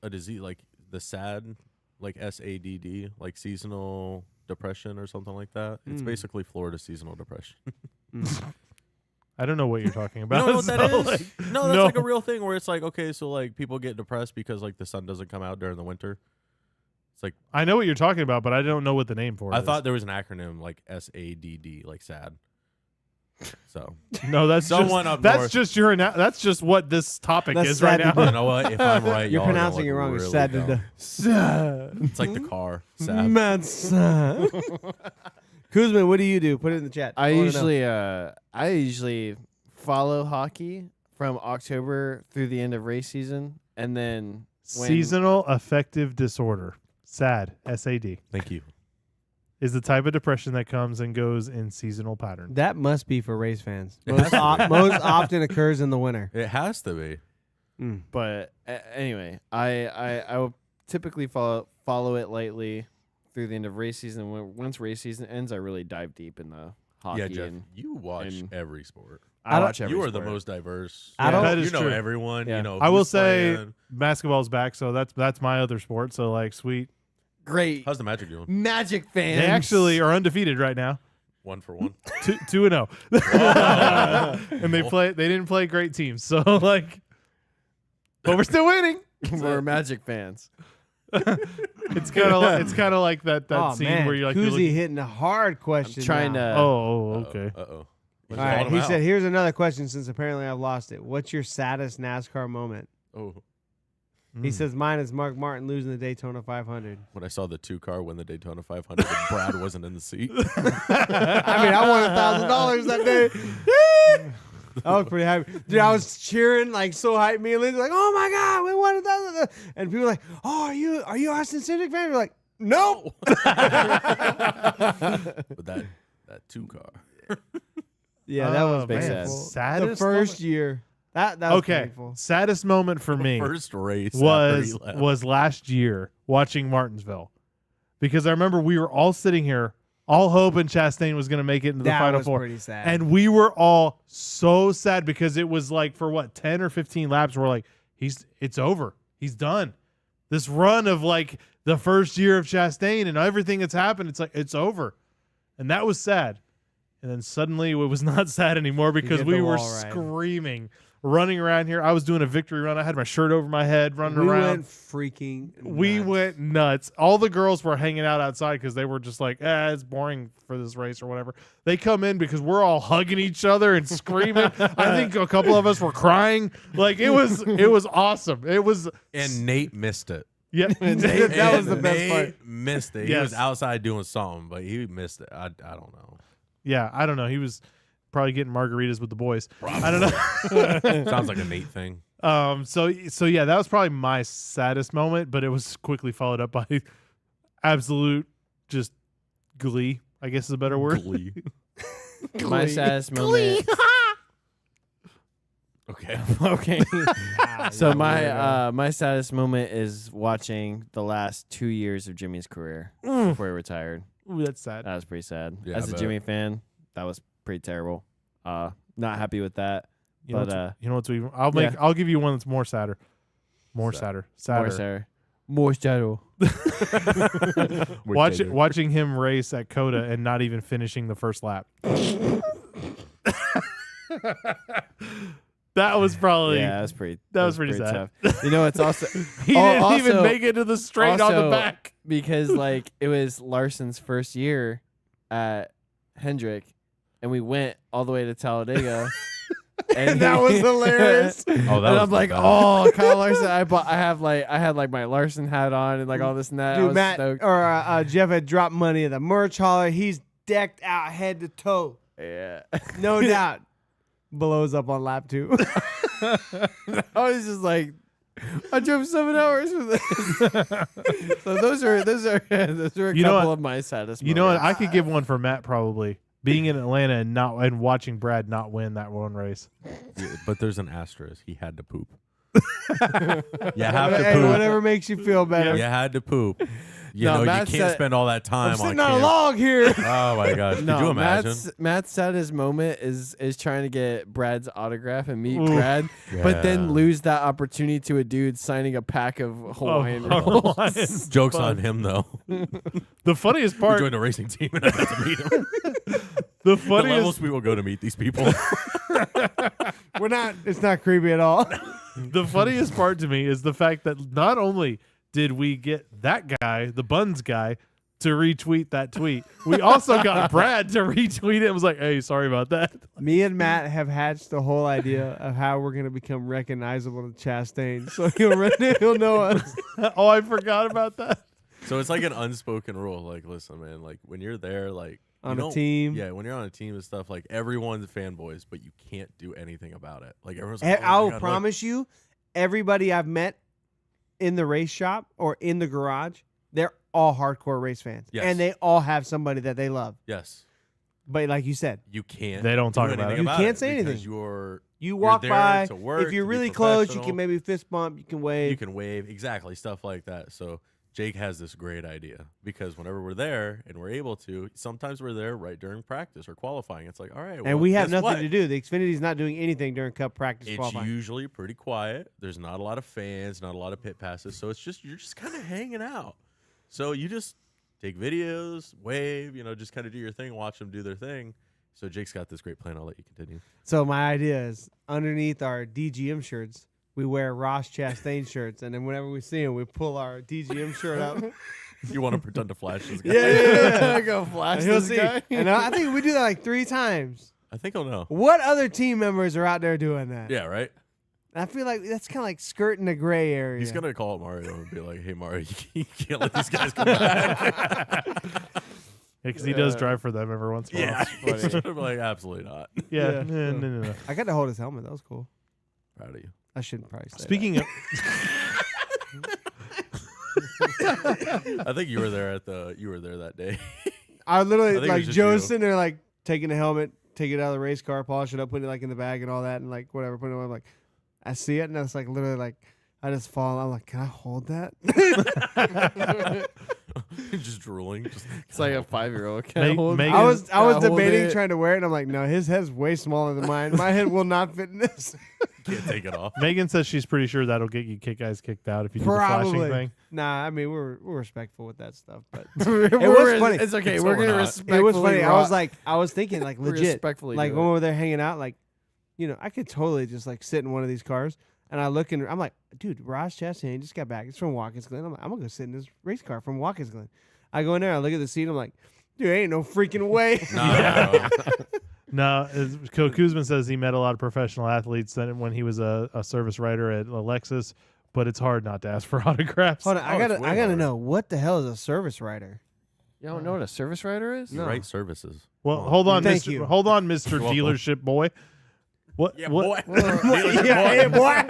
[SPEAKER 1] disease like the SAD, like SADD, like seasonal depression or something like that? It's
[SPEAKER 3] Mm.
[SPEAKER 1] basically Florida seasonal depression.
[SPEAKER 2] I don't know what you're talking
[SPEAKER 1] You
[SPEAKER 2] about.
[SPEAKER 1] don't know what that
[SPEAKER 2] so,
[SPEAKER 1] is?
[SPEAKER 2] like,
[SPEAKER 1] No, that's
[SPEAKER 2] no.
[SPEAKER 1] like a real thing where it's like, okay, so like people get depressed because like the sun doesn't come out during the winter. It's like
[SPEAKER 2] I know what you're talking about, but I don't know what the name for it
[SPEAKER 1] I
[SPEAKER 2] is.
[SPEAKER 1] thought there was an acronym like SADD, like sad. So
[SPEAKER 2] No, that's
[SPEAKER 1] someone
[SPEAKER 2] just
[SPEAKER 1] up
[SPEAKER 2] that's
[SPEAKER 1] north.
[SPEAKER 2] just your that's just what this topic
[SPEAKER 3] That's
[SPEAKER 2] is right
[SPEAKER 3] sad
[SPEAKER 2] now.
[SPEAKER 3] to
[SPEAKER 1] You know what? If I'm right,
[SPEAKER 3] You're
[SPEAKER 1] y'all are gonna
[SPEAKER 3] pronouncing
[SPEAKER 1] look
[SPEAKER 3] it wrong.
[SPEAKER 1] Really
[SPEAKER 3] It's sad.
[SPEAKER 1] dumb.
[SPEAKER 3] Sad.
[SPEAKER 1] It's like the car. Sad.
[SPEAKER 3] Mad sad. Kuzman, what do you do? Put it in the chat.
[SPEAKER 4] I
[SPEAKER 3] wanna know.
[SPEAKER 4] usually follow hockey from October through the end of race season, and then when,
[SPEAKER 2] Seasonal affective disorder. SAD. SAD
[SPEAKER 1] Thank you.
[SPEAKER 2] is the type of depression that comes and goes in seasonal patterns.
[SPEAKER 3] That must be for race fans.
[SPEAKER 1] It has to be.
[SPEAKER 3] Most often occurs in the winter.
[SPEAKER 1] It has to be.
[SPEAKER 3] Mm.
[SPEAKER 4] But anyway, I will typically follow it lightly through the end of race season. Once race season ends, I really dive deep in the hockey.
[SPEAKER 1] Yeah, Jeff,
[SPEAKER 4] and
[SPEAKER 1] you watch
[SPEAKER 4] and-
[SPEAKER 1] every sport.
[SPEAKER 4] I watch every
[SPEAKER 1] You are the
[SPEAKER 4] sport.
[SPEAKER 1] most diverse.
[SPEAKER 3] I don't-
[SPEAKER 2] That
[SPEAKER 1] you
[SPEAKER 2] is
[SPEAKER 1] know
[SPEAKER 2] true.
[SPEAKER 1] everyone.
[SPEAKER 4] Yeah.
[SPEAKER 1] You know.
[SPEAKER 2] I will
[SPEAKER 1] who's
[SPEAKER 2] say
[SPEAKER 1] playing.
[SPEAKER 2] basketball's back, so that's my other sport. So like, sweet.
[SPEAKER 4] Great
[SPEAKER 1] How's the Magic doing?
[SPEAKER 4] Magic fans.
[SPEAKER 2] They actually are undefeated right now.
[SPEAKER 1] 1 for 1.
[SPEAKER 2] 2-0. And they didn't play great teams. So like, but we're still winning.
[SPEAKER 4] We're Magic fans.
[SPEAKER 2] It's kind of like that
[SPEAKER 3] Oh,
[SPEAKER 2] scene
[SPEAKER 3] man.
[SPEAKER 2] where you're like,
[SPEAKER 3] Koozie hitting a hard question.
[SPEAKER 4] trying
[SPEAKER 3] now.
[SPEAKER 4] to.
[SPEAKER 2] oh, okay.
[SPEAKER 1] Uh-oh.
[SPEAKER 3] All right, he said, "Here's another question since apparently I've lost it. What's your saddest NASCAR moment?"
[SPEAKER 1] Oh,
[SPEAKER 3] He
[SPEAKER 2] Mm.
[SPEAKER 3] says, "Mine is Mark Martin losing the Daytona 500."
[SPEAKER 1] when I saw the 2-car win the Daytona 500, and Brad wasn't in the seat.
[SPEAKER 3] I mean, I won $1,000 that day. I was pretty happy, dude. I was cheering like so hyped. Me and Lindsay like, "Oh my god, we won $1,000!" And people were like, "Oh, are you Austin Cindric fan?" We're like, "No."
[SPEAKER 1] But that 2-car.
[SPEAKER 3] Yeah, that was
[SPEAKER 4] big
[SPEAKER 3] painful.
[SPEAKER 4] sad.
[SPEAKER 3] The
[SPEAKER 2] Saddest
[SPEAKER 3] first
[SPEAKER 2] moment?
[SPEAKER 3] year. That was
[SPEAKER 2] Okay.
[SPEAKER 3] painful.
[SPEAKER 2] Saddest moment for me
[SPEAKER 1] First race after he left.
[SPEAKER 2] was last year watching Martinsville, because I remember we were all sitting here, all hoping Chastain was going to make it into the
[SPEAKER 3] That
[SPEAKER 2] Final
[SPEAKER 3] was
[SPEAKER 2] Four.
[SPEAKER 3] pretty sad.
[SPEAKER 2] And we were all so sad because it was like for what 10 or 15 laps. We're like, it's over. He's done. This run of like the first year of Chastain and everything that's happened, it's like it's over. And that was sad. And then suddenly it was not sad anymore because
[SPEAKER 3] did
[SPEAKER 2] we
[SPEAKER 3] the
[SPEAKER 2] were
[SPEAKER 3] wall ride.
[SPEAKER 2] screaming, running around here. I was doing a victory run. I had my shirt over my head, running
[SPEAKER 3] we
[SPEAKER 2] around.
[SPEAKER 3] went freaking.
[SPEAKER 2] We
[SPEAKER 3] nuts.
[SPEAKER 2] went nuts. All the girls were hanging out outside because they were just like, it's boring for this race or whatever. They come in because we're all hugging each other and screaming. I think a couple of us were crying. Like it was awesome. It was
[SPEAKER 1] And Nate missed it.
[SPEAKER 2] yeah.
[SPEAKER 3] That was the best
[SPEAKER 1] Nate
[SPEAKER 3] part.
[SPEAKER 1] Missed it. He
[SPEAKER 2] Yes.
[SPEAKER 1] was outside doing something, but he missed it. I don't know.
[SPEAKER 2] Yeah, I don't know. He was probably getting margaritas with the boys. I don't know.
[SPEAKER 1] Sounds like a Nate thing.
[SPEAKER 2] So yeah, that was probably my saddest moment, but it was quickly followed up by absolute just glee, I guess is a better word.
[SPEAKER 1] Glee.
[SPEAKER 4] My saddest moment.
[SPEAKER 1] Okay.
[SPEAKER 4] Okay. So my saddest moment is watching the last 2 years of Jimmy's career before he retired.
[SPEAKER 2] Ooh, that's sad.
[SPEAKER 4] That was pretty sad.
[SPEAKER 1] Yeah,
[SPEAKER 4] As
[SPEAKER 1] I
[SPEAKER 4] a
[SPEAKER 1] bet.
[SPEAKER 4] Jimmy fan, that was pretty terrible. Not happy with that.
[SPEAKER 2] You know,
[SPEAKER 4] But
[SPEAKER 2] you know what's even?
[SPEAKER 4] yeah.
[SPEAKER 2] I'll give you one that's more sadder. More
[SPEAKER 1] Sad.
[SPEAKER 2] sadder.
[SPEAKER 4] More shadow.
[SPEAKER 2] Watching him race at Coda and not even finishing the first lap. That was probably
[SPEAKER 4] Yeah, that was pretty.
[SPEAKER 2] that was pretty sad.
[SPEAKER 4] tough. You know, it's also
[SPEAKER 2] he didn't even
[SPEAKER 4] also-
[SPEAKER 2] make it to the straight on the
[SPEAKER 4] also-
[SPEAKER 2] back.
[SPEAKER 4] because like it was Larson's first year at Hendrick, and we went all the way to Talladega. And
[SPEAKER 3] That was hilarious.
[SPEAKER 1] Oh, that
[SPEAKER 4] and
[SPEAKER 1] was
[SPEAKER 4] I'm like,
[SPEAKER 1] the best.
[SPEAKER 4] oh, Kyle Larson. I had like my Larson hat on and like all this and that. I
[SPEAKER 3] Dude,
[SPEAKER 4] was
[SPEAKER 3] Matt
[SPEAKER 4] stoked.
[SPEAKER 3] or Jeff had dropped money at the merch hauler. He's decked out head to toe,
[SPEAKER 4] Yeah.
[SPEAKER 3] no doubt. Blows up on lap 2.
[SPEAKER 4] I was just like, I drove 7 hours for this. So those are a
[SPEAKER 2] You know
[SPEAKER 4] couple
[SPEAKER 2] what?
[SPEAKER 4] of my saddest.
[SPEAKER 2] You know what?
[SPEAKER 4] moments.
[SPEAKER 2] I could give one for Matt probably. Being in Atlanta and watching Brad not win that one race.
[SPEAKER 1] Yeah, but there's an asterisk. He had to poop. You have to
[SPEAKER 3] Hey,
[SPEAKER 1] poop.
[SPEAKER 3] whatever makes you feel better.
[SPEAKER 1] You had to poop. You
[SPEAKER 4] No,
[SPEAKER 1] know,
[SPEAKER 4] Matt
[SPEAKER 1] you can't
[SPEAKER 4] said-
[SPEAKER 1] spend all that time
[SPEAKER 3] I'm
[SPEAKER 1] on
[SPEAKER 3] sitting on a
[SPEAKER 1] camp.
[SPEAKER 3] log here.
[SPEAKER 1] Oh my gosh! Could you imagine?
[SPEAKER 4] Matt's saddest moment is trying to get Brad's autograph and meet
[SPEAKER 2] Ooh.
[SPEAKER 4] Brad, but then
[SPEAKER 1] Yeah.
[SPEAKER 4] lose that opportunity to a dude signing a pack of Hawaiian rolls.
[SPEAKER 2] Hawaiian
[SPEAKER 1] Jokes
[SPEAKER 2] Bun.
[SPEAKER 1] on him though.
[SPEAKER 2] The funniest
[SPEAKER 1] We
[SPEAKER 2] part.
[SPEAKER 1] joined a racing team and I got to meet him.
[SPEAKER 2] The
[SPEAKER 1] The levels
[SPEAKER 2] funniest.
[SPEAKER 1] we will go to meet these people.
[SPEAKER 3] We're not. It's not creepy at all.
[SPEAKER 2] The funniest part to me is the fact that not only did we get that guy, the buns guy, to retweet that tweet, we also got Brad to retweet it and was like, hey, sorry about that.
[SPEAKER 3] Me and Matt have hatched the whole idea of how we're gonna become recognizable to Chastain, so he'll know us.
[SPEAKER 2] Oh, I forgot about that.
[SPEAKER 1] So it's like an unspoken rule. Like, listen, man, like when you're there, like
[SPEAKER 3] On
[SPEAKER 1] you
[SPEAKER 3] a
[SPEAKER 1] don't-
[SPEAKER 3] team.
[SPEAKER 1] Yeah, when you're on a team and stuff, like everyone's fanboys, but you can't do anything about it. Like everyone's like, oh my
[SPEAKER 3] I will
[SPEAKER 1] God, look.
[SPEAKER 3] promise you, everybody I've met in the race shop or in the garage, they're all hardcore race fans,
[SPEAKER 1] Yes.
[SPEAKER 3] and they all have somebody that they love.
[SPEAKER 1] Yes,
[SPEAKER 3] But like you said,
[SPEAKER 1] you can't.
[SPEAKER 2] They don't
[SPEAKER 1] do
[SPEAKER 2] talk about
[SPEAKER 1] anything
[SPEAKER 2] it.
[SPEAKER 3] You can't say
[SPEAKER 1] because
[SPEAKER 3] anything.
[SPEAKER 1] You're
[SPEAKER 3] walk
[SPEAKER 1] there
[SPEAKER 3] by.
[SPEAKER 1] to work,
[SPEAKER 3] If you're
[SPEAKER 1] to be
[SPEAKER 3] really close, you
[SPEAKER 1] professional.
[SPEAKER 3] can maybe fist bump. You can wave.
[SPEAKER 1] You can wave, exactly, stuff like that. So Jake has this great idea because whenever we're there and we're able to, sometimes we're there right during practice or qualifying. It's like, all right, well,
[SPEAKER 3] and we have
[SPEAKER 1] guess
[SPEAKER 3] nothing
[SPEAKER 1] what?
[SPEAKER 3] to do. The Xfinity's not doing anything during Cup practice
[SPEAKER 1] It's
[SPEAKER 3] qualifying.
[SPEAKER 1] usually pretty quiet. There's not a lot of fans, not a lot of pit passes. So it's just you're just kind of hanging out. So you just take videos, wave, just kind of do your thing, watch them do their thing. So Jake's got this great plan. I'll let you continue.
[SPEAKER 3] So my idea is underneath our DGM shirts, we wear Ross Chastain shirts, and then whenever we see him, we pull our DGM shirt up.
[SPEAKER 1] You want to pretend to flash this guy?
[SPEAKER 3] Yeah.
[SPEAKER 4] Go flash
[SPEAKER 3] And he'll
[SPEAKER 4] this
[SPEAKER 3] see.
[SPEAKER 4] guy.
[SPEAKER 3] And I think we do that like 3 times.
[SPEAKER 1] I think he'll know.
[SPEAKER 3] What other team members are out there doing that?
[SPEAKER 1] Yeah, right?
[SPEAKER 3] I feel like that's kind of like skirting the gray area.
[SPEAKER 1] He's going to call Mario and be like, hey, Mario, you can't let these guys come back.
[SPEAKER 2] Because he does drive for them every once in a while.
[SPEAKER 1] Yeah. He's gonna be like, absolutely not.
[SPEAKER 2] Yeah.
[SPEAKER 3] Yeah.
[SPEAKER 2] No.
[SPEAKER 3] I got to hold his helmet. That was cool.
[SPEAKER 1] Proud of you.
[SPEAKER 3] I shouldn't probably say
[SPEAKER 2] Speaking of,
[SPEAKER 1] I think you were there that day.
[SPEAKER 3] that. I literally,
[SPEAKER 1] I think it
[SPEAKER 3] like,
[SPEAKER 1] was just
[SPEAKER 3] Joe's
[SPEAKER 1] you.
[SPEAKER 3] sitting there, like, taking the helmet, taking it out of the race car, polishing it up, putting it, like, in the bag and all that, and, like, whatever, putting it away. I'm like, I see it, and it's, like, literally, like, I just fall. I'm like, can I hold that?
[SPEAKER 1] Just drooling.
[SPEAKER 4] It's like a 5-year-old.
[SPEAKER 2] Megan-
[SPEAKER 3] I was
[SPEAKER 4] Hold
[SPEAKER 3] debating
[SPEAKER 4] it.
[SPEAKER 3] trying to wear it, and I'm like, no, his head's way smaller than mine. My head will not fit in this.
[SPEAKER 1] can't take it off.
[SPEAKER 2] Megan says she's pretty sure that'll get you guys kicked out if you do the
[SPEAKER 3] Probably.
[SPEAKER 2] flashing thing.
[SPEAKER 3] Nah, I mean, we're respectful with that stuff, but
[SPEAKER 4] It
[SPEAKER 3] was funny.
[SPEAKER 4] It's okay.
[SPEAKER 1] So
[SPEAKER 4] We're
[SPEAKER 1] we're
[SPEAKER 4] gonna
[SPEAKER 1] not.
[SPEAKER 4] respectfully.
[SPEAKER 3] it was funny.
[SPEAKER 4] rock-
[SPEAKER 3] I was thinking, like, legit,
[SPEAKER 4] respectfully
[SPEAKER 3] like
[SPEAKER 4] do
[SPEAKER 3] when
[SPEAKER 4] it.
[SPEAKER 3] we were there hanging out, like, I could totally just like sit in one of these cars, and I look and I'm like, dude, Ross Chastain just got back. It's from Watkins Glen. I'm like, I'm gonna go sit in this race car from Watkins Glen. I go in there, I look at the seat, I'm like, dude, ain't no freaking way.
[SPEAKER 1] No.
[SPEAKER 2] No, Kuzman says he met a lot of professional athletes then when he was a service writer at Lexus, but it's hard not to ask for autographs.
[SPEAKER 3] Hold on, I
[SPEAKER 1] Oh, it's
[SPEAKER 3] gotta
[SPEAKER 1] way harder.
[SPEAKER 3] know what the hell is a service rider.
[SPEAKER 4] You don't know what a service rider is?
[SPEAKER 1] You
[SPEAKER 3] No.
[SPEAKER 1] write services.
[SPEAKER 2] Well, hold on,
[SPEAKER 3] Thank
[SPEAKER 2] Mr.
[SPEAKER 3] you.
[SPEAKER 2] Hold on, Mr.
[SPEAKER 1] You're welcome.
[SPEAKER 2] Dealership boy. What? what?
[SPEAKER 3] Yeah, boy.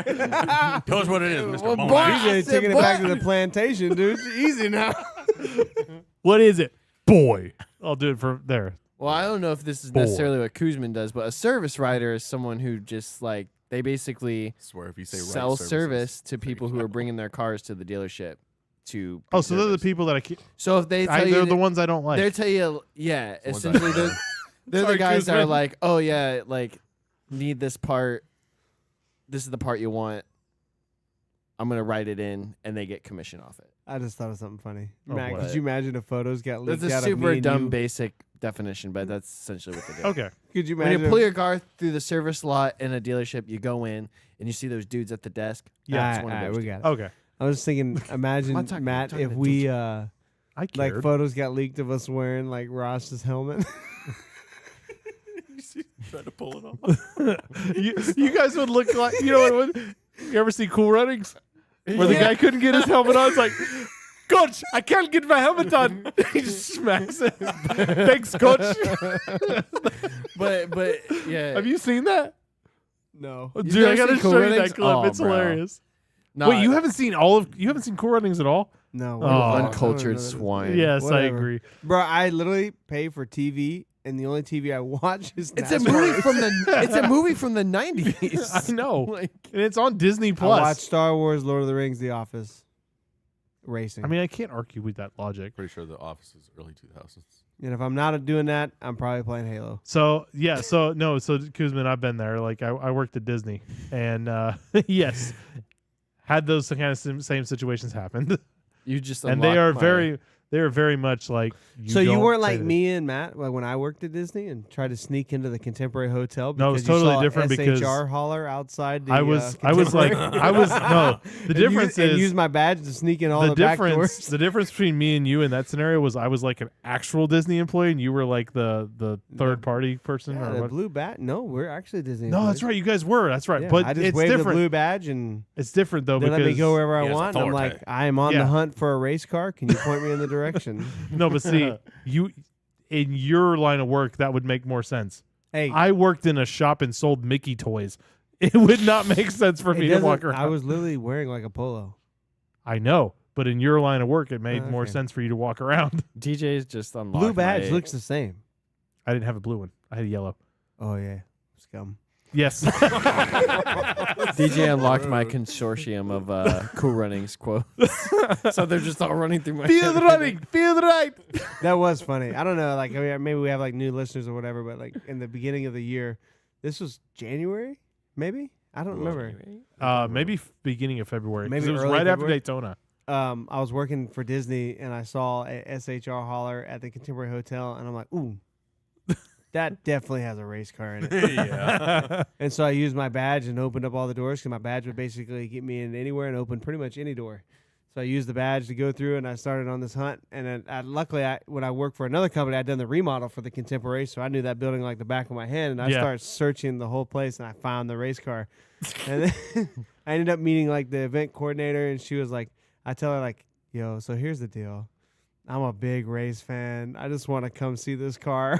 [SPEAKER 1] Tell us what it is, Mr.
[SPEAKER 4] Well,
[SPEAKER 1] Mom.
[SPEAKER 4] boy.
[SPEAKER 3] DJ
[SPEAKER 4] said,
[SPEAKER 3] taking it back
[SPEAKER 4] boy.
[SPEAKER 3] to the plantation, dude. It's easy now.
[SPEAKER 2] What is it, boy? I'll do it from there.
[SPEAKER 4] Well, I don't know if this is
[SPEAKER 2] Boy.
[SPEAKER 4] necessarily what Kuzman does, but a service rider is someone who just like they basically
[SPEAKER 1] I swear if you say
[SPEAKER 4] sell
[SPEAKER 1] right
[SPEAKER 4] service to people who are bringing their cars to the dealership to.
[SPEAKER 2] Oh,
[SPEAKER 4] be
[SPEAKER 2] so they're the
[SPEAKER 4] serviced.
[SPEAKER 2] people that I can't.
[SPEAKER 4] So if they tell you,
[SPEAKER 2] They're the ones I don't
[SPEAKER 4] they
[SPEAKER 2] like.
[SPEAKER 4] tell you, yeah,
[SPEAKER 1] the ones I
[SPEAKER 4] essentially
[SPEAKER 1] don't
[SPEAKER 4] they're
[SPEAKER 2] Sorry,
[SPEAKER 4] the guys that are
[SPEAKER 2] Kuzman.
[SPEAKER 4] like, oh yeah, like need this part. This is the part you want. I'm gonna write it in, and they get commission off it.
[SPEAKER 3] I just thought of something funny.
[SPEAKER 2] Oh,
[SPEAKER 3] Matt,
[SPEAKER 2] what?
[SPEAKER 3] could you imagine if photos got leaked
[SPEAKER 4] That's a
[SPEAKER 3] out of me
[SPEAKER 4] super
[SPEAKER 3] and
[SPEAKER 4] dumb,
[SPEAKER 3] you?
[SPEAKER 4] basic definition, but that's essentially what they do.
[SPEAKER 2] Okay.
[SPEAKER 3] Could you
[SPEAKER 4] When
[SPEAKER 3] imagine?
[SPEAKER 4] you pull your car through the service lot in a dealership, you go in and you see those dudes at the desk.
[SPEAKER 2] Yeah,
[SPEAKER 4] it's one of those
[SPEAKER 3] we
[SPEAKER 4] dudes.
[SPEAKER 3] got it.
[SPEAKER 2] Okay.
[SPEAKER 3] I was thinking, imagine
[SPEAKER 4] I'm talking-
[SPEAKER 3] Matt
[SPEAKER 4] I'm talking
[SPEAKER 3] if
[SPEAKER 4] to
[SPEAKER 3] we
[SPEAKER 2] I
[SPEAKER 3] like
[SPEAKER 2] cared.
[SPEAKER 3] photos got leaked of us wearing like Ross's helmet.
[SPEAKER 1] Trying to pull it off.
[SPEAKER 2] you guys would look like, you know what? You ever see Cool Runnings? Where the guy couldn't get his helmet on? It's like, Coach, I can't get my helmet on. He just smacks it. Thanks, Coach.
[SPEAKER 4] But yeah.
[SPEAKER 2] Have you seen that?
[SPEAKER 3] No.
[SPEAKER 2] Dude,
[SPEAKER 4] never
[SPEAKER 2] I gotta
[SPEAKER 4] seen Cool
[SPEAKER 2] show you
[SPEAKER 4] Runnings?
[SPEAKER 2] that clip.
[SPEAKER 4] Oh,
[SPEAKER 2] It's
[SPEAKER 4] bro.
[SPEAKER 2] hilarious.
[SPEAKER 4] No,
[SPEAKER 2] Wait, you haven't seen Cool Runnings at all?
[SPEAKER 3] No.
[SPEAKER 2] Oh,
[SPEAKER 3] I don't know
[SPEAKER 4] uncultured
[SPEAKER 3] that.
[SPEAKER 4] swine.
[SPEAKER 2] Yes, I
[SPEAKER 3] Whatever.
[SPEAKER 2] agree.
[SPEAKER 3] Bro, I literally pay for TV, and the only TV I watch is
[SPEAKER 4] It's a
[SPEAKER 3] NASCAR
[SPEAKER 4] movie
[SPEAKER 3] races.
[SPEAKER 4] from the. It's a movie from the 90s.
[SPEAKER 2] I know.
[SPEAKER 4] Like,
[SPEAKER 2] And it's on Disney
[SPEAKER 3] I
[SPEAKER 2] Plus.
[SPEAKER 3] watch Star Wars, Lord of the Rings, The Office, racing.
[SPEAKER 2] I mean, I can't argue with that logic.
[SPEAKER 1] Pretty sure the office is early 2000s.
[SPEAKER 3] and if I'm not doing that, I'm probably playing Halo.
[SPEAKER 2] So yeah, so Kuzman, I've been there. Like I worked at Disney, and yes, had those kind of same situations happen.
[SPEAKER 4] you just
[SPEAKER 2] And they
[SPEAKER 4] unlocked
[SPEAKER 2] are
[SPEAKER 4] my-
[SPEAKER 2] very they're very much like.
[SPEAKER 3] So you
[SPEAKER 2] don't
[SPEAKER 3] weren't
[SPEAKER 2] say
[SPEAKER 3] like
[SPEAKER 2] anything.
[SPEAKER 3] me and Matt, like when I worked at Disney and tried to sneak into the Contemporary Hotel.
[SPEAKER 2] No,
[SPEAKER 3] because
[SPEAKER 2] it's totally
[SPEAKER 3] you saw
[SPEAKER 2] different because
[SPEAKER 3] SHR holler outside. The,
[SPEAKER 2] I was like, no. The difference
[SPEAKER 3] and
[SPEAKER 2] is
[SPEAKER 3] use my badge to sneak in all the back doors.
[SPEAKER 2] The difference between me and you in that scenario was I was like an actual Disney employee and you were like the third party person.
[SPEAKER 3] Yeah,
[SPEAKER 2] or
[SPEAKER 3] the
[SPEAKER 2] what?
[SPEAKER 3] blue badge. No, we're actually Disney.
[SPEAKER 2] No, that's
[SPEAKER 3] employees.
[SPEAKER 2] right. You guys were. That's right.
[SPEAKER 3] Yeah,
[SPEAKER 2] But
[SPEAKER 3] I just
[SPEAKER 2] it's
[SPEAKER 3] waved the
[SPEAKER 2] different.
[SPEAKER 3] blue badge and
[SPEAKER 2] It's different though
[SPEAKER 3] they
[SPEAKER 2] because
[SPEAKER 3] let me go wherever I
[SPEAKER 1] He has
[SPEAKER 3] want. And I'm
[SPEAKER 1] authority.
[SPEAKER 3] like, I am on
[SPEAKER 2] Yeah.
[SPEAKER 3] the hunt for a race car. Can you point me in the direction?
[SPEAKER 2] no, but see, you in your line of work that would make more sense.
[SPEAKER 3] Hey,
[SPEAKER 2] I worked in a shop and sold Mickey toys. It would not make sense for
[SPEAKER 3] it
[SPEAKER 2] me to walk
[SPEAKER 3] doesn't-
[SPEAKER 2] around.
[SPEAKER 3] I was literally wearing like a polo.
[SPEAKER 2] I know, but in your line of work, it made more
[SPEAKER 3] Okay.
[SPEAKER 2] sense for you to walk around.
[SPEAKER 4] DJ's just unlocked
[SPEAKER 3] Blue badge
[SPEAKER 4] my-
[SPEAKER 3] looks the same.
[SPEAKER 2] I didn't have a blue one. I had a yellow.
[SPEAKER 3] Oh yeah, scum.
[SPEAKER 2] Yes.
[SPEAKER 4] DJ unlocked my consortium of Cool Runnings quotes. So they're just all running through my
[SPEAKER 2] Feel the
[SPEAKER 4] head.
[SPEAKER 2] running. Feel the right.
[SPEAKER 3] That was funny. I don't know, like I mean, maybe we have like new listeners or whatever, but like in the beginning of the year, this was January, maybe. I don't remember.
[SPEAKER 2] Maybe beginning of February. 'cause
[SPEAKER 3] Maybe
[SPEAKER 2] it was
[SPEAKER 3] early
[SPEAKER 2] right after
[SPEAKER 3] February?
[SPEAKER 2] Daytona.
[SPEAKER 3] I was working for Disney and I saw a SHR holler at the Contemporary Hotel, and I'm like, ooh, that definitely has a race car in it.
[SPEAKER 1] Yeah.
[SPEAKER 3] And so I used my badge and opened up all the doors because my badge would basically get me in anywhere and open pretty much any door. So I used the badge to go through, and I started on this hunt. And then luckily, when I worked for another company, I'd done the remodel for the Contemporary, so I knew that building like the back of my hand. And I
[SPEAKER 2] Yeah.
[SPEAKER 3] started searching the whole place, and I found the race car. And then I ended up meeting like the event coordinator, and she was like, I tell her like, yo, so here's the deal. I'm a big race fan. I just want to come see this car.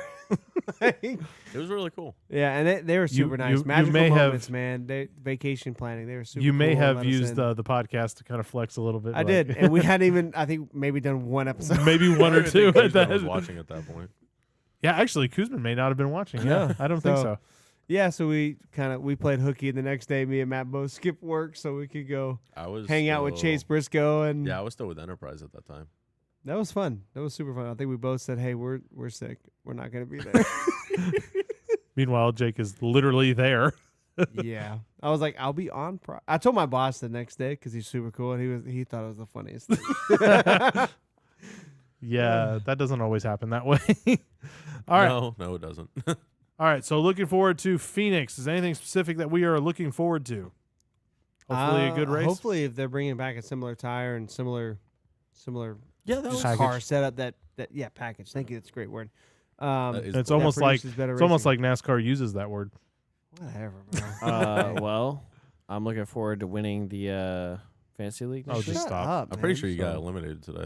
[SPEAKER 3] Like,
[SPEAKER 1] It was really cool.
[SPEAKER 3] yeah, and they were super nice.
[SPEAKER 2] you
[SPEAKER 3] Magical
[SPEAKER 2] may have-
[SPEAKER 3] moments, man. They vacation planning. They were super.
[SPEAKER 2] You may
[SPEAKER 3] cool and
[SPEAKER 2] have
[SPEAKER 3] let us
[SPEAKER 2] used
[SPEAKER 3] in.
[SPEAKER 2] the podcast to kind of flex a little bit.
[SPEAKER 3] I
[SPEAKER 2] like-
[SPEAKER 3] did, and we hadn't even. I think maybe done one episode.
[SPEAKER 2] maybe one
[SPEAKER 1] I
[SPEAKER 2] or
[SPEAKER 1] don't
[SPEAKER 2] two.
[SPEAKER 1] think
[SPEAKER 2] At
[SPEAKER 1] Kuzma was
[SPEAKER 2] that.
[SPEAKER 1] watching at that point.
[SPEAKER 2] Yeah, actually, Kuzman may not have been watching. Yeah,
[SPEAKER 3] Yeah.
[SPEAKER 2] I don't think
[SPEAKER 3] So-
[SPEAKER 2] so.
[SPEAKER 3] Yeah, so we played hooky. The next day, me and Matt both skipped work so we could go
[SPEAKER 1] I was
[SPEAKER 3] hang out with
[SPEAKER 1] still-
[SPEAKER 3] Chase Briscoe, and
[SPEAKER 1] Yeah, I was still with Enterprise at that time.
[SPEAKER 3] that was fun. That was super fun. I think we both said, "Hey, we're sick. We're not gonna be there."
[SPEAKER 2] Meanwhile, Jake is literally there.
[SPEAKER 3] Yeah, I was like, "I'll be on." I told my boss the next day because he's super cool, and he thought it was the funniest thing.
[SPEAKER 2] Yeah, that doesn't always happen that way. All right.
[SPEAKER 1] No, it doesn't.
[SPEAKER 2] All right. So looking forward to Phoenix. Is there anything specific that we are looking forward to? Hopefully a good race.
[SPEAKER 3] Hopefully, if they're bringing back a similar tire and similar
[SPEAKER 1] Yeah, that
[SPEAKER 3] just
[SPEAKER 2] Package.
[SPEAKER 3] car setup that package. Thank you. That's a great word.
[SPEAKER 2] It's
[SPEAKER 3] that
[SPEAKER 2] almost like
[SPEAKER 3] produces better
[SPEAKER 2] it's almost
[SPEAKER 3] racing.
[SPEAKER 2] like NASCAR uses that word.
[SPEAKER 3] Whatever, bro.
[SPEAKER 4] Well, I'm looking forward to winning the Fantasy League.
[SPEAKER 2] Oh,
[SPEAKER 4] next
[SPEAKER 2] just
[SPEAKER 4] year.
[SPEAKER 2] stop.
[SPEAKER 3] Up,
[SPEAKER 1] I'm pretty
[SPEAKER 3] man.
[SPEAKER 1] sure you got eliminated today.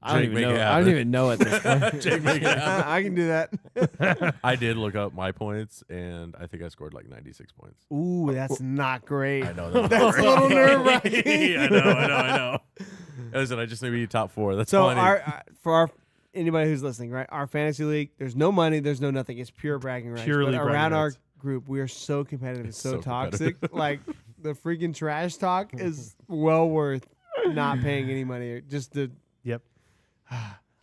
[SPEAKER 4] I don't
[SPEAKER 1] Jake,
[SPEAKER 4] even
[SPEAKER 1] make
[SPEAKER 4] know.
[SPEAKER 1] it
[SPEAKER 4] I don't
[SPEAKER 1] happen.
[SPEAKER 4] even know at this point.
[SPEAKER 1] Jake, make it happen.
[SPEAKER 3] I can do that.
[SPEAKER 1] I did look up my points, and I think I scored like 96 points.
[SPEAKER 3] Ooh, that's not great.
[SPEAKER 1] I know
[SPEAKER 3] That's a little nerve-wracking.
[SPEAKER 1] I know. Listen, I just need to be top 4. That's
[SPEAKER 3] So
[SPEAKER 1] plenty.
[SPEAKER 3] anybody who's listening, right? Our fantasy league, there's no money, there's no nothing. It's pure bragging rights.
[SPEAKER 2] Purely
[SPEAKER 3] But
[SPEAKER 2] bragging
[SPEAKER 3] around our
[SPEAKER 2] rights.
[SPEAKER 3] group, we are so competitive,
[SPEAKER 1] It's
[SPEAKER 3] so
[SPEAKER 1] so
[SPEAKER 3] toxic.
[SPEAKER 1] competitive.
[SPEAKER 3] Like the freaking trash talk is well worth not paying any money. Just to.
[SPEAKER 2] Yep.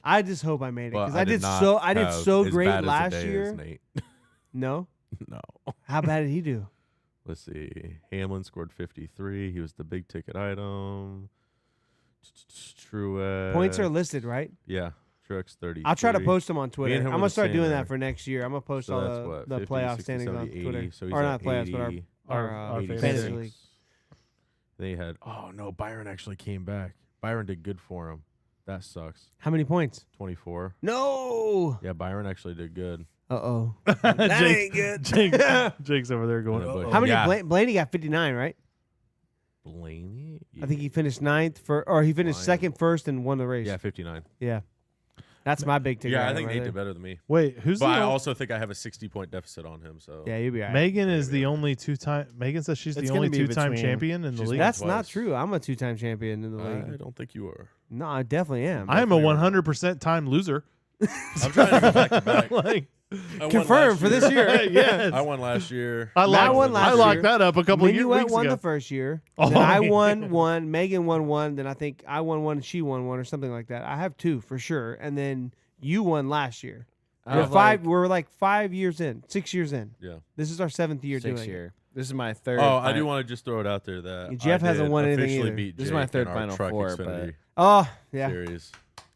[SPEAKER 3] I just hope I made it
[SPEAKER 1] Well,
[SPEAKER 3] because
[SPEAKER 1] I
[SPEAKER 3] I did
[SPEAKER 1] not
[SPEAKER 3] so
[SPEAKER 1] have as
[SPEAKER 3] great
[SPEAKER 1] bad as a
[SPEAKER 3] last
[SPEAKER 1] day as
[SPEAKER 3] year.
[SPEAKER 1] Nate.
[SPEAKER 3] No,
[SPEAKER 1] No.
[SPEAKER 3] how bad did he do?
[SPEAKER 1] Let's see. Hamlin scored 53. He was the big ticket item. Truex.
[SPEAKER 3] Points are listed, right?
[SPEAKER 1] Yeah. Truex 30.
[SPEAKER 3] I'll try to post them on Twitter.
[SPEAKER 1] him
[SPEAKER 3] I'm
[SPEAKER 1] were
[SPEAKER 3] gonna
[SPEAKER 1] the
[SPEAKER 3] start
[SPEAKER 1] same
[SPEAKER 3] doing
[SPEAKER 1] there.
[SPEAKER 3] that for next year. I'm gonna post
[SPEAKER 1] So
[SPEAKER 3] all
[SPEAKER 1] that's what?
[SPEAKER 3] the
[SPEAKER 1] 50,
[SPEAKER 3] playoff
[SPEAKER 1] 60,
[SPEAKER 3] standings
[SPEAKER 1] 70,
[SPEAKER 3] on
[SPEAKER 1] 80.
[SPEAKER 3] Twitter,
[SPEAKER 1] So he's
[SPEAKER 3] or
[SPEAKER 1] at
[SPEAKER 3] not playoffs, but
[SPEAKER 1] 80.
[SPEAKER 3] our
[SPEAKER 2] fantasy
[SPEAKER 3] fantasy
[SPEAKER 2] league.
[SPEAKER 3] league.
[SPEAKER 1] Then he had, oh no, Byron actually came back. Byron did good for him. That sucks.
[SPEAKER 3] How many points?
[SPEAKER 1] 24.
[SPEAKER 3] No.
[SPEAKER 1] Yeah, Byron actually did good.
[SPEAKER 3] Uh-oh.
[SPEAKER 2] That
[SPEAKER 3] ain't good.
[SPEAKER 2] Jake's over there going.
[SPEAKER 1] No, but-
[SPEAKER 3] How many?
[SPEAKER 1] Yeah.
[SPEAKER 3] Blaney got 59, right?
[SPEAKER 1] Blaney?
[SPEAKER 3] I think he finished ninth or he finished
[SPEAKER 1] Lion.
[SPEAKER 3] second, first, and won the race.
[SPEAKER 1] Yeah, 59.
[SPEAKER 3] Yeah. That's my big ticket.
[SPEAKER 1] Yeah, I
[SPEAKER 3] item
[SPEAKER 1] think
[SPEAKER 3] right
[SPEAKER 1] Nate
[SPEAKER 3] there.
[SPEAKER 1] did better than me.
[SPEAKER 2] Wait, who's
[SPEAKER 1] But
[SPEAKER 2] the
[SPEAKER 1] I
[SPEAKER 2] o-
[SPEAKER 1] also think I have a 60-point deficit on him. So
[SPEAKER 3] Yeah, you'll be all right.
[SPEAKER 2] Megan is the only two-time. Megan says she's
[SPEAKER 4] It's
[SPEAKER 2] the
[SPEAKER 4] gonna
[SPEAKER 2] only
[SPEAKER 4] be
[SPEAKER 2] two-time
[SPEAKER 4] between-
[SPEAKER 2] champion in the
[SPEAKER 1] She's
[SPEAKER 2] league.
[SPEAKER 1] not-
[SPEAKER 3] That's not
[SPEAKER 1] twice.
[SPEAKER 3] true. I'm a two-time champion in the
[SPEAKER 1] I
[SPEAKER 3] league.
[SPEAKER 1] don't think you are.
[SPEAKER 3] No, I definitely am.
[SPEAKER 2] I am a
[SPEAKER 1] definitely
[SPEAKER 2] 100% time loser.
[SPEAKER 1] I'm trying to go back to back.
[SPEAKER 2] Like,
[SPEAKER 1] I won
[SPEAKER 3] Confirmed
[SPEAKER 1] last
[SPEAKER 3] for this year.
[SPEAKER 2] yes.
[SPEAKER 1] I won last year.
[SPEAKER 2] I
[SPEAKER 3] Matt
[SPEAKER 2] locked,
[SPEAKER 3] won last
[SPEAKER 2] I locked
[SPEAKER 3] year.
[SPEAKER 2] that up a couple of years
[SPEAKER 3] Minuet
[SPEAKER 2] weeks
[SPEAKER 3] won
[SPEAKER 2] ago.
[SPEAKER 3] the first year.
[SPEAKER 2] Oh,
[SPEAKER 3] Then I
[SPEAKER 2] yeah.
[SPEAKER 3] won one. Megan won one. Then I think I won one and she won one or something like that. I have two for sure. And then you won last year.
[SPEAKER 4] I
[SPEAKER 3] We're
[SPEAKER 4] have
[SPEAKER 3] five. We're like 5 years in, 6 years in.
[SPEAKER 1] Yeah.
[SPEAKER 3] This is our 7th year
[SPEAKER 4] Six
[SPEAKER 3] doing
[SPEAKER 4] year. This is my third.
[SPEAKER 1] Oh, I
[SPEAKER 4] fin-
[SPEAKER 1] do want to just throw it out there that
[SPEAKER 3] Jeff
[SPEAKER 1] I
[SPEAKER 3] hasn't
[SPEAKER 1] did
[SPEAKER 3] won anything
[SPEAKER 1] officially
[SPEAKER 3] either.
[SPEAKER 1] beat
[SPEAKER 4] This is
[SPEAKER 1] Jake
[SPEAKER 4] my
[SPEAKER 1] in
[SPEAKER 4] third
[SPEAKER 1] our
[SPEAKER 4] Final
[SPEAKER 1] Truck
[SPEAKER 4] Four,
[SPEAKER 1] Xfinity
[SPEAKER 3] Oh yeah.
[SPEAKER 1] series.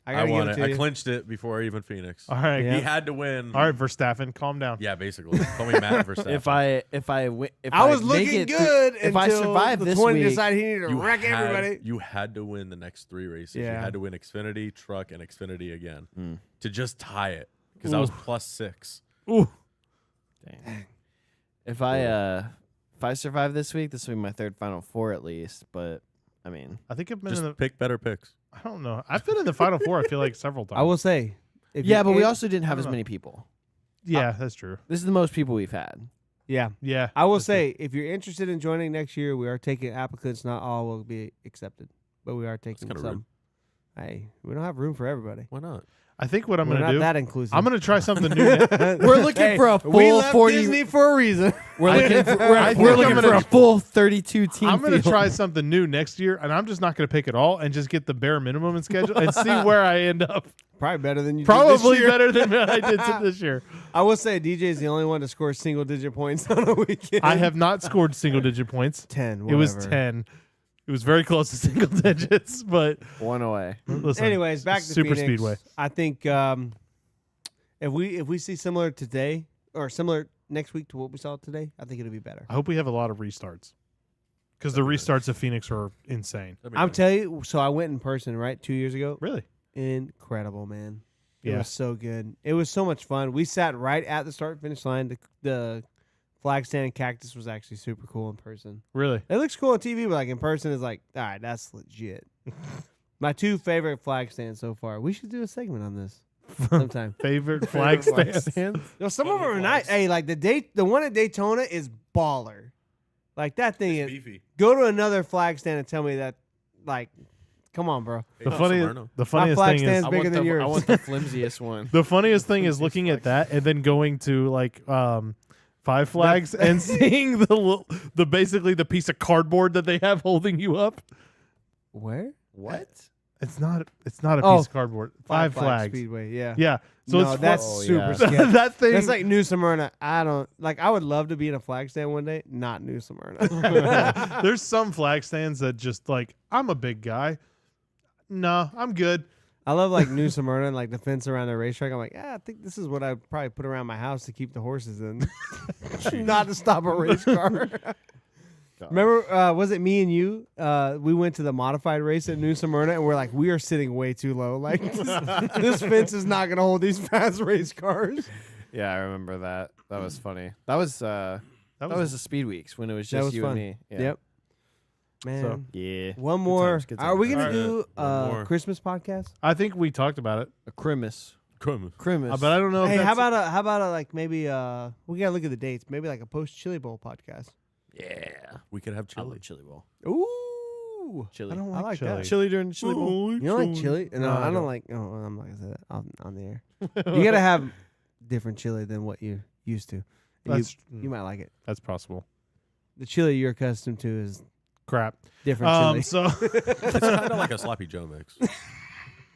[SPEAKER 3] I
[SPEAKER 1] I
[SPEAKER 3] gotta
[SPEAKER 1] won
[SPEAKER 3] give
[SPEAKER 1] it.
[SPEAKER 3] it to
[SPEAKER 1] I
[SPEAKER 3] you.
[SPEAKER 1] clinched it before even Phoenix.
[SPEAKER 2] All right.
[SPEAKER 3] Yeah.
[SPEAKER 1] He had to win.
[SPEAKER 2] All right, Verstappen, calm down.
[SPEAKER 1] Yeah, basically. Call me Matt Verstappen.
[SPEAKER 4] If
[SPEAKER 3] I was
[SPEAKER 4] make
[SPEAKER 3] looking
[SPEAKER 4] it through-
[SPEAKER 3] good
[SPEAKER 4] if I
[SPEAKER 3] until
[SPEAKER 4] survive
[SPEAKER 3] the
[SPEAKER 4] this
[SPEAKER 3] 20
[SPEAKER 4] week,
[SPEAKER 3] decided he needed to wreck everybody.
[SPEAKER 1] You had to win the next 3 races. You
[SPEAKER 3] Yeah.
[SPEAKER 1] had to win Xfinity, Truck, and Xfinity again
[SPEAKER 4] Mm.
[SPEAKER 1] to just tie it because I was +6.
[SPEAKER 2] Ooh.
[SPEAKER 4] Dang. If I survive this week, this will be my 3rd Final Four at least. But I mean,
[SPEAKER 2] I think I've been
[SPEAKER 1] Just
[SPEAKER 2] in the.
[SPEAKER 1] pick better picks.
[SPEAKER 2] I don't know. I've been in the Final Four. I feel like several times.
[SPEAKER 3] I will say. If
[SPEAKER 4] yeah,
[SPEAKER 3] you-
[SPEAKER 4] but we
[SPEAKER 3] it-
[SPEAKER 4] also didn't have
[SPEAKER 2] I
[SPEAKER 4] as
[SPEAKER 2] don't
[SPEAKER 4] many people.
[SPEAKER 2] Yeah, that's true.
[SPEAKER 4] This is the most people we've had.
[SPEAKER 3] Yeah.
[SPEAKER 2] Yeah,
[SPEAKER 3] I will
[SPEAKER 2] that's true.
[SPEAKER 3] say, if you're interested in joining next year, we are taking applicants. Not all will be accepted, but we are taking
[SPEAKER 1] kinda
[SPEAKER 3] some.
[SPEAKER 1] rude.
[SPEAKER 3] Hey, we don't have room for everybody.
[SPEAKER 1] Why not?
[SPEAKER 2] I think what I'm
[SPEAKER 3] We're
[SPEAKER 2] going
[SPEAKER 3] not
[SPEAKER 2] to do.
[SPEAKER 3] that inclusive.
[SPEAKER 2] I'm going to try something new.
[SPEAKER 4] We're looking for a
[SPEAKER 3] we
[SPEAKER 4] full
[SPEAKER 3] left
[SPEAKER 4] 40
[SPEAKER 3] Disney for a reason.
[SPEAKER 4] We're looking for,
[SPEAKER 2] I think
[SPEAKER 4] we're
[SPEAKER 2] I'm
[SPEAKER 4] looking for
[SPEAKER 2] gonna-
[SPEAKER 4] a full 32 team.
[SPEAKER 2] I'm going to
[SPEAKER 4] field.
[SPEAKER 2] try something new next year, and I'm just not going to pick it all and just get the bare minimum in schedule and see where I end up.
[SPEAKER 3] Probably better than you. did
[SPEAKER 2] Probably
[SPEAKER 3] this year.
[SPEAKER 2] better than I did this year.
[SPEAKER 3] I will say DJ is the only one to score single-digit points on a weekend.
[SPEAKER 2] I have not scored single-digit points.
[SPEAKER 3] 10.
[SPEAKER 2] It was
[SPEAKER 3] whatever.
[SPEAKER 2] 10. It was very close to single digits, but
[SPEAKER 4] one away.
[SPEAKER 2] listen.
[SPEAKER 3] Anyways, back to
[SPEAKER 2] Super
[SPEAKER 3] Phoenix.
[SPEAKER 2] Speedway.
[SPEAKER 3] I think if we see similar today or similar next week to what we saw today, I think it'll be better.
[SPEAKER 2] I hope we have a lot of restarts because the restarts of Phoenix are insane.
[SPEAKER 1] That'd be
[SPEAKER 3] I'm
[SPEAKER 1] nice.
[SPEAKER 3] telling you. So I went in person, right, 2 years ago.
[SPEAKER 2] Really?
[SPEAKER 3] Incredible, man. It
[SPEAKER 2] Yeah.
[SPEAKER 3] was so good. It was so much fun. We sat right at the start finish line. The flag stand cactus was actually super cool in person.
[SPEAKER 2] Really?
[SPEAKER 3] It looks cool on TV, but like in person, it's like, all right, that's legit. My 2 favorite flag stands so far. We should do a segment on this sometime.
[SPEAKER 2] Favorite flag stands?
[SPEAKER 3] No, some of them
[SPEAKER 1] Fun
[SPEAKER 3] are nice.
[SPEAKER 1] flags.
[SPEAKER 3] Hey, like the one at Daytona is baller. Like that thing
[SPEAKER 1] It's
[SPEAKER 3] is.
[SPEAKER 1] beefy.
[SPEAKER 3] Go to another flag stand and tell me that. Like, come on, bro.
[SPEAKER 1] Hey,
[SPEAKER 2] The
[SPEAKER 1] no,
[SPEAKER 2] funniest,
[SPEAKER 1] Salerno.
[SPEAKER 2] the funniest
[SPEAKER 3] flag
[SPEAKER 2] thing is
[SPEAKER 3] stand's bigger than yours.
[SPEAKER 4] I want the flimsiest one.
[SPEAKER 2] the funniest thing is looking at that and then going to like Five Flags and seeing the basically the piece of cardboard that they have holding you up.
[SPEAKER 3] Where?
[SPEAKER 4] What?
[SPEAKER 2] It's not a
[SPEAKER 3] Oh,
[SPEAKER 2] piece of cardboard. Five Flags.
[SPEAKER 3] Speedway. Yeah.
[SPEAKER 2] Yeah. So
[SPEAKER 3] No,
[SPEAKER 2] it's
[SPEAKER 3] that's
[SPEAKER 4] Oh,
[SPEAKER 3] super
[SPEAKER 4] yeah.
[SPEAKER 3] scary.
[SPEAKER 2] that thing.
[SPEAKER 3] That's like New Smyrna. I don't like. I would love to be in a flag stand one day. Not New Smyrna.
[SPEAKER 2] There's some flag stands that just like I'm a big guy. No, I'm good.
[SPEAKER 3] I love like New Smyrna and like the fence around the racetrack. I'm like, I think this is what I'd probably put around my house to keep the horses in, not to stop a race car. Remember, was it me and you? We went to the modified race at New Smyrna, and we're like, we are sitting way too low. Like this fence is not going to hold these fast race cars.
[SPEAKER 4] Yeah, I remember that. That was funny. That was the Speed Weeks when it was
[SPEAKER 3] That
[SPEAKER 4] just
[SPEAKER 3] was
[SPEAKER 4] you
[SPEAKER 3] fun.
[SPEAKER 4] and me. Yeah.
[SPEAKER 3] Yep. Man,
[SPEAKER 2] So-
[SPEAKER 4] Yeah.
[SPEAKER 3] one more.
[SPEAKER 4] times, good
[SPEAKER 3] Are we
[SPEAKER 2] times.
[SPEAKER 3] gonna do
[SPEAKER 1] One more.
[SPEAKER 3] Christmas podcast?
[SPEAKER 2] I think we talked about it,
[SPEAKER 4] A Crimus.
[SPEAKER 1] Come.
[SPEAKER 4] Crimus.
[SPEAKER 2] but I don't know. If
[SPEAKER 3] Hey,
[SPEAKER 2] that's,
[SPEAKER 3] how about a like maybe we gotta look at the dates. Maybe like a post Chili Bowl podcast.
[SPEAKER 4] Yeah.
[SPEAKER 1] We could have
[SPEAKER 4] I
[SPEAKER 1] chili.
[SPEAKER 4] love Chili Bowl.
[SPEAKER 3] Ooh,
[SPEAKER 4] Chili.
[SPEAKER 2] I don't
[SPEAKER 3] I
[SPEAKER 2] like,
[SPEAKER 3] like
[SPEAKER 2] chili.
[SPEAKER 3] that.
[SPEAKER 4] Chili during the Chili Bowl.
[SPEAKER 3] you don't like chili? No,
[SPEAKER 2] No, I
[SPEAKER 3] I don't
[SPEAKER 2] don't.
[SPEAKER 3] like. Oh, I'm not gonna say that on the air. You gotta have different chili than what you're used to. And
[SPEAKER 2] That's
[SPEAKER 3] you might like it.
[SPEAKER 2] that's possible.
[SPEAKER 3] The chili you're accustomed to is
[SPEAKER 2] Crap.
[SPEAKER 3] different chili.
[SPEAKER 2] So
[SPEAKER 1] It's kind of like a sloppy Joe mix.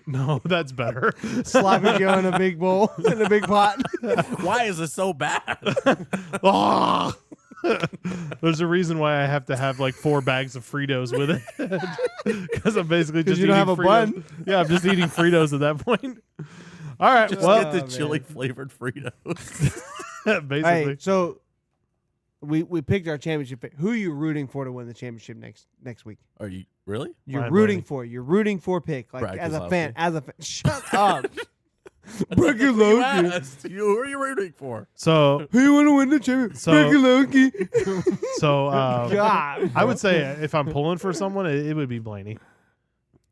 [SPEAKER 2] no, that's better.
[SPEAKER 3] Sloppy Joe in a big bowl in a big pot.
[SPEAKER 1] Why is it so bad?
[SPEAKER 2] Ah! There's a reason why I have to have like 4 bags of Fritos with it, because I'm basically
[SPEAKER 3] 'Cause
[SPEAKER 2] just
[SPEAKER 3] you don't
[SPEAKER 2] eating
[SPEAKER 3] have a
[SPEAKER 2] Fritos.
[SPEAKER 3] bun.
[SPEAKER 2] Yeah, I'm just eating Fritos at that point. All right,
[SPEAKER 1] Just
[SPEAKER 2] well,
[SPEAKER 1] get the
[SPEAKER 3] man.
[SPEAKER 1] chili flavored Fritos.
[SPEAKER 2] basically,
[SPEAKER 3] Hey, so we picked our championship pick. Who are you rooting for to win the championship next week?
[SPEAKER 1] Are you really?
[SPEAKER 3] You're
[SPEAKER 2] Ryan
[SPEAKER 3] rooting
[SPEAKER 2] Blaney.
[SPEAKER 3] for. You're rooting for pick. Like
[SPEAKER 1] Brad
[SPEAKER 3] as a
[SPEAKER 1] Keselowski.
[SPEAKER 3] fan. As a fan. Shut up.
[SPEAKER 1] You asked. Who are you rooting for?
[SPEAKER 2] so
[SPEAKER 3] Who you want to win the championship?
[SPEAKER 2] So-
[SPEAKER 3] Loki. God.
[SPEAKER 2] I would say if I'm pulling for someone, it would be Blaney.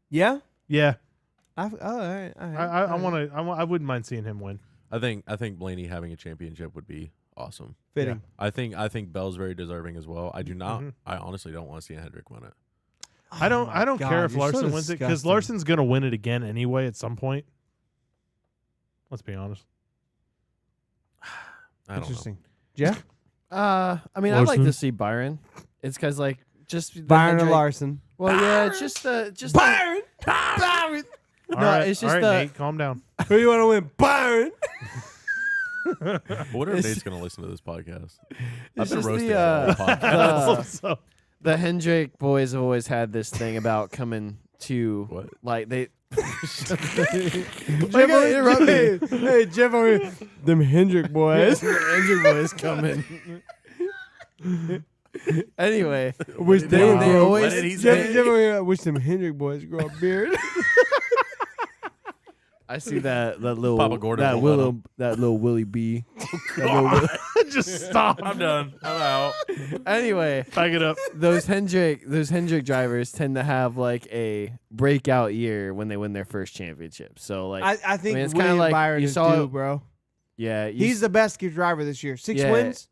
[SPEAKER 3] Yeah.
[SPEAKER 2] Yeah,
[SPEAKER 3] All right.
[SPEAKER 2] I wouldn't mind seeing him win.
[SPEAKER 1] I think Blaney having a championship would be awesome.
[SPEAKER 3] Fitting.
[SPEAKER 1] I think Bell's very deserving as well. I do not.
[SPEAKER 2] Mhm.
[SPEAKER 1] I honestly don't want to see a Hendrick win it.
[SPEAKER 2] I don't
[SPEAKER 3] my
[SPEAKER 2] care
[SPEAKER 3] God,
[SPEAKER 2] if
[SPEAKER 3] you're so
[SPEAKER 2] Larson wins it because
[SPEAKER 3] disgusting.
[SPEAKER 2] Larson's gonna win it again anyway at some point. Let's be honest.
[SPEAKER 1] I don't
[SPEAKER 3] Interesting. Jeff?
[SPEAKER 4] I mean, I'd like
[SPEAKER 2] Larson?
[SPEAKER 4] to see Byron. It's because like just the
[SPEAKER 3] Byron or
[SPEAKER 4] Hendrick-
[SPEAKER 3] Larson?
[SPEAKER 4] Well, yeah, it's just the
[SPEAKER 3] Byron.
[SPEAKER 4] Byron.
[SPEAKER 2] All
[SPEAKER 4] No,
[SPEAKER 2] right,
[SPEAKER 4] it's
[SPEAKER 2] all
[SPEAKER 4] just
[SPEAKER 2] right,
[SPEAKER 4] the
[SPEAKER 2] Nate, calm down.
[SPEAKER 3] Who you want to win? Byron.
[SPEAKER 1] know. I wonder if
[SPEAKER 4] It's-
[SPEAKER 1] Nate's gonna listen to this podcast. I've
[SPEAKER 4] It's
[SPEAKER 1] been
[SPEAKER 4] just
[SPEAKER 1] roasting
[SPEAKER 4] the,
[SPEAKER 1] him all podcast.
[SPEAKER 2] So,
[SPEAKER 4] the Hendrick boys have always had this thing about coming to
[SPEAKER 1] What?
[SPEAKER 4] like
[SPEAKER 3] Hey, Jeff over here. Them Hendrick boys.
[SPEAKER 4] Hendrick boys coming. Anyway,
[SPEAKER 3] Wish
[SPEAKER 4] they
[SPEAKER 1] What
[SPEAKER 4] always
[SPEAKER 1] did he
[SPEAKER 3] Jeff,
[SPEAKER 1] say?
[SPEAKER 3] Jeff over here. I wish them Hendrick boys grow a beard.
[SPEAKER 4] I see that little
[SPEAKER 1] Papa Gordon will let him.
[SPEAKER 4] that little Willie B.
[SPEAKER 2] Just stop.
[SPEAKER 1] I'm done. I'm out.
[SPEAKER 4] Anyway,
[SPEAKER 2] Back it up.
[SPEAKER 4] those Hendrick drivers tend to have like a breakout year when they win their first championship. So like
[SPEAKER 3] I think
[SPEAKER 4] it's kinda
[SPEAKER 3] William
[SPEAKER 4] like
[SPEAKER 3] Byron
[SPEAKER 4] you
[SPEAKER 3] is
[SPEAKER 4] saw-
[SPEAKER 3] due, bro.
[SPEAKER 4] yeah,
[SPEAKER 3] He's the best driver this year. 6
[SPEAKER 4] Yeah.
[SPEAKER 3] wins.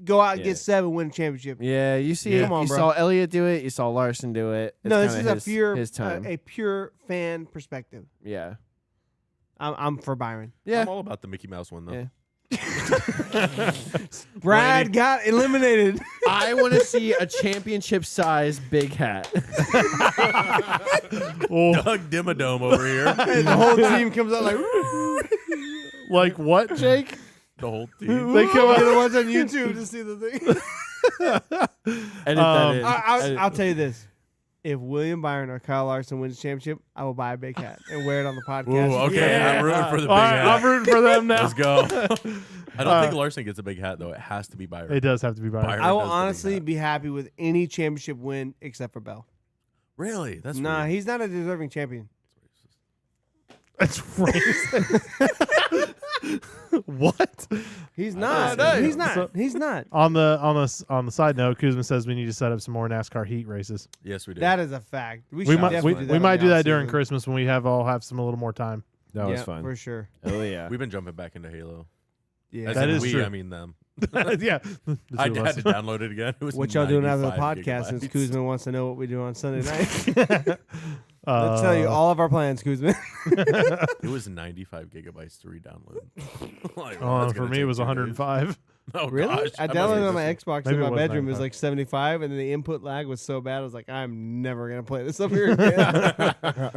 [SPEAKER 3] Go out and
[SPEAKER 4] Yeah.
[SPEAKER 3] get 7, win a championship.
[SPEAKER 4] yeah, you see
[SPEAKER 3] Come on,
[SPEAKER 4] you
[SPEAKER 3] bro.
[SPEAKER 4] saw Elliott do it, you saw Larson do it. It's
[SPEAKER 3] No, this
[SPEAKER 4] kinda
[SPEAKER 3] is
[SPEAKER 4] his time.
[SPEAKER 3] a pure fan perspective.
[SPEAKER 4] Yeah.
[SPEAKER 3] I'm for Byron.
[SPEAKER 4] Yeah.
[SPEAKER 1] I'm all about the Mickey Mouse one though.
[SPEAKER 4] Yeah.
[SPEAKER 3] Brad got eliminated.
[SPEAKER 4] I want to see a championship size big hat.
[SPEAKER 2] Oh,
[SPEAKER 1] Doug Dimmadome over here.
[SPEAKER 3] And the whole team comes out like,
[SPEAKER 2] like what, Jake?
[SPEAKER 1] The whole team.
[SPEAKER 2] They come out-
[SPEAKER 3] you gotta watch on YouTube to see the thing.
[SPEAKER 4] Edit that in.
[SPEAKER 3] I'll tell you this. If William Byron or Kyle Larson wins the championship, I will buy a big hat and wear it on the podcast.
[SPEAKER 1] Ooh, okay.
[SPEAKER 2] Yeah.
[SPEAKER 1] I'm rooting for the big
[SPEAKER 2] All right,
[SPEAKER 1] hat.
[SPEAKER 2] I'm rooting for them now.
[SPEAKER 1] Let's go. I don't think Larson gets a big hat though. It has to be Byron.
[SPEAKER 2] It does have to be Byron.
[SPEAKER 1] Byron.
[SPEAKER 3] I will
[SPEAKER 1] does the big
[SPEAKER 3] honestly
[SPEAKER 1] hat.
[SPEAKER 3] be happy with any championship win except for Bell.
[SPEAKER 1] Really? That's
[SPEAKER 3] Nah,
[SPEAKER 1] weird.
[SPEAKER 3] he's not a deserving champion.
[SPEAKER 2] That's racist. What?
[SPEAKER 3] He's not.
[SPEAKER 1] know.
[SPEAKER 3] He's not.
[SPEAKER 2] So-
[SPEAKER 3] He's not.
[SPEAKER 2] On the side note, Kuzma says we need to set up some more NASCAR heat races.
[SPEAKER 1] Yes, we do.
[SPEAKER 3] That is a fact.
[SPEAKER 2] We
[SPEAKER 3] should
[SPEAKER 2] might
[SPEAKER 3] definitely
[SPEAKER 2] we might do that
[SPEAKER 3] on the
[SPEAKER 2] during
[SPEAKER 3] offseason.
[SPEAKER 2] Christmas when we all have some a little more time.
[SPEAKER 4] That was
[SPEAKER 3] Yeah,
[SPEAKER 4] fun.
[SPEAKER 3] for sure.
[SPEAKER 4] Oh yeah.
[SPEAKER 1] We've been jumping back into Halo.
[SPEAKER 3] Yeah.
[SPEAKER 1] As
[SPEAKER 2] That
[SPEAKER 1] in
[SPEAKER 2] is
[SPEAKER 1] we,
[SPEAKER 2] true.
[SPEAKER 1] I mean them.
[SPEAKER 2] Yeah, the
[SPEAKER 1] I
[SPEAKER 2] two of
[SPEAKER 1] had
[SPEAKER 2] us.
[SPEAKER 1] to download it again. It was
[SPEAKER 3] What y'all doing after the
[SPEAKER 1] 95
[SPEAKER 3] podcast? Since
[SPEAKER 1] gigabytes.
[SPEAKER 3] Kuzma wants to know what we do on Sunday night. Let's tell you
[SPEAKER 2] Uh,
[SPEAKER 3] all of our plans, Kuzma.
[SPEAKER 1] It was 95 gigabytes to re-download. Like, well, that's
[SPEAKER 2] for
[SPEAKER 1] gonna
[SPEAKER 2] me, it
[SPEAKER 1] take
[SPEAKER 2] was
[SPEAKER 1] 2 days.
[SPEAKER 2] 105.
[SPEAKER 1] Oh,
[SPEAKER 3] Really?
[SPEAKER 1] gosh.
[SPEAKER 3] I
[SPEAKER 1] must
[SPEAKER 3] downloaded it
[SPEAKER 1] be
[SPEAKER 3] on my
[SPEAKER 1] missing.
[SPEAKER 3] Xbox
[SPEAKER 2] Maybe
[SPEAKER 3] in
[SPEAKER 2] it
[SPEAKER 3] my
[SPEAKER 2] was
[SPEAKER 3] bedroom. It was
[SPEAKER 2] 95.
[SPEAKER 3] like 75, and then the input lag was so bad. I was like, I'm never gonna play this up here again.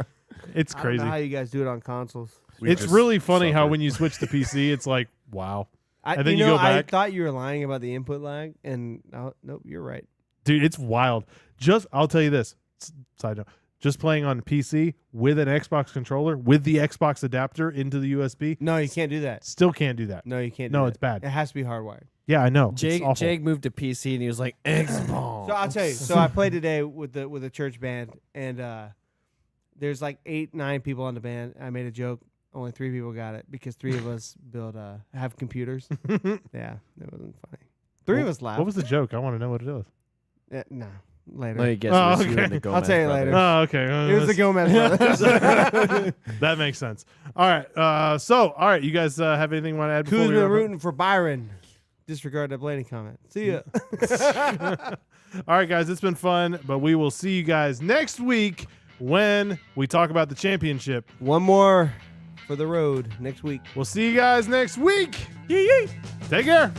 [SPEAKER 2] It's
[SPEAKER 3] I don't
[SPEAKER 2] crazy.
[SPEAKER 3] know how you guys do it on consoles.
[SPEAKER 1] We
[SPEAKER 2] It's
[SPEAKER 1] just
[SPEAKER 2] really funny how
[SPEAKER 1] suffered.
[SPEAKER 2] when you switch to PC, it's like, wow, And then
[SPEAKER 3] you
[SPEAKER 2] you
[SPEAKER 3] know,
[SPEAKER 2] go
[SPEAKER 3] I
[SPEAKER 2] back.
[SPEAKER 3] thought you were lying about the input lag, and nope, you're right.
[SPEAKER 2] dude, it's wild. I'll tell you this. Side note. Just playing on PC with an Xbox controller with the Xbox adapter into the USB,
[SPEAKER 3] No, you can't do that.
[SPEAKER 2] still can't do that.
[SPEAKER 3] No, you can't. Do
[SPEAKER 2] No,
[SPEAKER 3] that.
[SPEAKER 2] it's bad.
[SPEAKER 3] It has to be hardwired.
[SPEAKER 2] Yeah, I know. It's awful.
[SPEAKER 4] Jake moved to PC and he was like Xbox.
[SPEAKER 3] So I'll tell you. So I played today with the church band, and there's like 8, 9 people on the band. I made a joke. Only 3 people got it because 3 of us have computers. Yeah, it wasn't funny. 3 of us laughed.
[SPEAKER 2] What was the joke? I want to know what it was.
[SPEAKER 3] No, later.
[SPEAKER 4] Let me guess.
[SPEAKER 2] Oh,
[SPEAKER 4] it was you
[SPEAKER 2] okay.
[SPEAKER 4] and the
[SPEAKER 3] I'll
[SPEAKER 4] Gomez
[SPEAKER 3] tell you later.
[SPEAKER 4] brothers.
[SPEAKER 2] Oh, okay.
[SPEAKER 3] It was the Gomez brothers.
[SPEAKER 2] That makes sense. All right. All right. You guys have anything you want to add? before we
[SPEAKER 3] Kuzma
[SPEAKER 2] wrap up?
[SPEAKER 3] rooting for Byron. Disregard that Blaney comment. See ya.
[SPEAKER 2] All right, guys. It's been fun, but we will see you guys next week when we talk about the championship.
[SPEAKER 3] One more for the road next week.
[SPEAKER 2] We'll see you guys next week. Yee. Take care.